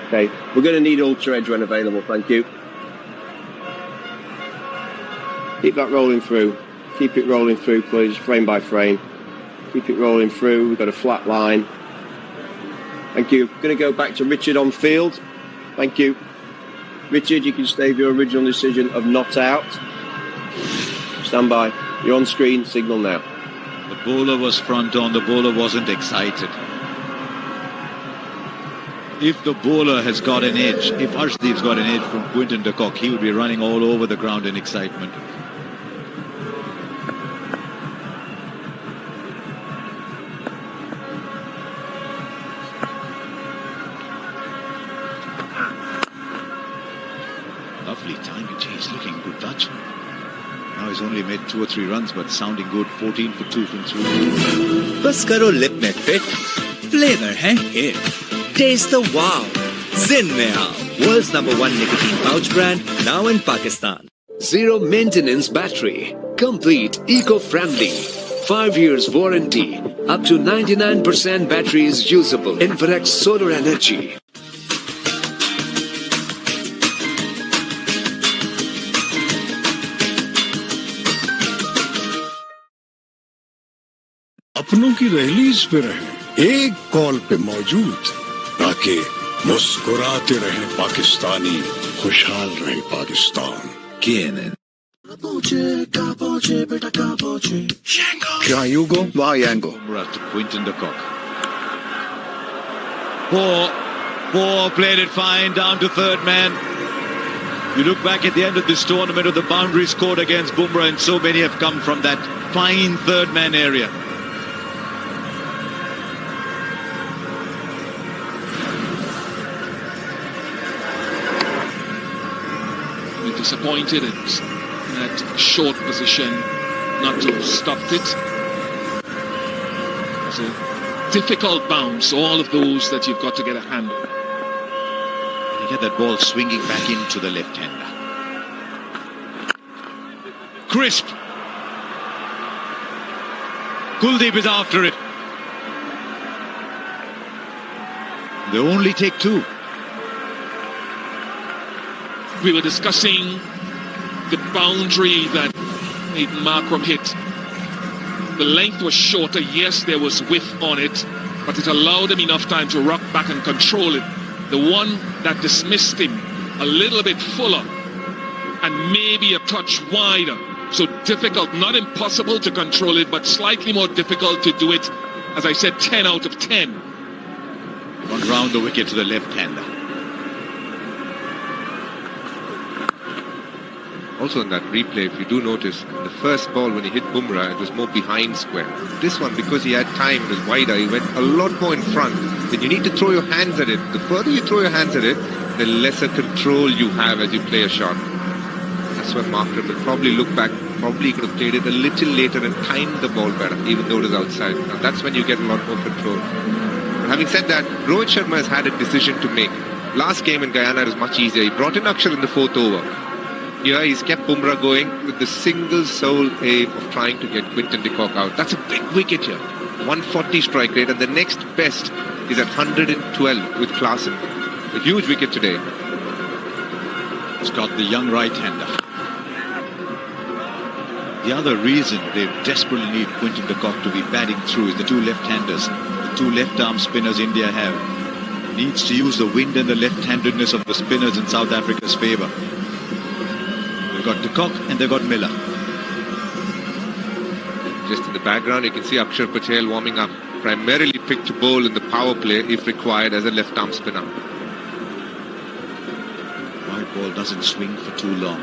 Okay, we're going to need ultra edge when available, thank you. Keep that rolling through. Keep it rolling through, please, frame by frame. Keep it rolling through. We've got a flat line. Thank you. Going to go back to Richard on field. Thank you. Richard, you can stay with your original decision of not out. Stand by. You're on screen. Signal now. The bowler was front on. The bowler wasn't excited. If the bowler has got an edge, if Arshdeep's got an edge from Quinton de Kock, he would be running all over the ground in excitement. Lovely timing. Gee, he's looking good touch. Now he's only made 2 or 3 runs, but sounding good. 14 for 2 from 3. बस करो lip में fit, flavour है hit. Taste the wow. Zin mein aao. World's #1 nicotine pouch brand, now in Pakistan. Zero maintenance battery. Complete eco-friendly. 5 years warranty. Up to 99% battery is usable. Infrared solar energy. अपनों की rallies पे रहे, एक call पे मौजूद, ताकि मुस्कुराते रहे पाकिस्तानी, खुशहाल रहे पाकिस्तान. CNN. जहाँ you go, वहाँ Yango. Bumrah to Quinton de Kock. Four played it fine down to third man. You look back at the end of this tournament of the boundaries scored against Bumrah, and so many have come from that fine third man area. Disappointed in that short position, not to have stopped it. It's a difficult bounce, all of those that you've got to get a handle. And you get that ball swinging back into the left-hander. Crisp. Kuldeep is after it. They only take 2. We were discussing the boundary that made Markram hit. The length was shorter, yes, there was width on it, but it allowed him enough time to rock back and control it. The one that dismissed him, a little bit fuller and maybe a touch wider. So difficult, not impossible to control it, but slightly more difficult to do it. As I said, 10 out of 10. One round the wicket to the left-hander. Also in that replay, if you do notice, the first ball when he hit Bumrah, it was more behind square. This one, because he had time, it was wider, he went a lot more in front. Then you need to throw your hands at it. The further you throw your hands at it, the lesser control you have as you play a shot. That's when Markram will probably look back, probably could have played it a little later and timed the ball better, even though it is outside. Now that's when you get a lot more control. But having said that, Rohit Sharma has had a decision to make. Last game in Guyana was much easier. He brought in Axar in the 4th over. Here he's kept Bumrah going with the single sole aim of trying to get Quinton de Kock out. That's a big wicket here. 140 strike rate, and the next best is at 112 with Klaasen. A huge wicket today. He's got the young right-hander. The other reason they desperately need Quinton de Kock to be batting through is the two left-handers. The two left-arm spinners India have. Needs to use the wind and the left-handedness of the spinners in South Africa's favour. They've got de Kock and they've got Miller. Just in the background, you can see Axar Patel warming up. Primarily picked to bowl in the power play if required as a left-arm spinner. White ball doesn't swing for too long.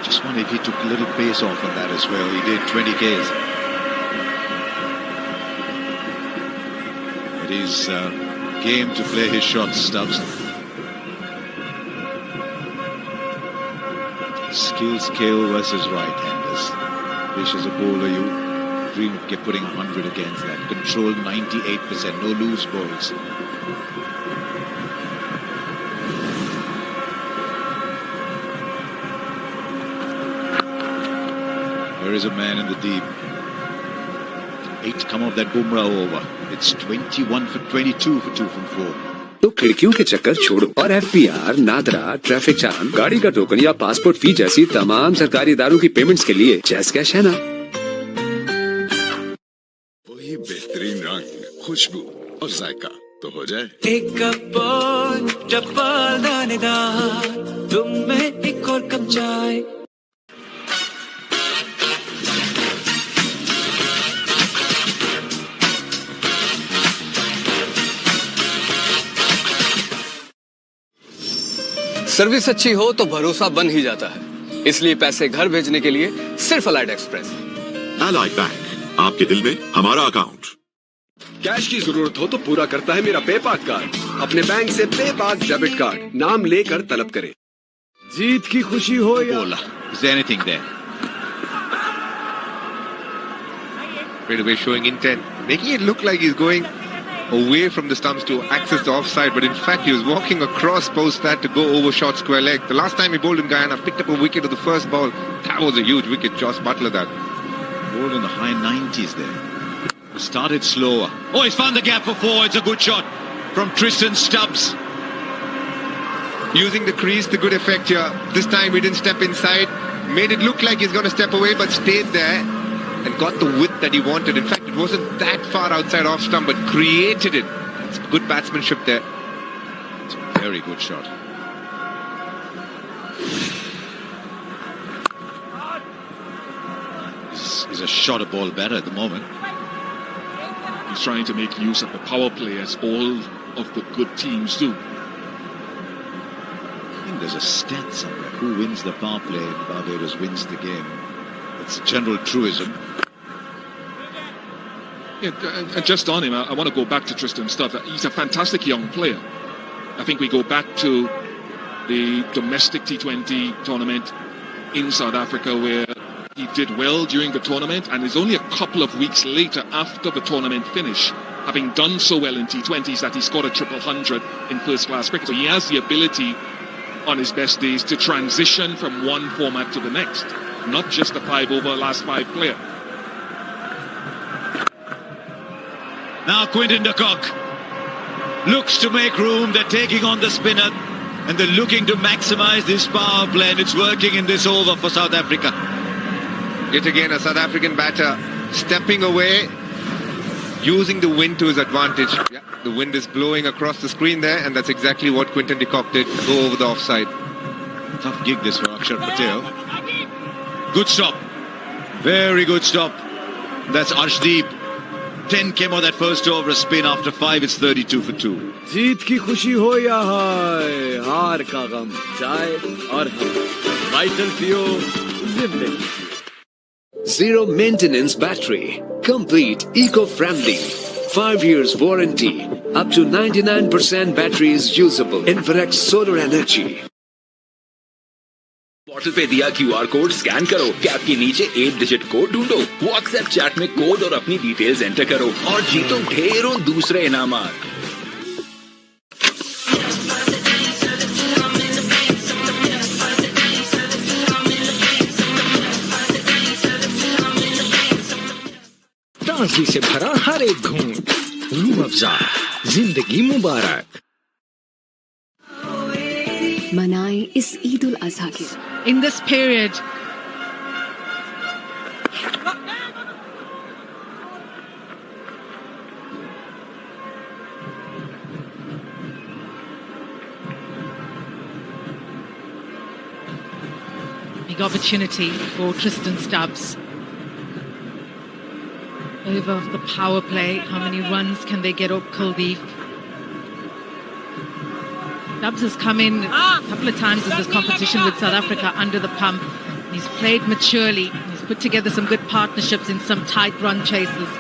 Just wonder if he took a little pace off on that as well. He did 20 Ks. It is game to play his shots, Stubbs. Skill scale versus right-handers. Fish as a bowler, you dream of putting 100 against that. Control 98%, no loose balls. There is a man in the deep. 8 come off that Bumrah over. It's 21 for 22 for 2 from 4. तो खिड़कियों के चक्कर छोड़ो और FPR, NADRA, traffic चालान, गाड़ी का token या passport फी जैसी तमाम सरकारी इदारों की पेमेंट्स के लिए जैस कैश है ना। वही बेहतरीन रंग, खुशबू और जायका तो हो जाए। एक कप और डबल दानेदार, तुम में एक और कप चाय। सर्विस अच्छी हो तो भरोसा बन ही जाता है, इसलिए पैसे घर भेजने के लिए सिर्फ अलाइड एक्सप्रेस। अलाइड बैंक, आपके दिल में हमारा अकाउंट। कैश की जरूरत हो तो पूरा करता है मेरा पेपाक कार्ड। अपने बैंक से पेपाक डेबिट कार्ड नाम लेकर तलब करें। जीत की खुशी हो या बोला। Is there anything there? Straight away showing intent, making it look like he's going away from the stumps to access the offside, but in fact he was walking across post that to go over short square leg. The last time he bowled in Guyana, picked up a wicket of the first ball. That was a huge wicket, Joss Butler that. Bowled in the high 90s there. He started slower. Oh, he's found the gap for 4. It's a good shot from Tristan Stubbs. Using the crease to good effect here. This time he didn't step inside. Made it look like he's going to step away, but stayed there and got the width that he wanted. In fact, it wasn't that far outside off stump, but created it. It's good batsmanship there. It's a very good shot. He's a shot a ball better at the moment. He's trying to make use of the power play as all of the good teams do. I think there's a stat somewhere. Who wins the power play in Barbados wins the game. It's a general truism. Yeah, and just on him, I want to go back to Tristan Stubbs. He's a fantastic young player. I think we go back to the domestic T20 tournament in South Africa where he did well during the tournament, and it's only a couple of weeks later after the tournament finish, having done so well in T20s, that he scored a 100 in first-class cricket. So he has the ability on his best days to transition from one format to the next, not just the 5-over last 5 player. Now Quinton de Kock looks to make room. They're taking on the spinner and they're looking to maximise this power play, and it's working in this over for South Africa. Yet again, a South African batter stepping away, using the wind to his advantage. Yeah, the wind is blowing across the screen there, and that's exactly what Quinton de Kock did, go over the offside. Tough gig this for Axar Patel. Good stop. Very good stop. That's Arshdeep. 10 came on that first over, a spin. After 5, it's 32 for 2. जीत की खुशी हो या हार का गम, चाय और हम vital पियो जिंदगी। Zero maintenance battery. Complete eco-friendly. 5 years warranty. Up to 99% battery is usable. Infrared solar energy. Bottle पे दिया QR कोड स्कैन करो, कैप के नीचे 8 डिजिट कोड ढूंढो, व्हाट्सएप चैट में कोड और अपनी डिटेल्स एंटर करो और जीतो ढेरों दूसरे इनामात। ताजगी से भरा हर एक घूंट, रूह अफ़ज़ा, जिंदगी मुबारक। मनाएं इस ईद उल अज़हा के। In this period, big opportunity for Tristan Stubbs. Over the power play, how many runs can they get up Kuldeep? Stubbs has come in a couple of times in this competition with South Africa under the pump. He's played maturely. He's put together some good partnerships in some tight run chases.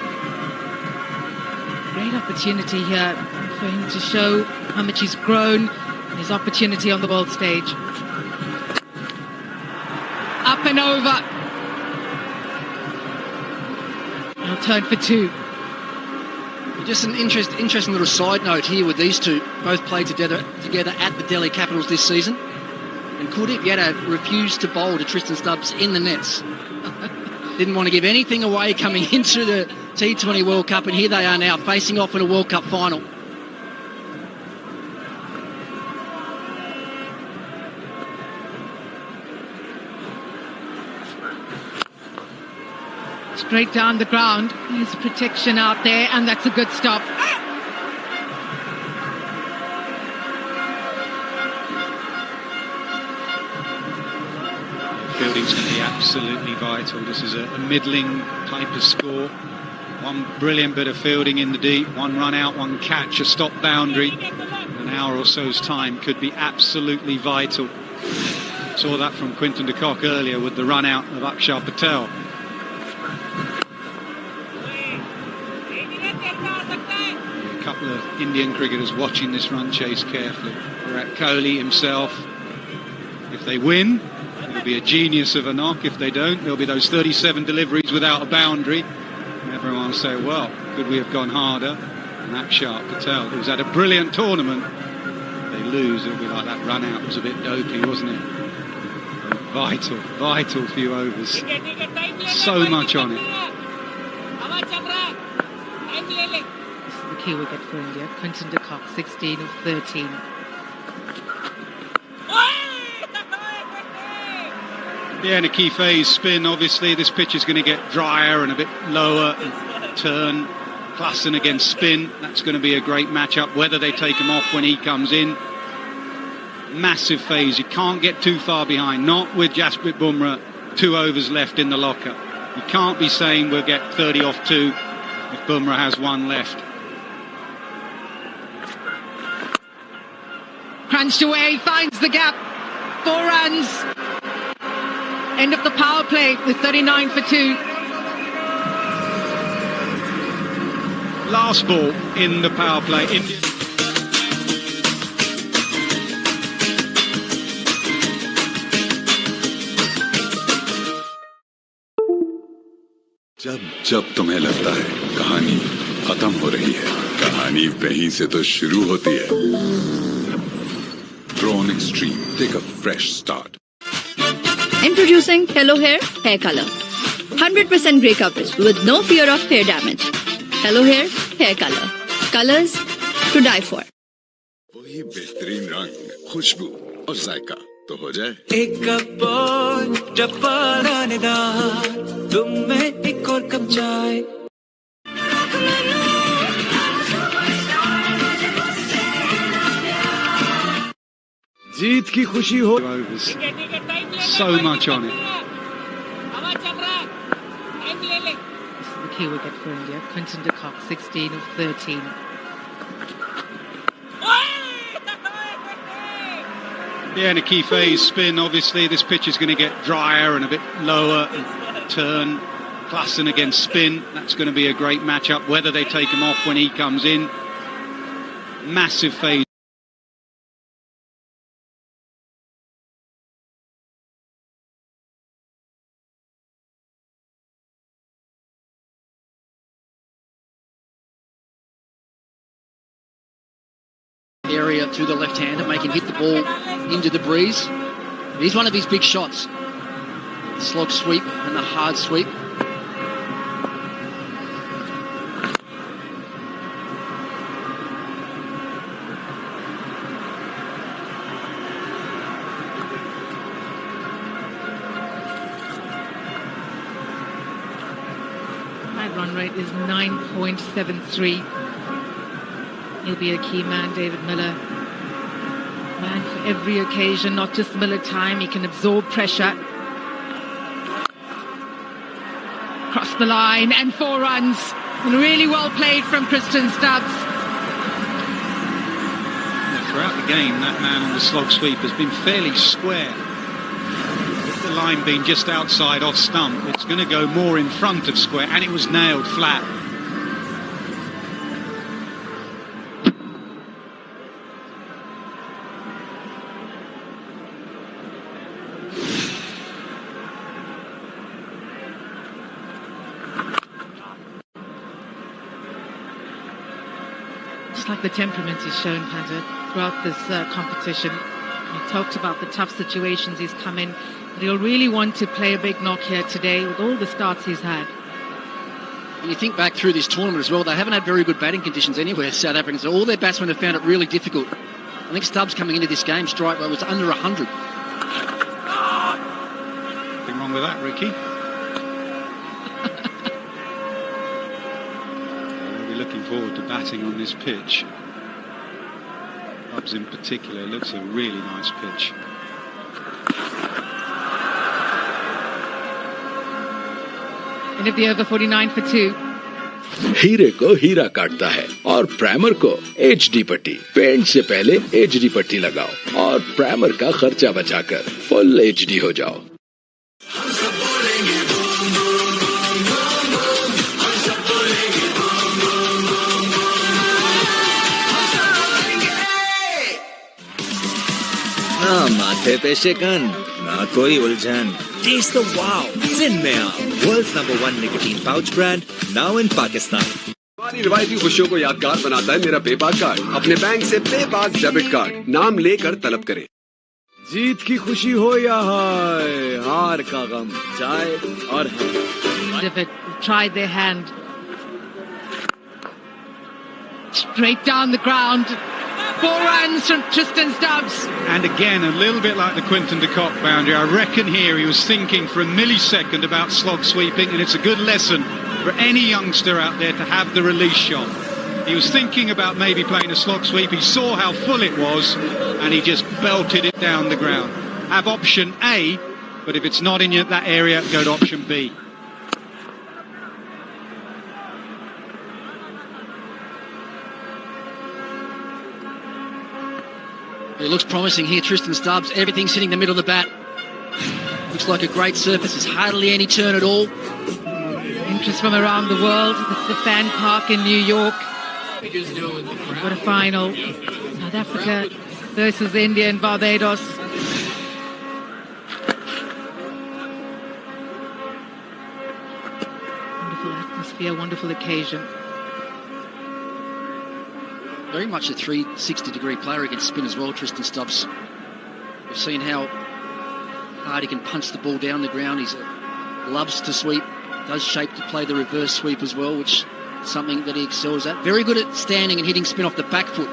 Great opportunity here for him to show how much he's grown, his opportunity on the world stage. Up and over. He'll turn for two. Just an interesting little side note here with these two. Both played together at the Delhi Capitals this season. And Kuldeep Yadav refused to bowl to Tristan Stubbs in the nets. Didn't want to give anything away coming into the T20 World Cup, and here they are now facing off in a World Cup final. Straight down the ground. There's protection out there, and that's a good stop. Fielding's going to be absolutely vital. This is a middling type of score. One brilliant bit of fielding in the deep, one run out, one catch, a stop boundary. An hour or so's time could be absolutely vital. Saw that from Quinton de Kock earlier with the run out of Axar Patel. A couple of Indian cricketers watching this run chase carefully. Virat Kohli himself, if they win, it'll be a genius of a knock. If they don't, there'll be those 37 deliveries without a boundary. And everyone will say, well, could we have gone harder? And Axar Patel, who's had a brilliant tournament, if they lose, it'll be like that run out was a bit dopey, wasn't it? Vital few overs. So much on it. This is the key wicket for India. Quinton de Kock, 16 of 13. Yeah, and a key phase spin, obviously. This pitch is going to get drier and a bit lower. Turn, Klassen against spin. That's going to be a great matchup, whether they take him off when he comes in. Massive phase. You can't get too far behind. Not with Jasprit Bumrah, 2 overs left in the locker. You can't be saying we'll get 30 off 2 if Bumrah has 1 left. Crunched away, finds the gap. 4 runs. End of the power play with 39 for 2. Last ball in the power play. India. जब तुम्हें लगता है कहानी खत्म हो रही है, कहानी वहीं से तो शुरू होती है। Drawn Extreme, take a fresh start. Introducing Hello Hair Hair Color. 100% grey coverage with no fear of hair damage. Hello Hair Hair Color. Colors to die for. वही बेहतरीन रंग, खुशबू और जायका तो हो जाए। एक कप और डब्बा दानेदार, तुम में एक और कप चाय। जीत की खुशी हो। So much on it. This is the key wicket for India. Quinton de Kock, 16 of 13. Yeah, and a key phase spin, obviously. This pitch is going to get drier and a bit lower. Turn, Klassen against spin. That's going to be a great matchup, whether they take him off when he comes in. Massive phase. area to the left-hander, make him hit the ball into the breeze. It is one of his big shots. The slog sweep and the hard sweep. Run rate is 9.73. He'll be a key man, David Miller. Man for every occasion, not just Miller time. He can absorb pressure. Cross the line and 4 runs. And really well played from Kristen Stubbs. Throughout the game, that man on the slog sweep has been fairly square. The line being just outside off stump, it's going to go more in front of square, and it was nailed flat. Just like the temperament he's shown, Pandya, throughout this competition. He talked about the tough situations he's come in. But he'll really want to play a big knock here today with all the starts he's had. And you think back through this tournament as well, they haven't had very good batting conditions anywhere, South Africans. So all their batsmen have found it really difficult. I think Stubbs coming into this game, strike rate was under 100. Nothing wrong with that, Ricky. We'll be looking forward to batting on this pitch. Stubbs in particular looks a really nice pitch. End of the over 49 for 2. हीरे को हीरा काटता है और primer को HD पट्टी। Paint से पहले HD पट्टी लगाओ और प्राइमर का खर्चा बचाकर फुल HD हो जाओ। ना माथे पे शिकन, ना कोई उलझन। Taste the wow! Zin में आओ, world's #1 nicotine pouch brand, now in Pakistan. हमारी रिवायती खुशियों को यादगार बनाता है मेरा पेपाक कार्ड। अपने बैंक से पेपाक डेबिट कार्ड नाम लेकर तलब करें। जीत की खुशी हो या हार का गम, चाय और Tried their hand. Straight down the ground. 4 runs from Tristan Stubbs. And again, a little bit like the Quinton de Kock boundary. I reckon here he was thinking for a millisecond about slog sweeping, and it's a good lesson for any youngster out there to have the release shot. He was thinking about maybe playing a slog sweep. He saw how full it was, and he just belted it down the ground. Have option A, but if it's not in that area, go to option B. It looks promising here, Tristan Stubbs. Everything's hitting the middle of the bat. Looks like a great surface. There's hardly any turn at all. Interest from around the world. This is the Fan Park in New York. What a final. South Africa versus India and Barbados. Wonderful atmosphere, wonderful occasion. Very much a 360-degree player. He can spin as well, Tristan Stubbs. We've seen how hard he can punch the ball down the ground. He loves to sweep, does shape to play the reverse sweep as well, which is something that he excels at. Very good at standing and hitting spin off the back foot.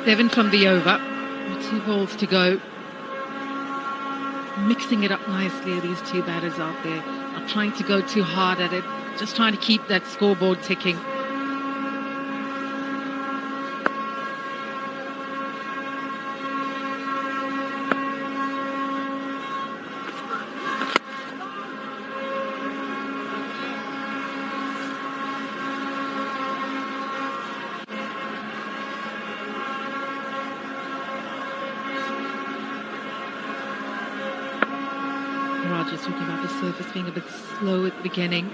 Seven from the over. 2 balls to go. Mixing it up nicely, these 2 batters out there. Not trying to go too hard at it. Just trying to keep that scoreboard ticking. Just talking about the surface being a bit slow at the beginning.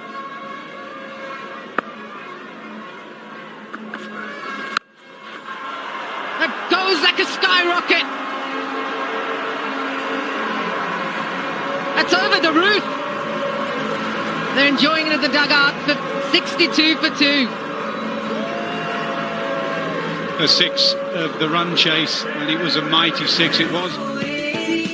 That goes like a skyrocket. That's over the roof. They're enjoying it at the dugout for 62 for 2. A six of the run chase, and it was a mighty six. It was.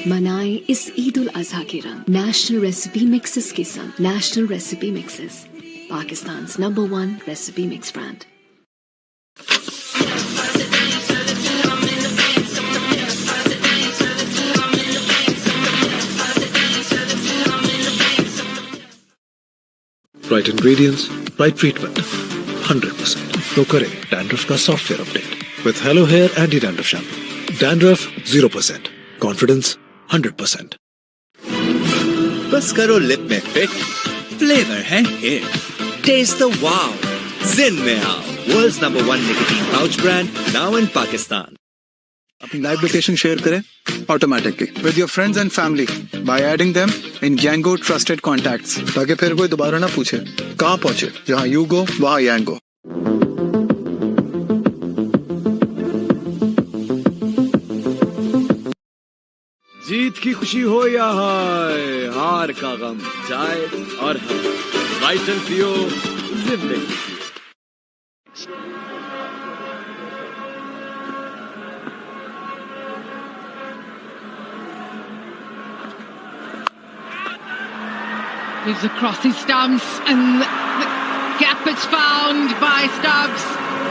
मनाएं इस ईद उल अजहा के रंग national recipe mixes के संग। National recipe mixes, Pakistan's #1 recipe mix brand. Right ingredients, right treatment, 100%. तो करें dandruff का software update with Hello Hair Anti-Dandruff Shampoo. Dandruff 0%, confidence 100%. बस करो लिप में फिट, फ्लेवर है हिट, टेस्ट द वाव, जिन में आओ, world's #1 nicotine pouch brand, now in Pakistan. अपनी लाइव लोकेशन शेयर करें automatically with your friends and family by adding them in Gango trusted contacts, ताकि फिर कोई दोबारा ना पूछे कहाँ पहुंचे, जहाँ यू गो वहाँ यांगो। जीत की खुशी हो या हार का गम, चाय और हम वाइटल पियो जिंदगी। Moves across his stumps and the gap is found by Stubbs.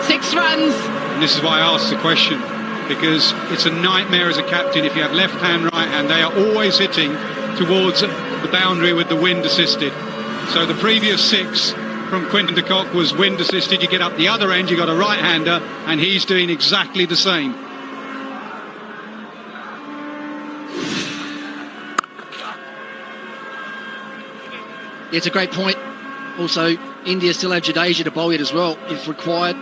6 runs. And this is why I asked the question, because it's a nightmare as a captain if you have left hand, right hand. They are always hitting towards the boundary with the wind assisted. So the previous 6 from Quinton de Kock was wind assisted. You get up the other end, you got a right hander, and he's doing exactly the same. Yeah, it's a great point. Also, India still have Jadeja to bowl it as well, if required.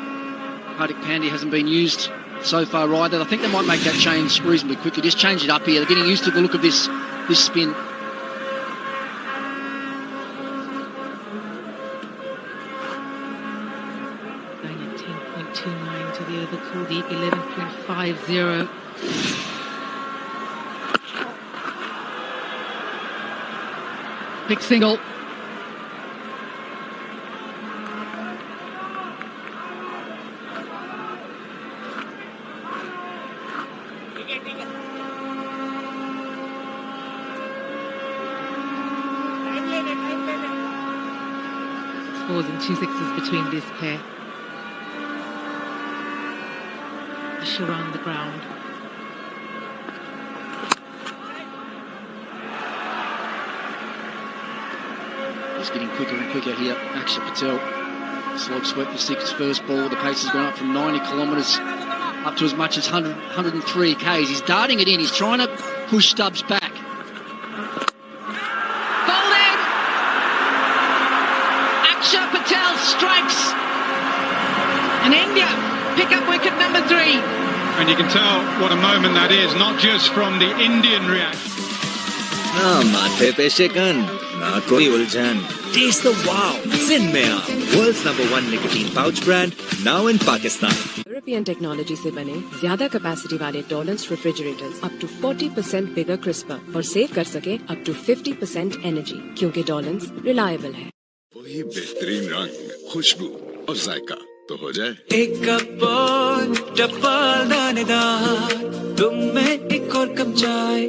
Hardik Pandya hasn't been used so far either. I think they might make that change reasonably quickly. Just change it up here. They're getting used to the look of this spin. Going at 10.29 to the over Kuldeep, 11.50. Big single. Fours and 2 sixes between this pair. Push around the ground. He's getting quicker and quicker here. Axar Patel. Slog swept for 6 first ball. The pace has gone up from 90 kilometres up to as much as 103 k's. He's darting it in. He's trying to push Stubbs back. Patel strikes, and India pick up wicket number 3. And you can tell what a moment that is, not just from the Indian reaction. ना माथे पे शिकन, ना कोई उलझन, taste the wow, जिन में आओ, world's #1 nicotine pouch brand, now in Pakistan. European technology से बने ज्यादा कैपेसिटी वाले Dawlance refrigerators up to 40% bigger crisper और सेव कर सके अप टू 50% एनर्जी, क्योंकि टॉलरेंस रिलायबल है। वही बेहतरीन रंग, खुशबू और जायका तो हो जाए। एक कप और डबल दानेदार, तुम में एक और कप चाय।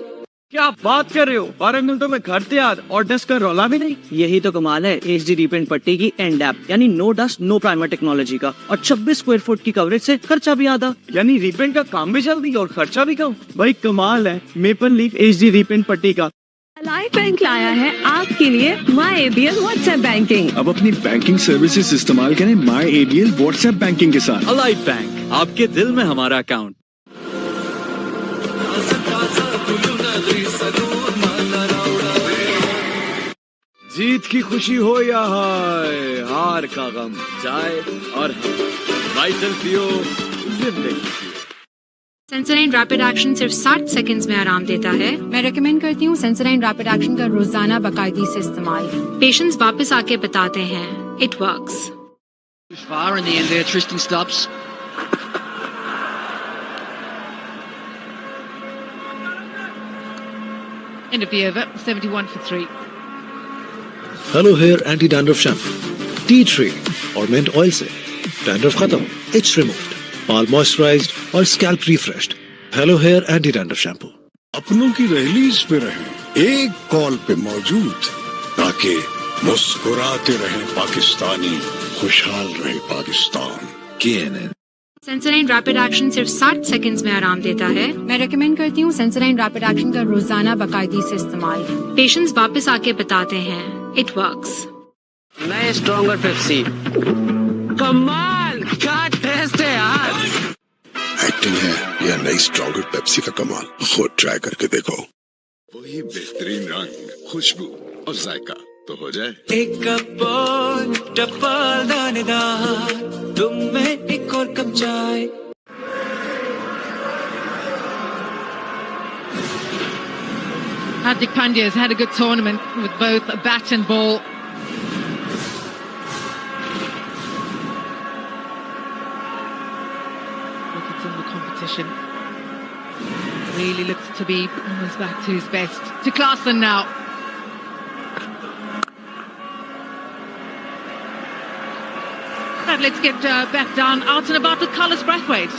क्या बात कर रहे हो? 12 मिनटों में घर तैयार और डस्ट का रौला भी नहीं। यही तो कमाल है HD रीपेंट पट्टी की एंड ऐप, यानी no dust no primer technology का, और 26 स्क्वायर फुट की कवरेज से खर्चा भी आधा, यानी रीपेंट का काम भी जल्दी और खर्चा भी कम। भाई कमाल है मेपल लीफ HD रीपेंट पट्टी का। अलाइड बैंक लाया है आपके लिए MyABL व्हाट्सएप बैंकिंग। अब अपनी बैंकिंग सर्विसेज इस्तेमाल करें MyABL व्हाट्सएप बैंकिंग के साथ। अलाइड बैंक, आपके दिल में हमारा अकाउंट। जीत की खुशी हो या हार का गम, चाय और हम वाइटल पियो जिंदगी। सेंसोडाइन रैपिड एक्शन सिर्फ 60 सेकंड्स में आराम देता है। मैं रेकमेंड करती हूँ सेंसोडाइन रैपिड एक्शन का रोजाना बाकायदगी से इस्तेमाल। पेशेंट्स वापस आके बताते हैं it works. Far in the end there, Tristan Stubbs. End of the over, 71 for 3. Hello hair anti dandruff shampoo, tea tree और मिंट ऑयल से डैंड्रफ खत्म, इट्स रिमूव्ड, बाल मॉइस्चराइज्ड और scalp refreshed. Hello hair anti dandruff shampoo. अपनों की rallies पे रहें, एक कॉल पे मौजूद, ताकि मुस्कुराते रहें पाकिस्तानी, खुशहाल रहे Pakistan. KNN। Sensodyne rapid action सिर्फ 60 सेकंड्स में आराम देता है। मैं रेकमेंड करती हूँ सेंसोडाइन रैपिड एक्शन का रोजाना बाकायदगी से इस्तेमाल। पेशेंट्स वापस आके बताते हैं इट वर्क्स। नए स्ट्रॉन्गर पेप्सी, कमाल का टेस्ट है यार। एक्टिंग है या नई स्ट्रॉन्गर पेप्सी का कमाल, खुद ट्राई करके देखो। वही बेहतरीन रंग, खुशबू और जायका तो हो जाए। एक कप और टपल दानेदार, तुम में एक और कप चाय। Hardik Pandya has had a good tournament with both a bat and ball. Look, it's in the competition. Really looks to be almost back to his best. To Klaasen now. Right, let's get back down, out and about with Carlos Brathwaite.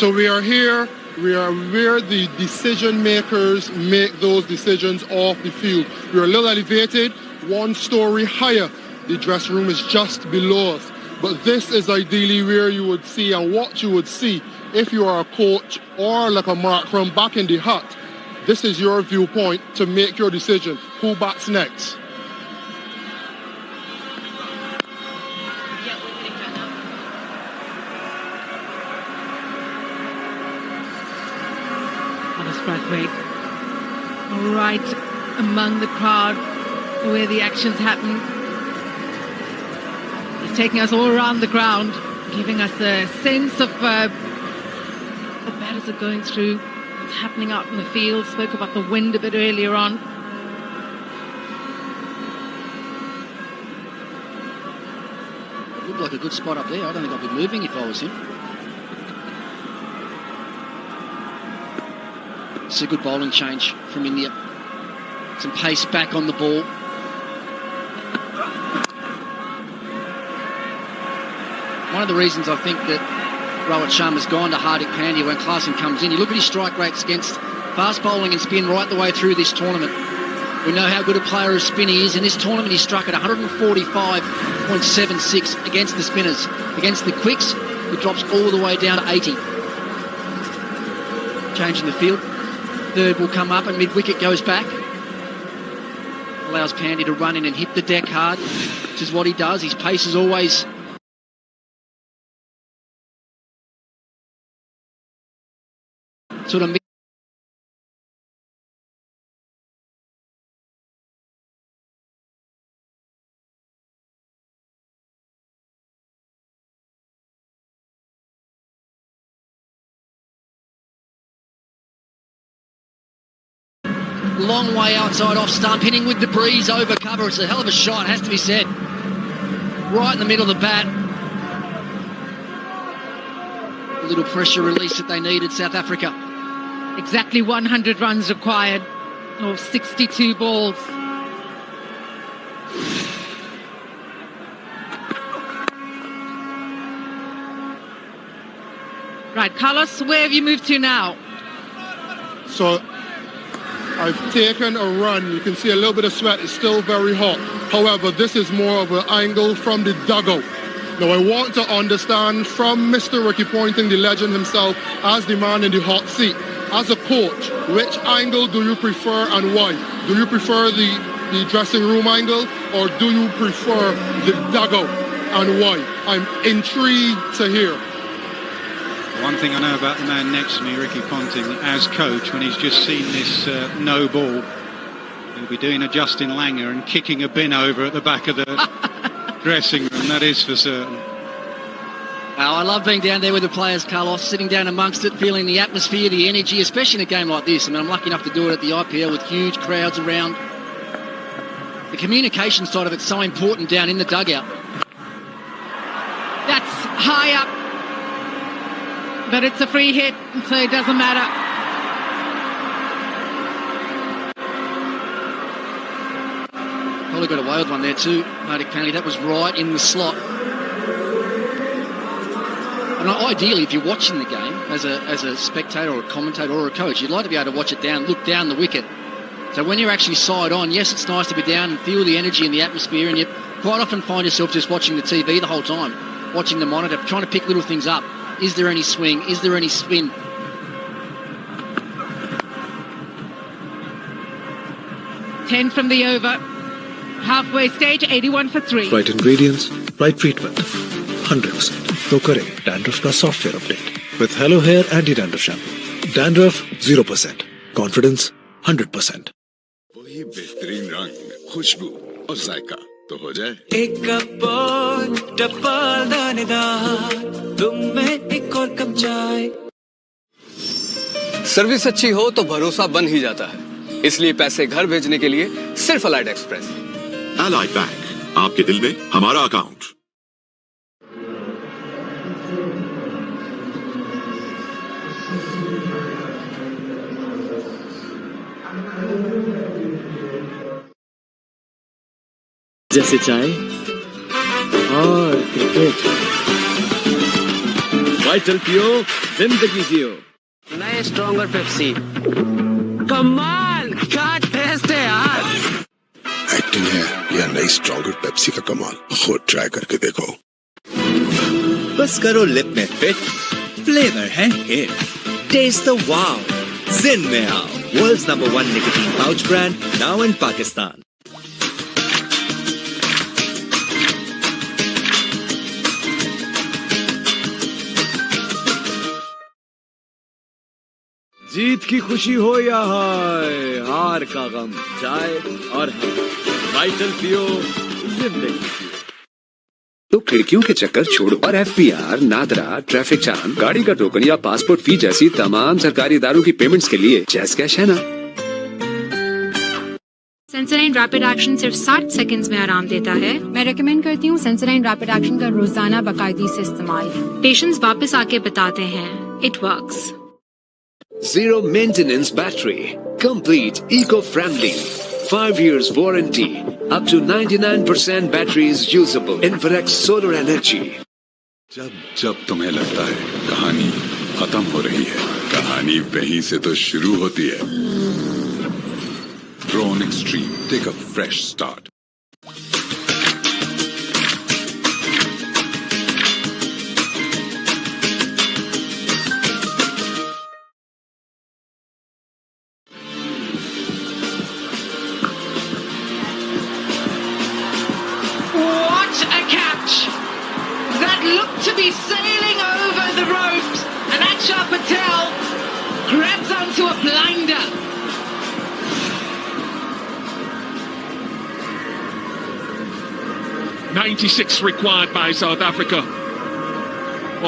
So we are here. We are where the decision makers make those decisions off the field. We are a little elevated, one story higher. The dressing room is just below us. But this is ideally where you would see and what you would see if you are a coach or like a Mark from back in the hut. This is your viewpoint to make your decision. Who bats next? Brathwaite, right among the crowd where the action's happening. He's taking us all around the ground, giving us a sense of what batters are going through, what's happening out in the field. Spoke about the wind a bit earlier on. Looked like a good spot up there. I don't think I'd be moving if I was him. It's a good bowling change from India. Some pace back on the ball. One of the reasons I think that Rohit Sharma's gone to Hardik Pandya when Klaasen comes in. You look at his strike rates against fast bowling and spin right the way through this tournament. We know how good a player of spin he is. In this tournament, he struck at 145.76 against the spinners. Against the quicks, he drops all the way down to 80. Changing the field. Third will come up and mid-wicket goes back. Allows Pandya to run in and hit the deck hard, which is what he does. His pace is always sort of long way outside off stump, hitting with the breeze over cover. It's a hell of a shot, has to be said. Right in the middle of the bat. A little pressure release that they needed, South Africa. Exactly 100 runs required, or 62 balls. Right, Carlos, where have you moved to now? So I've taken a run. You can see a little bit of sweat. It's still very hot. However, this is more of an angle from the dugout. Now, I want to understand from Mr. Ricky Ponting, the legend himself, as the man in the hot seat. As a coach, which angle do you prefer and why? Do you prefer the dressing room angle or do you prefer the dugout and why? I'm intrigued to hear. One thing I know about the man next to me, Ricky Ponting, as coach, when he's just seen this no ball, he'll be doing a Justin Langer and kicking a bin over at the back of the dressing room, that is for certain. Oh, I love being down there with the players, Carlos, sitting down amongst it, feeling the atmosphere, the energy, especially in a game like this. I mean, I'm lucky enough to do it at the IPL with huge crowds around. The communication side of it's so important down in the dugout. That's high up. But it's a free hit, so it doesn't matter. Kohli got away with one there too, Hardik penalty. That was right in the slot. And ideally, if you're watching the game as a spectator or a commentator or a coach, you'd like to be able to watch it look down the wicket. So when you're actually side on, yes, it's nice to be down and feel the energy in the atmosphere, and you quite often find yourself just watching the TV the whole time, watching the monitor, trying to pick little things up. Is there any swing? Is there any spin? Ten from the over. Halfway stage, 81 for 3. Right ingredients, right treatment. 100%. तो करें dandruff का software update with Hello Hair Anti-Dandruff Shampoo. Dandruff 0%. Confidence 100%. वही बेहतरीन रंग, खुशबू और जायका तो हो जाए। एक कप और डबल दानेदार, तुम में एक और कप चाय। सर्विस अच्छी हो तो भरोसा बन ही जाता है, इसलिए पैसे घर भेजने के लिए सिर्फ अलाइड एक्सप्रेस। अलाइड बैंक, आपके दिल में हमारा अकाउंट। जैसे चाय और क्रिकेट, वाइटल पियो, जिंदगी जियो। नए स्ट्रॉन्गर पेप्सी, कमाल क्या टेस्ट है यार। एक्टिंग है या नई स्ट्रॉन्गर पेप्सी का कमाल, खुद ट्राई करके देखो। बस करो लिप में फिट, फ्लेवर है हिट, टेस्ट द वाओ, जिन में आओ, world's number 1 nicotine pouch brand, now in Pakistan. जीत की खुशी हो या हार का गम, चाय और वाइटल पियो, जिंदगी जियो। तो खिड़कियों के चक्कर छोड़ो और FPR, नादरा, ट्रैफिक चालान, गाड़ी का टोकन या पासपोर्ट फी जैसी तमाम सरकारी इदारों की पेमेंट्स के लिए जैस कैश है ना। सेंसोडाइन रैपिड एक्शन सिर्फ 60 सेकंड्स में आराम देता है। मैं रेकमेंड करती हूँ सेंसोडाइन रैपिड एक्शन का रोजाना बाकायदगी से इस्तेमाल। पेशेंट्स वापस आके बताते हैं, it works. Zero maintenance battery, complete eco-friendly, 5 years warranty, up to 99% batteries usable, infrared solar energy. जब जब तुम्हें लगता है कहानी खत्म हो रही है, कहानी वहीं से तो शुरू होती है। Drone Extreme, take a fresh start. To be sailing over the ropes, and Axar Patel grabs onto a blinder. .96 required by South Africa.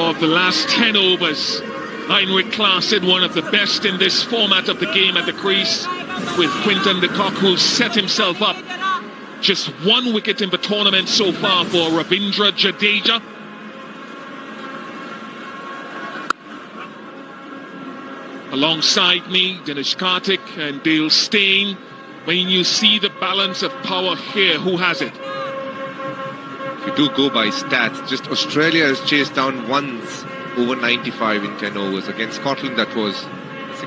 Of the last 10 overs, Heinrich Klaasen, one of the best in this format of the game at the crease, with Quinton de Kock, who's set himself up. Just one wicket in the tournament so far for Ravindra, Jadeja. Alongside me, Dinesh Karthik and Dale Steyn. When you see the balance of power here, who has it? If you do go by stats, just Australia has chased down once over 95 in 10 overs. Against Scotland, that's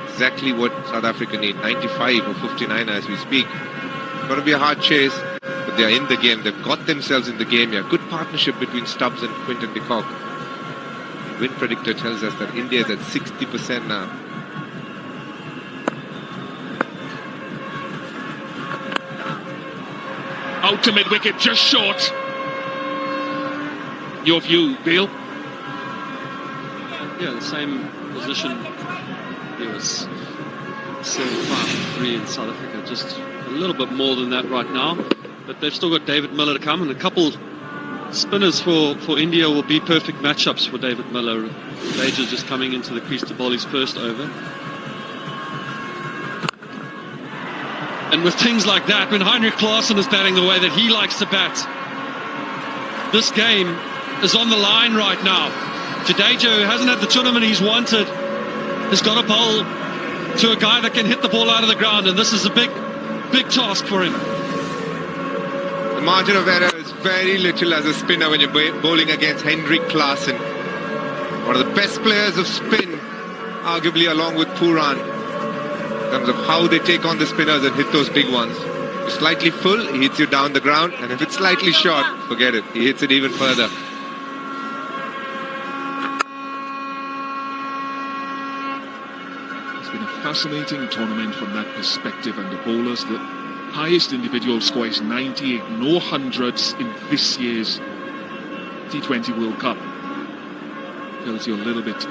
exactly what South Africa need. 95 or 59 as we speak. It's going to be a hard chase, but they are in the game. They've got themselves in the game here. Good partnership between Stubbs and Quinton de Kock. Win predictor tells us that India is at 60% now. Out to mid-wicket, just short. Your view, Bill? Yeah, the same position. It was 75-3 in South Africa, just a little bit more than that right now. But they've still got David Miller to come, and a couple spinners for India will be perfect matchups for David Miller. Jadeja just coming into the crease to bowl his first over. And with things like that, when Heinrich Klaasen is batting the way that he likes to bat, this game is on the line right now. Jadeja, who hasn't had the tournament he's wanted, has got to bowl to a guy that can hit the ball out of the ground, and this is a big task for him. margin of error is very little as a spinner when you're bowling against Henrik Klaasen. One of the best players of spin, arguably along with Puran, in terms of how they take on the spinners and hit those big ones. If it's slightly full, he hits you down the ground, and if it's slightly short, forget it, he hits it even further. It's been a fascinating tournament from that perspective, and the bowlers, the highest individual score is 98, no hundreds in this year's T20 World Cup. Tells you a little bit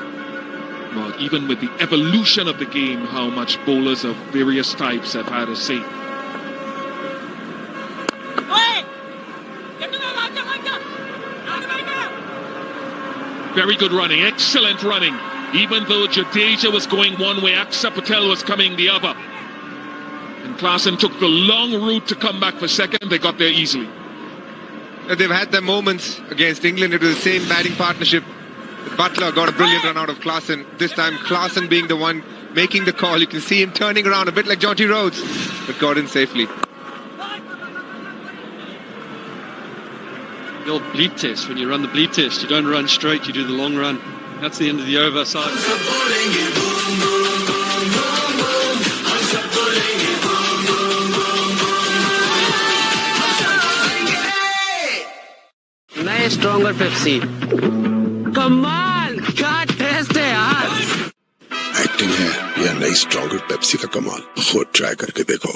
about, even with the evolution of the game, how much bowlers of various types have had a say. Very good running, excellent running. Even though Jadeja was going one way, Axar Patel was coming the other. And Klaasen took the long route to come back for second. They got there easily. They've had their moments against England. It was the same batting partnership. Butler got a brilliant run out of Klaasen. This time Klaasen being the one making the call. You can see him turning around a bit like Jonty Rhodes, but got in safely. The old bleep test, when you run the bleep test, you don't run straight, you do the long run. That's the end of the over side. Nice, stronger Pepsi. कमाल, क्या test है यार. Acting है या नई stronger Pepsi का कमाल, खुद ट्राई करके देखो.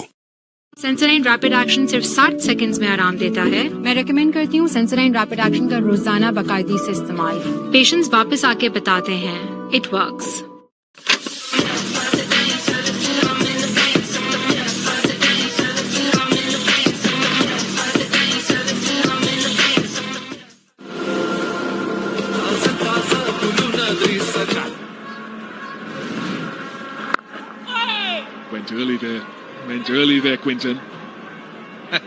सेंसराइन रैपिड एक्शन सिर्फ 60 सेकंड्स में आराम देता है. मैं रेकमेंड करती हूँ सेंसराइन रैपिड एक्शन का रोजाना बाकायदगी से इस्तेमाल. पेशेंट्स वापस आके बताते हैं, it works. Went early there, Quinton. You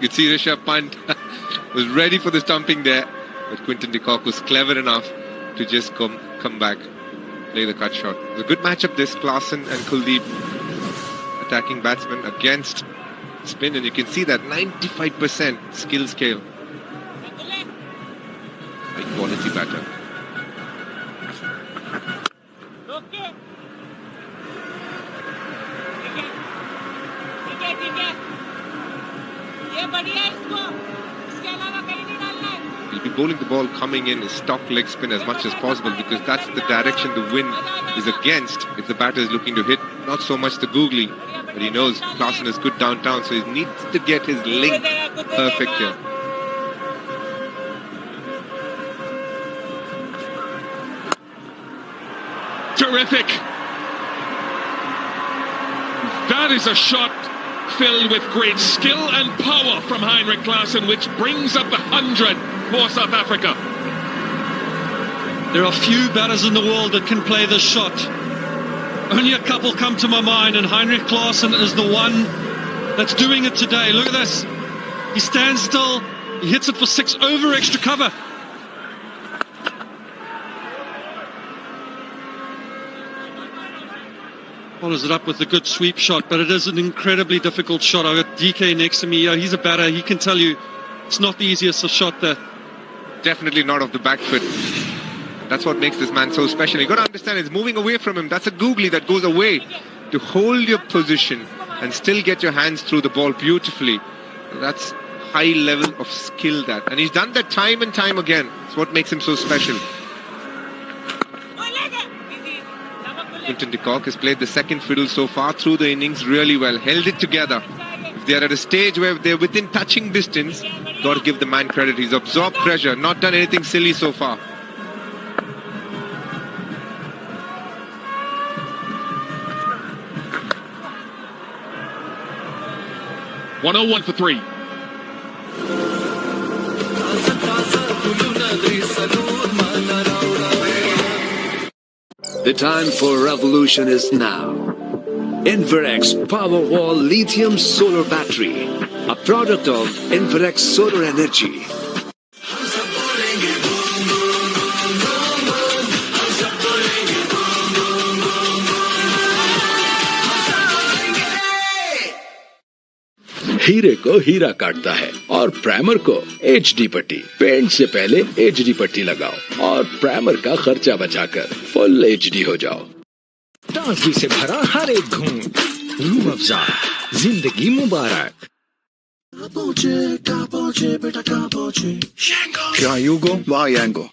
could see Rishabh Pant was ready for the stumping there, but Quinton de Kock was clever enough to just come back, play the cut shot. It was a good matchup this, Klaasen and Kuldeep, attacking batsmen against spin, and you can see that 95% skill scale. High quality batter. He'll be bowling the ball coming in his stock leg spin as much as possible, because that's the direction the wind is against if the batter is looking to hit. Not so much the googly, but he knows Klaasen is good downtown, so he needs to get his link perfect here. Terrific! That is a shot filled with great skill and power from Henrik Klaasen, which brings up the 100 for South Africa. There are few batters in the world that can play this shot. Only a couple come to my mind, and Henrik Klaasen is the one that's doing it today. Look at this. He stands still, he hits it for 6 over extra cover. Follows it up with a good sweep shot, but it is an incredibly difficult shot. I've got DK next to me. He's a batter. He can tell you it's not the easiest of shot there. Definitely not off the back foot. That's what makes this man so special. You got to understand, it's moving away from him. That's a googly that goes away to hold your position and still get your hands through the ball beautifully. That's high level of skill that. And he's done that time and time again. It's what makes him so special. Quinton de Kock has played the second fiddle so far through the innings really well, held it together. If they're at a stage where they're within touching distance, got to give the man credit. He's absorbed pressure, not done anything silly so far. $101 for 3. The time for revolution is now. Inverex Powerwall Lithium Solar Battery, a product of Inverex Solar Energy. हीरे को हीरा काटता है और primer को HD पट्टी। Paint से पहले HD पट्टी लगाओ और प्राइमर का खर्चा बचाकर फुल HD हो जाओ। ताजगी से भरा हर एक घूंट, रूह अफ़ज़ा, जिंदगी मुबारक। जहाँ यू गो वहाँ यांगो।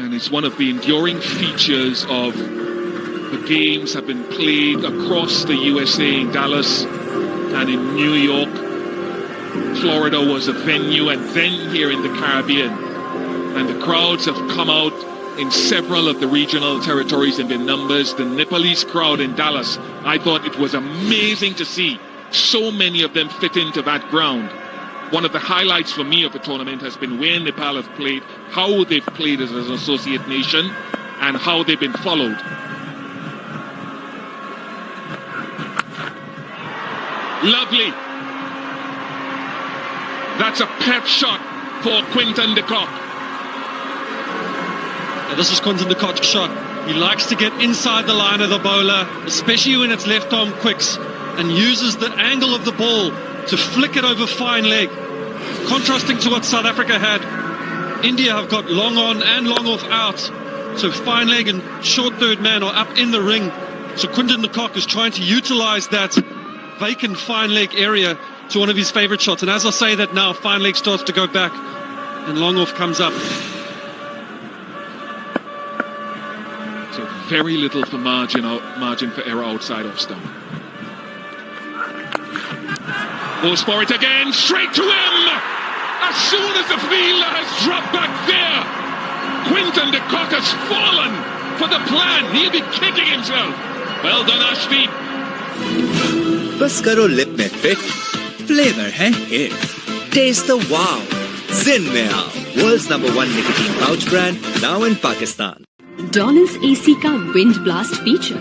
And it's one of the enduring features of the games have been played across the USA, in Dallas and in New York. Florida was a venue, and then here in the Caribbean. And the crowds have come out in several of the regional territories in their numbers. The Nepalese crowd in Dallas, I thought it was amazing to see so many of them fit into that ground. One of the highlights for me of the tournament has been where Nepal have played, how they've played as an associate nation, and how they've been followed. Lovely. That's a pet shot for Quinton de Kock. Now, this is Quinton de Kock's shot. He likes to get inside the line of the bowler, especially when it's left arm quicks, and uses the angle of the ball to flick it over fine leg. Contrasting to what South Africa had, India have got long on and long off out. So fine leg and short third man are up in the ring. So Quinton de Kock is trying to utilize that vacant fine leg area to one of his favourite shots. And as I say that now, fine leg starts to go back and long off comes up. So very little for margin for error outside off stump. Goes for it again, straight to him! As soon as the fielder has dropped back there, Quinton de Kock has fallen for the plan. He'll be kicking himself. Well done, Arshdeep. बस करो lip में fit, flavour है hit, taste the wow, जिन में आओ, world's number 1 nicotine pouch brand, now in Pakistan. Dawlance AC का wind blast feature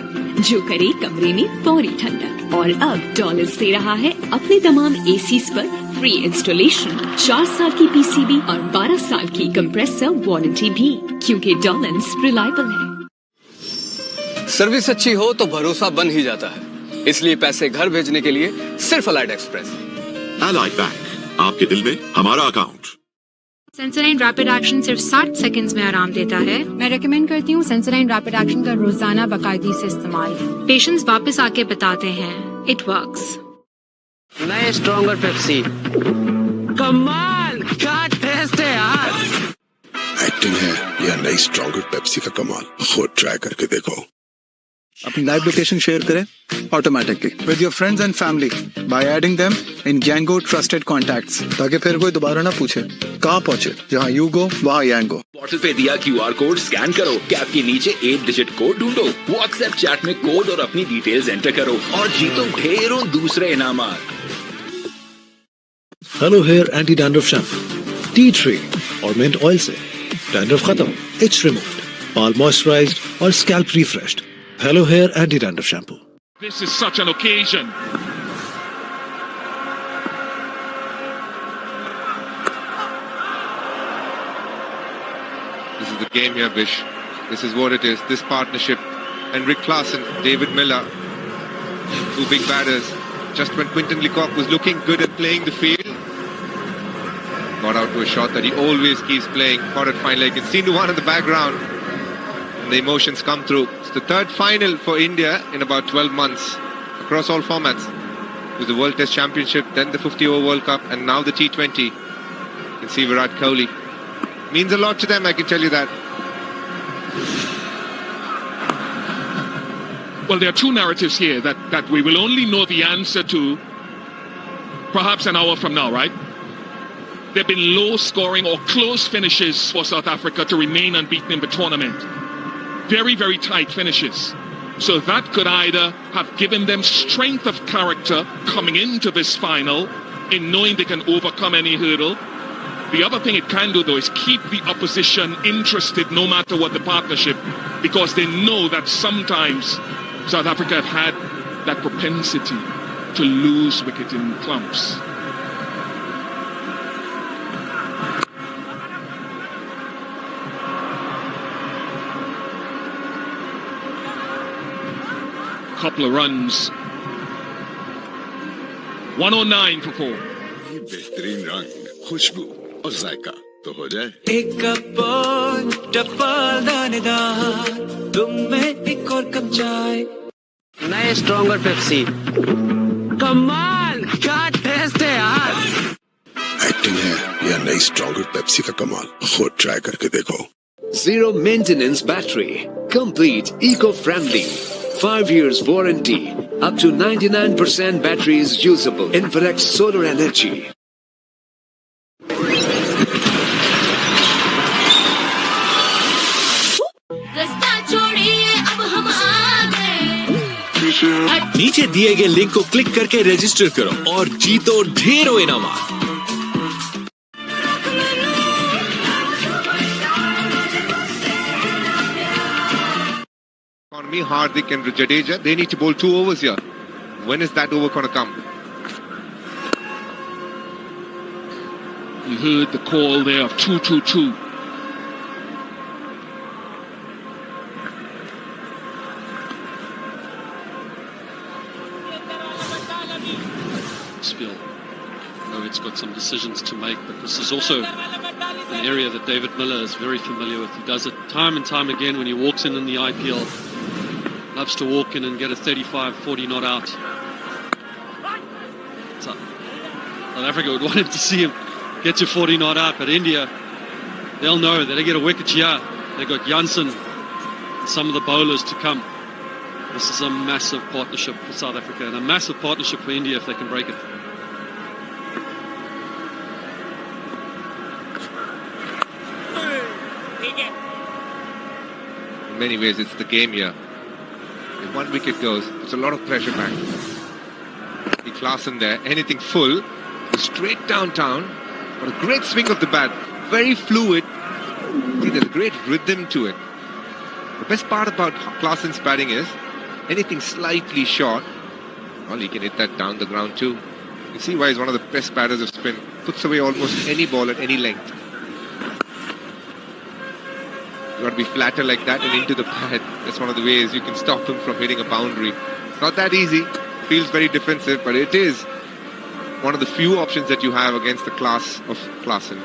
जो करे कमरे में फौरी ठंडक। और अब डॉलर्स दे रहा है अपने तमाम ACs पर फ्री इंस्टॉलेशन, 4 साल की PCB और 12 साल की कंप्रेसर वारंटी भी, क्योंकि डॉलर्स रिलायबल है। सर्विस अच्छी हो तो भरोसा बन ही जाता है, इसलिए पैसे घर भेजने के लिए सिर्फ अलाइड एक्सप्रेस। अलाइड बैंक, आपके दिल में हमारा अकाउंट। सेंसराइन रैपिड एक्शन सिर्फ 60 सेकंड्स में आराम देता है। मैं रेकमेंड करती हूँ सेंसराइन रैपिड एक्शन का रोजाना बाकायदगी से इस्तेमाल। पेशेंट्स वापस आके बताते हैं, इट वर्क्स। नए स्ट्रॉन्गर पेप्सी, कमाल क्या टेस्ट है यार। एक्टिंग है या नई स्ट्रॉन्गर पेप्सी का कमाल, खुद ट्राई करके देखो। अपनी लाइव लोकेशन शेयर करें automatically with your friends and family by adding them in Yango trusted contacts, ताकि फिर कोई दोबारा ना पूछे कहाँ पहुंचे। जहाँ यू गो वहाँ Yango। बॉटल पे दिया QR कोड स्कैन करो, कैप के नीचे 8 डिजिट कोड ढूंढो, व्हाट्सएप चैट में कोड और अपनी डिटेल्स एंटर करो और जीतो ढेरों दूसरे इनामात। Hello hair anti dandruff shampoo, tea tree और मिंट ऑयल से डैंड्रफ खत्म, इट्स रिमूव्ड, बाल मॉइस्चराइज्ड और scalp refreshed. Hello Hair Anti-Dandruff Shampoo. This is such an occasion. This is the game here, Vish. This is what it is. This partnership. Henrik Klaasen, David Miller, 2 big batters. Just when Quinton de Kock was looking good at playing the field, got out to a shot that he always keeps playing. Caught it fine leg. It's seen the one in the background. The emotions come through. It's the 3rd final for India in about 12 months across all formats. It was the World Test Championship, then the 50 Over World Cup, and now the T20. You can see Virat Kohli. Means a lot to them, I can tell you that. Well, there are 2 narratives here that we will only know the answer to perhaps an hour from now, right? There have been low scoring or close finishes for South Africa to remain unbeaten in the tournament. Very, very tight finishes. So that could either have given them strength of character coming into this final in knowing they can overcome any hurdle. The other thing it can do, though, is keep the opposition interested no matter what the partnership, because they know that sometimes South Africa have had that propensity to lose wicket in clumps. Couple of runs. 109 for 4. बेहतरीन रंग, खुशबू और जायका तो हो जाए। एक cup और double दानेदार, तुम में एक और कप चाय। नए स्ट्रॉन्गर पेप्सी। कमाल क्या टेस्ट है यार। एक्टिंग है या नई स्ट्रॉन्गर पेप्सी का कमाल, खुद ट्राई करके देखो। Zero maintenance battery, complete eco-friendly, 5 years warranty, up to 99% battery is usable, indirect solar energy. रास्ता छोड़िए अब हम आ गए। नीचे दिए गए लिंक को क्लिक करके रजिस्टर करो और जीतो ढेरों इनामात। Me, Hardik and Jadeja, they need to bowl 2 overs here. When is that over going to come? You heard the call there of 2-2-2. Still, Rohit's got some decisions to make, but this is also an area that David Miller is very familiar with. He does it time and time again when he walks in the IPL. Loves to walk in and get a 35-40 not out. So, South Africa would want him to see him get to 40 not out, but India, they'll know that they get a wicket here. They got Jansen and some of the bowlers to come. This is a massive partnership for South Africa and a massive partnership for India if they can break it. In many ways, it's the game here. If one wicket goes, it's a lot of pressure back. The class in there, anything full, straight downtown, but a great swing of the bat, very fluid. See, there's a great rhythm to it. The best part about Klaasen's batting is, anything slightly short, well, he can hit that down the ground too. You see why he's one of the best batters of spin. Puts away almost any ball at any length. You got to be flatter like that and into the pad. That's one of the ways you can stop him from hitting a boundary. It's not that easy. Feels very defensive, but it is one of the few options that you have against the class of Klaasen.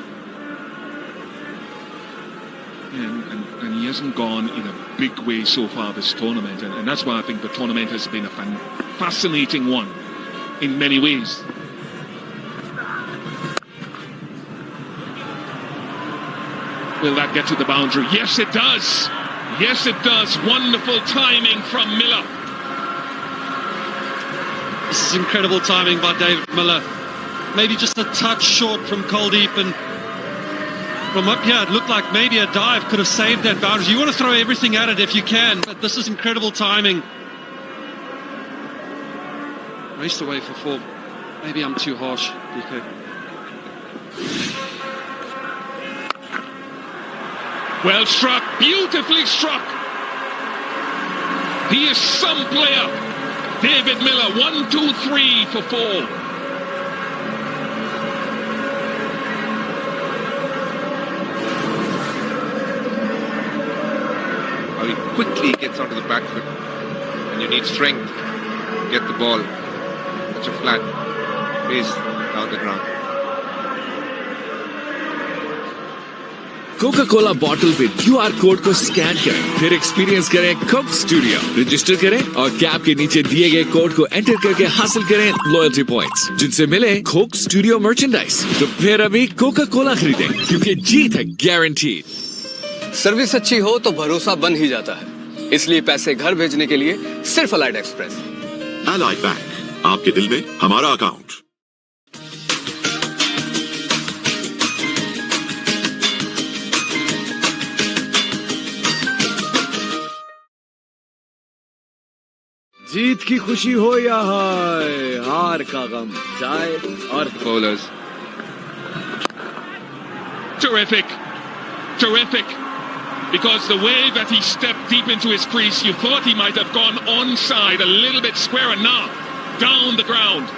And he hasn't gone in a big way so far this tournament, and that's why I think the tournament has been a fascinating one in many ways. Will that get to the boundary? Yes, it does. Yes, it does. Wonderful timing from Miller. This is incredible timing by David Miller. Maybe just a touch short from Kuldeep, and from up here it looked like maybe a dive could have saved that boundary. You want to throw everything at it if you can, but this is incredible timing. Raced away for 4. Maybe I'm too harsh, DK. Well struck, beautifully struck. He is some player. David Miller, 1, 2, 3 for 4. How he quickly gets onto the back foot. And you need strength to get the ball. Such a flat pace down the ground. Coca Cola bottle पे QR code को scan करें, फिर experience करें Coke studio, register करें और cap के नीचे दिए गए कोड को एंटर करके हासिल करें लॉयल्टी पॉइंट्स, जिनसे मिले कोक स्टूडियो मर्चेंडाइज। तो फिर अभी कोका-कोला खरीदें, क्योंकि जीत है गारंटीड। सर्विस अच्छी हो तो भरोसा बन ही जाता है, इसलिए पैसे घर भेजने के लिए सिर्फ अलाइड एक्सप्रेस। अलाइड बैंक, आपके दिल में हमारा अकाउंट। जीत की खुशी हो या हार का गम, चाय और bowlers. Terrific. Terrific. Because the way that he stepped deep into his crease, you thought he might have gone onside a little bit square, and now down the ground.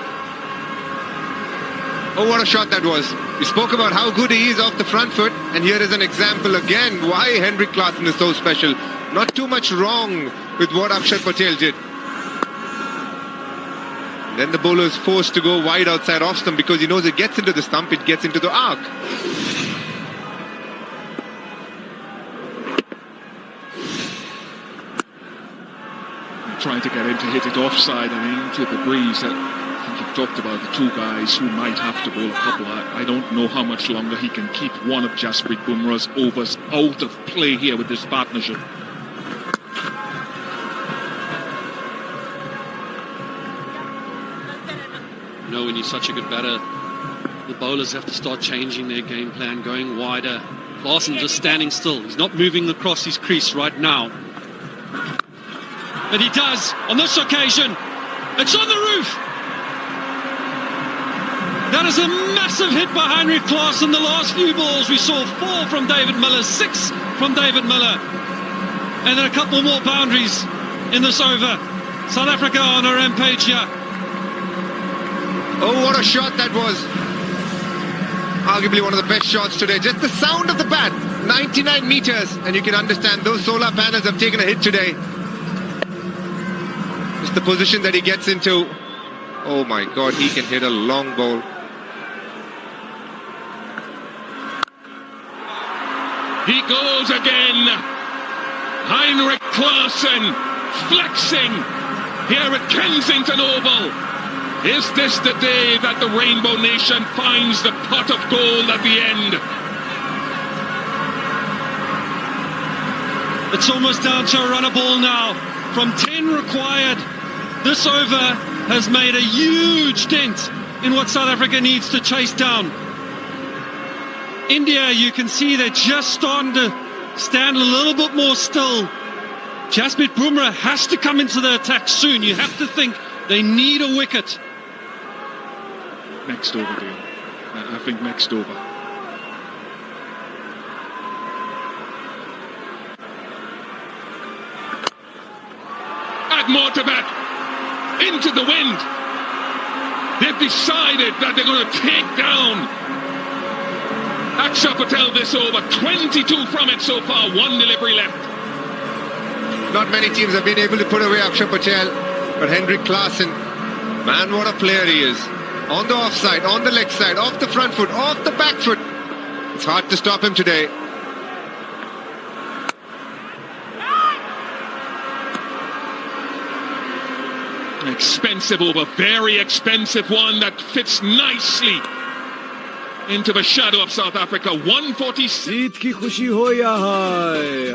Oh, what a shot that was. We spoke about how good he is off the front foot, and here is an example again why Henrik Larsson is so special. Not too much wrong with what Axar Patel did. Then the bowler is forced to go wide outside off stump because he knows it gets into the stump, it gets into the arc. Trying to get him to hit it offside and into the breeze. I think you've talked about the two guys who might have to bowl a couple. I don't know how much longer he can keep one of Jasprit Bumrah's overs out of play here with this partnership. You know, when you're such a good batter, the bowlers have to start changing their game plan, going wider. Larsson just standing still. He's not moving across his crease right now. But he does on this occasion. It's on the roof. That is a massive hit by Henrik Larsson. The last few balls we saw 4 from David Miller, 6 from David Miller. And then a couple more boundaries in this over. South Africa on a rampage here. Oh, what a shot that was. Arguably one of the best shots today. Just the sound of the bat. 99 meters. And you can understand those solar panels have taken a hit today. Just the position that he gets into. Oh my God, he can hit a long ball. He goes again. Henrik Larsson flexing here at Kensington Oval. Is this the day that the Rainbow Nation finds the pot of gold at the end? It's almost down to a runner ball now. From 10 required, this over has made a huge dent in what South Africa needs to chase down. India, you can see they're just starting to stand a little bit more still. Jasprit Bumrah has to come into the attack soon. You have to think they need a wicket. Next over, deal. I think next over. Add more to that. Into the wind. They've decided that they're going to take down Axar Patel this over. 22 from it so far. 1 delivery left. Not many teams have been able to put away Axar Patel, but Henrik Larsson, man, what a player he is. On the offside, on the leg side, off the front foot, off the back foot. It's hard to stop him today. Expensive over, very expensive one that fits nicely into the shadow of South Africa. 146. जीत की खुशी हो या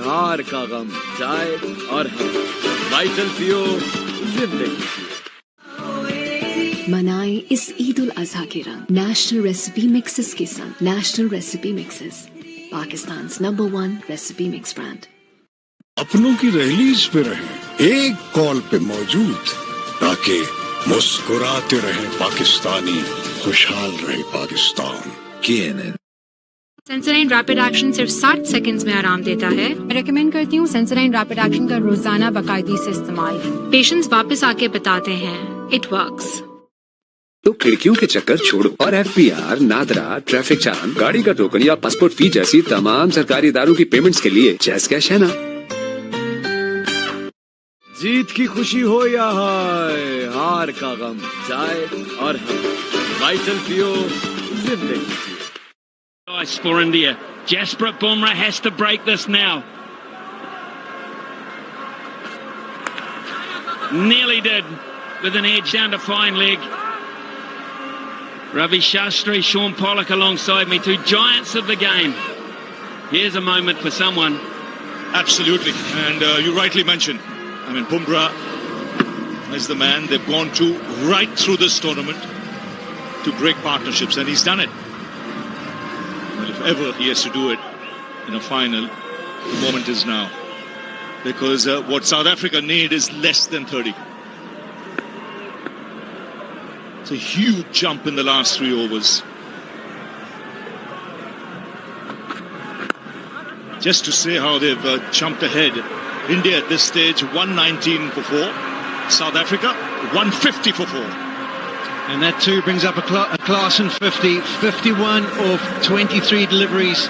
हार का गम, चाय और हम vital पियो जिंदगी। मनाएं इस ईद उल अजहा के रंग नेशनल रेसिपी मिक्सेस के संग। National recipe mixes, Pakistan number 1 recipe mix brand. अपनों की रिलीज पे रहे, एक कॉल पे मौजूद, ताकि मुस्कुराते रहे पाकिस्तानी, खुशहाल रहे पाकिस्तान। सेंसोडाइन रैपिड एक्शन सिर्फ 60 सेकंड्स में आराम देता है। मैं रेकमेंड करती हूँ सेंसोडाइन रैपिड एक्शन का रोजाना बाकायदगी से इस्तेमाल। पेशेंट्स वापस आके बताते हैं, इट वर्क्स। तो खिड़कियों के चक्कर छोड़ो और FPR, नादरा, ट्रैफिक जाम, गाड़ी का टोकन या पासपोर्ट फी जैसी तमाम सरकारी इदारों की पेमेंट्स के लिए जैस कैश है ना। जीत की खुशी हो या हार का गम, चाय और हम वाइटल पियो जिंदगी। Nice for India. Jasprit Bumrah has to break this now. Nearly did with an edge down to fine leg. Ravi Shastri, Sean Pollock alongside me, 2 giants of the game. Here's a moment for someone. Absolutely, and you rightly mentioned, I mean, Bumrah is the man they've gone to right through this tournament to break partnerships, and he's done it. Well, if ever he has to do it in a final, the moment is now. Because what South Africa need is less than 30. It's a huge jump in the last 3 overs. Just to say how they've jumped ahead. India at this stage, 119 for 4. South Africa, 150 for 4. And that too brings up a Klaasen 50, 51 of 23 deliveries.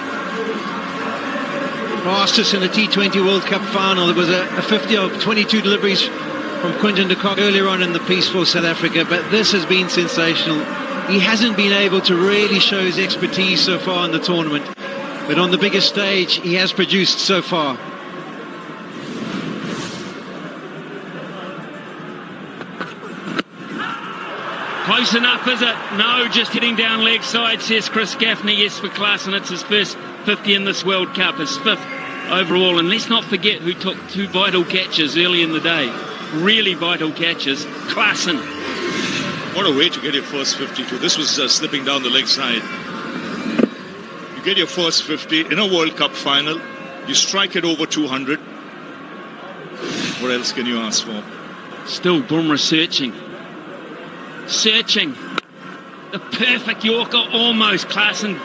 Fastest in the T20 World Cup final. There was a 50 of 22 deliveries from Quinton de Kock earlier on in the piece for South Africa, but this has been sensational. He hasn't been able to really show his expertise so far in the tournament, but on the biggest stage he has produced so far. Close enough, is it? No, just hitting down leg side, says Chris Gaffney. Yes, for Klaasen, it's his first 50 in this World Cup, his 5th overall. And let's not forget who took 2 vital catches early in the day. Really vital catches. Klaasen. What a way to get your first 52. This was slipping down the leg side. You get your first 50 in a World Cup final. You strike it over 200. What else can you ask for? Still Bumrah searching. The perfect Yorker, almost. Klaasen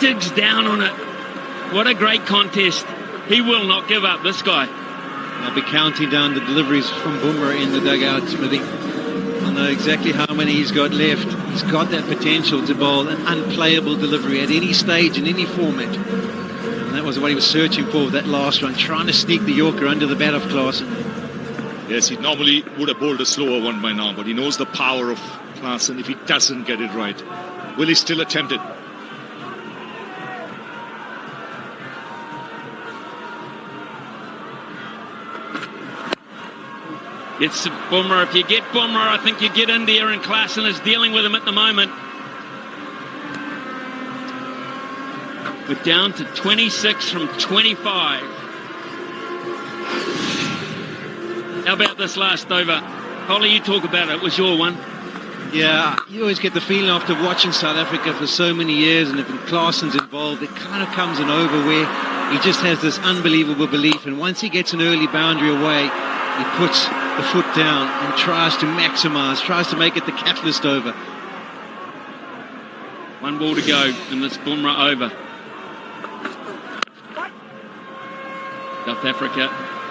digs down on it. What a great contest. He will not give up, this guy. I'll be counting down the deliveries from Bumrah in the dugout, Smithy. I know exactly how many he's got left. He's got that potential to bowl an unplayable delivery at any stage, in any format. And that was what he was searching for with that last run, trying to sneak the Yorker under the bat of Klaasen. Yes, he normally would have bowled a slower one by now, but he knows the power of Klaasen if he doesn't get it right. Will he still attempt it? It's Bumrah. If you get Bumrah, I think you get India, and Klaasen is dealing with him at the moment. We're down to 26 from 25. How about this last over? Kohli, you talk about it. It was your one. Yeah, you always get the feeling after watching South Africa for so many years, and if Klaasen's involved, it kind of comes an over where he just has this unbelievable belief, and once he gets an early boundary away, he puts the foot down and tries to maximise, tries to make it the catalyst over. 1 ball to go in this Bumrah over. South Africa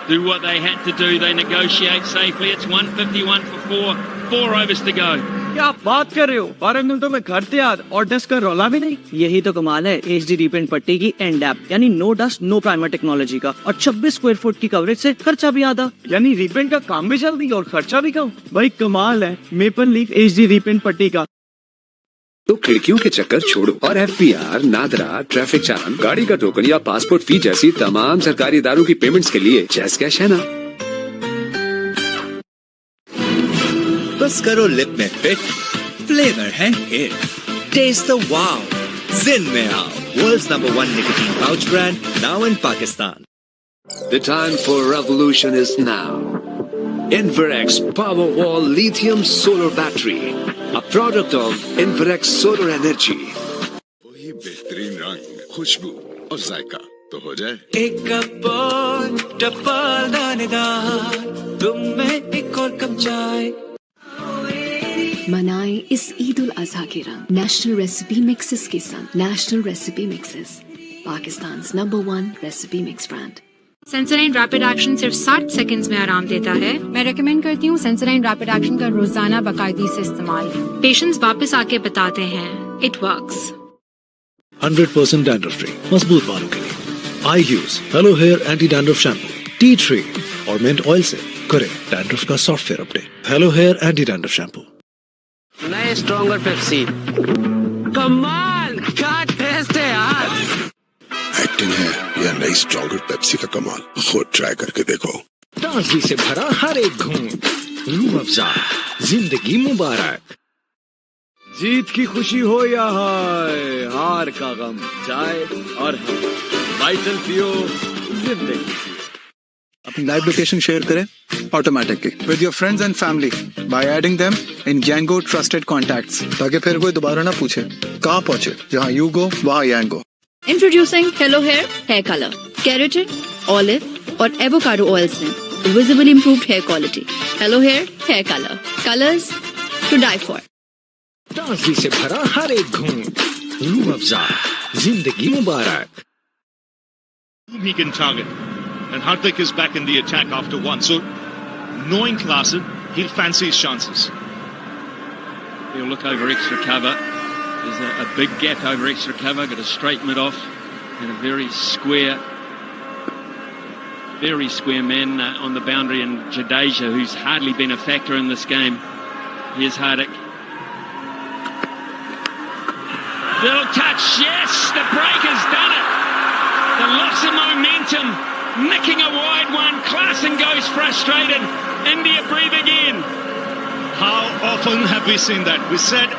do what they had to do. They negotiate safely. It's 151 for 4. 4 overs to go. क्या आप बात कर रहे हो? 12 मिनटों में घर तैयार और डस्ट का रौला भी नहीं। यही तो कमाल है HD रीपेंट पट्टी की एंड ऐप, यानी no dust no primer technology का, और 26 स्क्वायर फुट की कवरेज से खर्चा भी आधा, यानी रीपेंट का काम भी जल्दी और खर्चा भी कम। भाई कमाल है मेपल लीफ HD रीपेंट पट्टी का। तो खिड़कियों के चक्कर छोड़ो और FPR, नादरा, ट्रैफिक चालान, गाड़ी का टोकन या पासपोर्ट फी जैसी तमाम सरकारी इदारों की पेमेंट्स के लिए जैस कैश है ना। बस करो लिप में फिट, फ्लेवर है हिट, टेस्ट द वाव, जिन में आओ, world's number 1 nicotine pouch brand, now in Pakistan. The time for revolution is now. Inverex Powerwall Lithium Solar Battery, a product of Inverex Solar Energy. वही बेहतरीन रंग, खुशबू और जायका तो हो जाए। एक कप और डबल दानेदार, तुम में एक और कप चाय। मनाएं इस ईद उल अजहा के रंग नेशनल रेसिपी मिक्सेस के संग। National recipe mixes, Pakistan number 1 recipe mix brand. Sensodyne rapid action सिर्फ 60 सेकंड्स में आराम देता है। मैं रेकमेंड करती हूँ सेंसोडाइन रैपिड एक्शन का रोजाना बाकायदगी से इस्तेमाल। पेशेंट्स वापस आके बताते हैं इट वर्क्स। 100% डैंड्रफ फ्री, मजबूत बालों के लिए I use Hello hair anti dandruff shampoo tea tree और मिंट ऑयल से करें डैंड्रफ का software update. Hello hair anti dandruff shampoo. नए स्ट्रॉन्गर पेप्सी, कमाल का टेस्ट है यार। एक्टिंग है या नई स्ट्रॉन्गर पेप्सी का कमाल, खुद ट्राई करके देखो। ताजगी से भरा हर एक घूंट, रूह अफ़ज़ा, जिंदगी मुबारक। जीत की खुशी हो या हार का गम, चाय और हम वाइटल पियो, जिंदगी। अपनी लाइव लोकेशन शेयर करें automatically with your friends and family by adding them in Yango trusted contacts, ताकि फिर कोई दोबारा ना पूछे कहाँ पहुंचे, जहाँ यू गो वहाँ Yango। Introducing Hello Hair Color, Keratin, Olive और Avocado oils में visibly improved hair quality. Hello Hair Color, colors to die for. ताजगी से भरा हर एक घूंट, रूह अफ़ज़ा, जिंदगी मुबारक। He can target. And Hardik is back in the attack after 1. So, knowing Klaasen, he'll fancy his chances. He'll look over extra cover. There's a big gap over extra cover. Got a straight mid off and a very square man on the boundary, and Jadeja, who's hardly been a factor in this game. Here's Hardik. Little touch, yes, the break has done it. The loss of momentum, nicking a wide one. Klaasen goes frustrated. India breathe again. How often have we seen that? We said,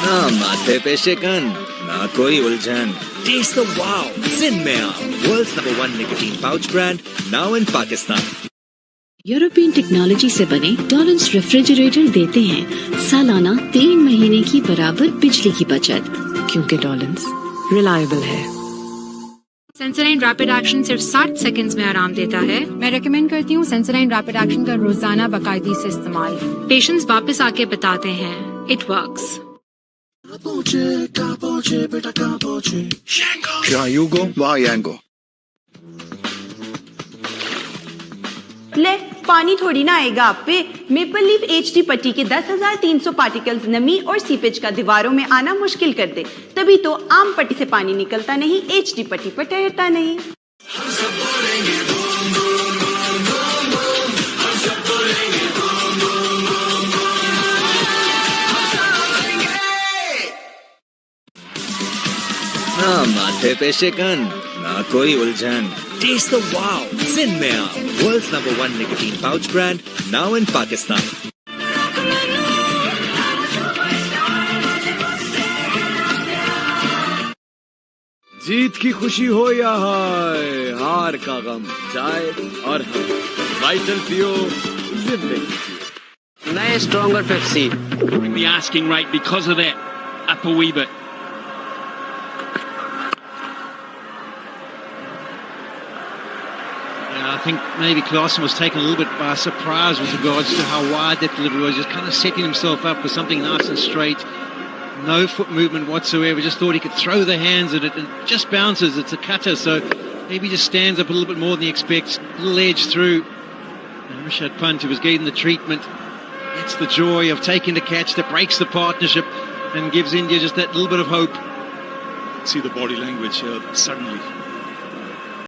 ना माथे पे शिकन, ना कोई उलझन. Taste the wow. Zin mein aao. World's #1 nicotine pouch brand, now in Pakistan. European technology से बने डॉलन्स refrigerator देते हैं सालाना 3 महीने की बराबर बिजली की बचत, क्योंकि डॉलन्स रिलायबल है. सेंसोडाइन रैपिड एक्शन सिर्फ 60 सेकंड्स में आराम देता है. मैं रेकमेंड करती हूँ सेंसोडाइन रैपिड एक्शन का रोजाना बाकायदगी से इस्तेमाल. पेशेंट्स वापस आके बताते हैं इट वर्क्स. जहाँ यू गो वहाँ यांगो. ले पानी थोड़ी ना आएगा आप पे. मेपल लीफ HD पट्टी के 10,300 पार्टिकल्स नमी और सीपेज का दीवारों में आना मुश्किल कर दे. तभी तो आम पट्टी से पानी निकलता नहीं, HD पट्टी पर ठहरता नहीं. ना माथे पे शिकन, ना कोई उलझन. Taste the wow. Zin mein aao. World's #1 nicotine pouch brand, now in Pakistan. जीत की खुशी हो या हार का गम, चाय और हम वाइटल पियो जिंदगी. नए stronger Pepsi. The asking rate because of that up a wee bit. I think maybe Klaasen was taken a little bit by surprise with regards to how wide that delivery was. Just kind of setting himself up for something nice and straight. No foot movement whatsoever. Just thought he could throw the hands at it and it just bounces. It's a cutter, so maybe just stands up a little bit more than he expects. A little edge through. And Rishabh Pant, who was getting the treatment, gets the joy of taking the catch that breaks the partnership and gives India just that little bit of hope. See the body language here suddenly.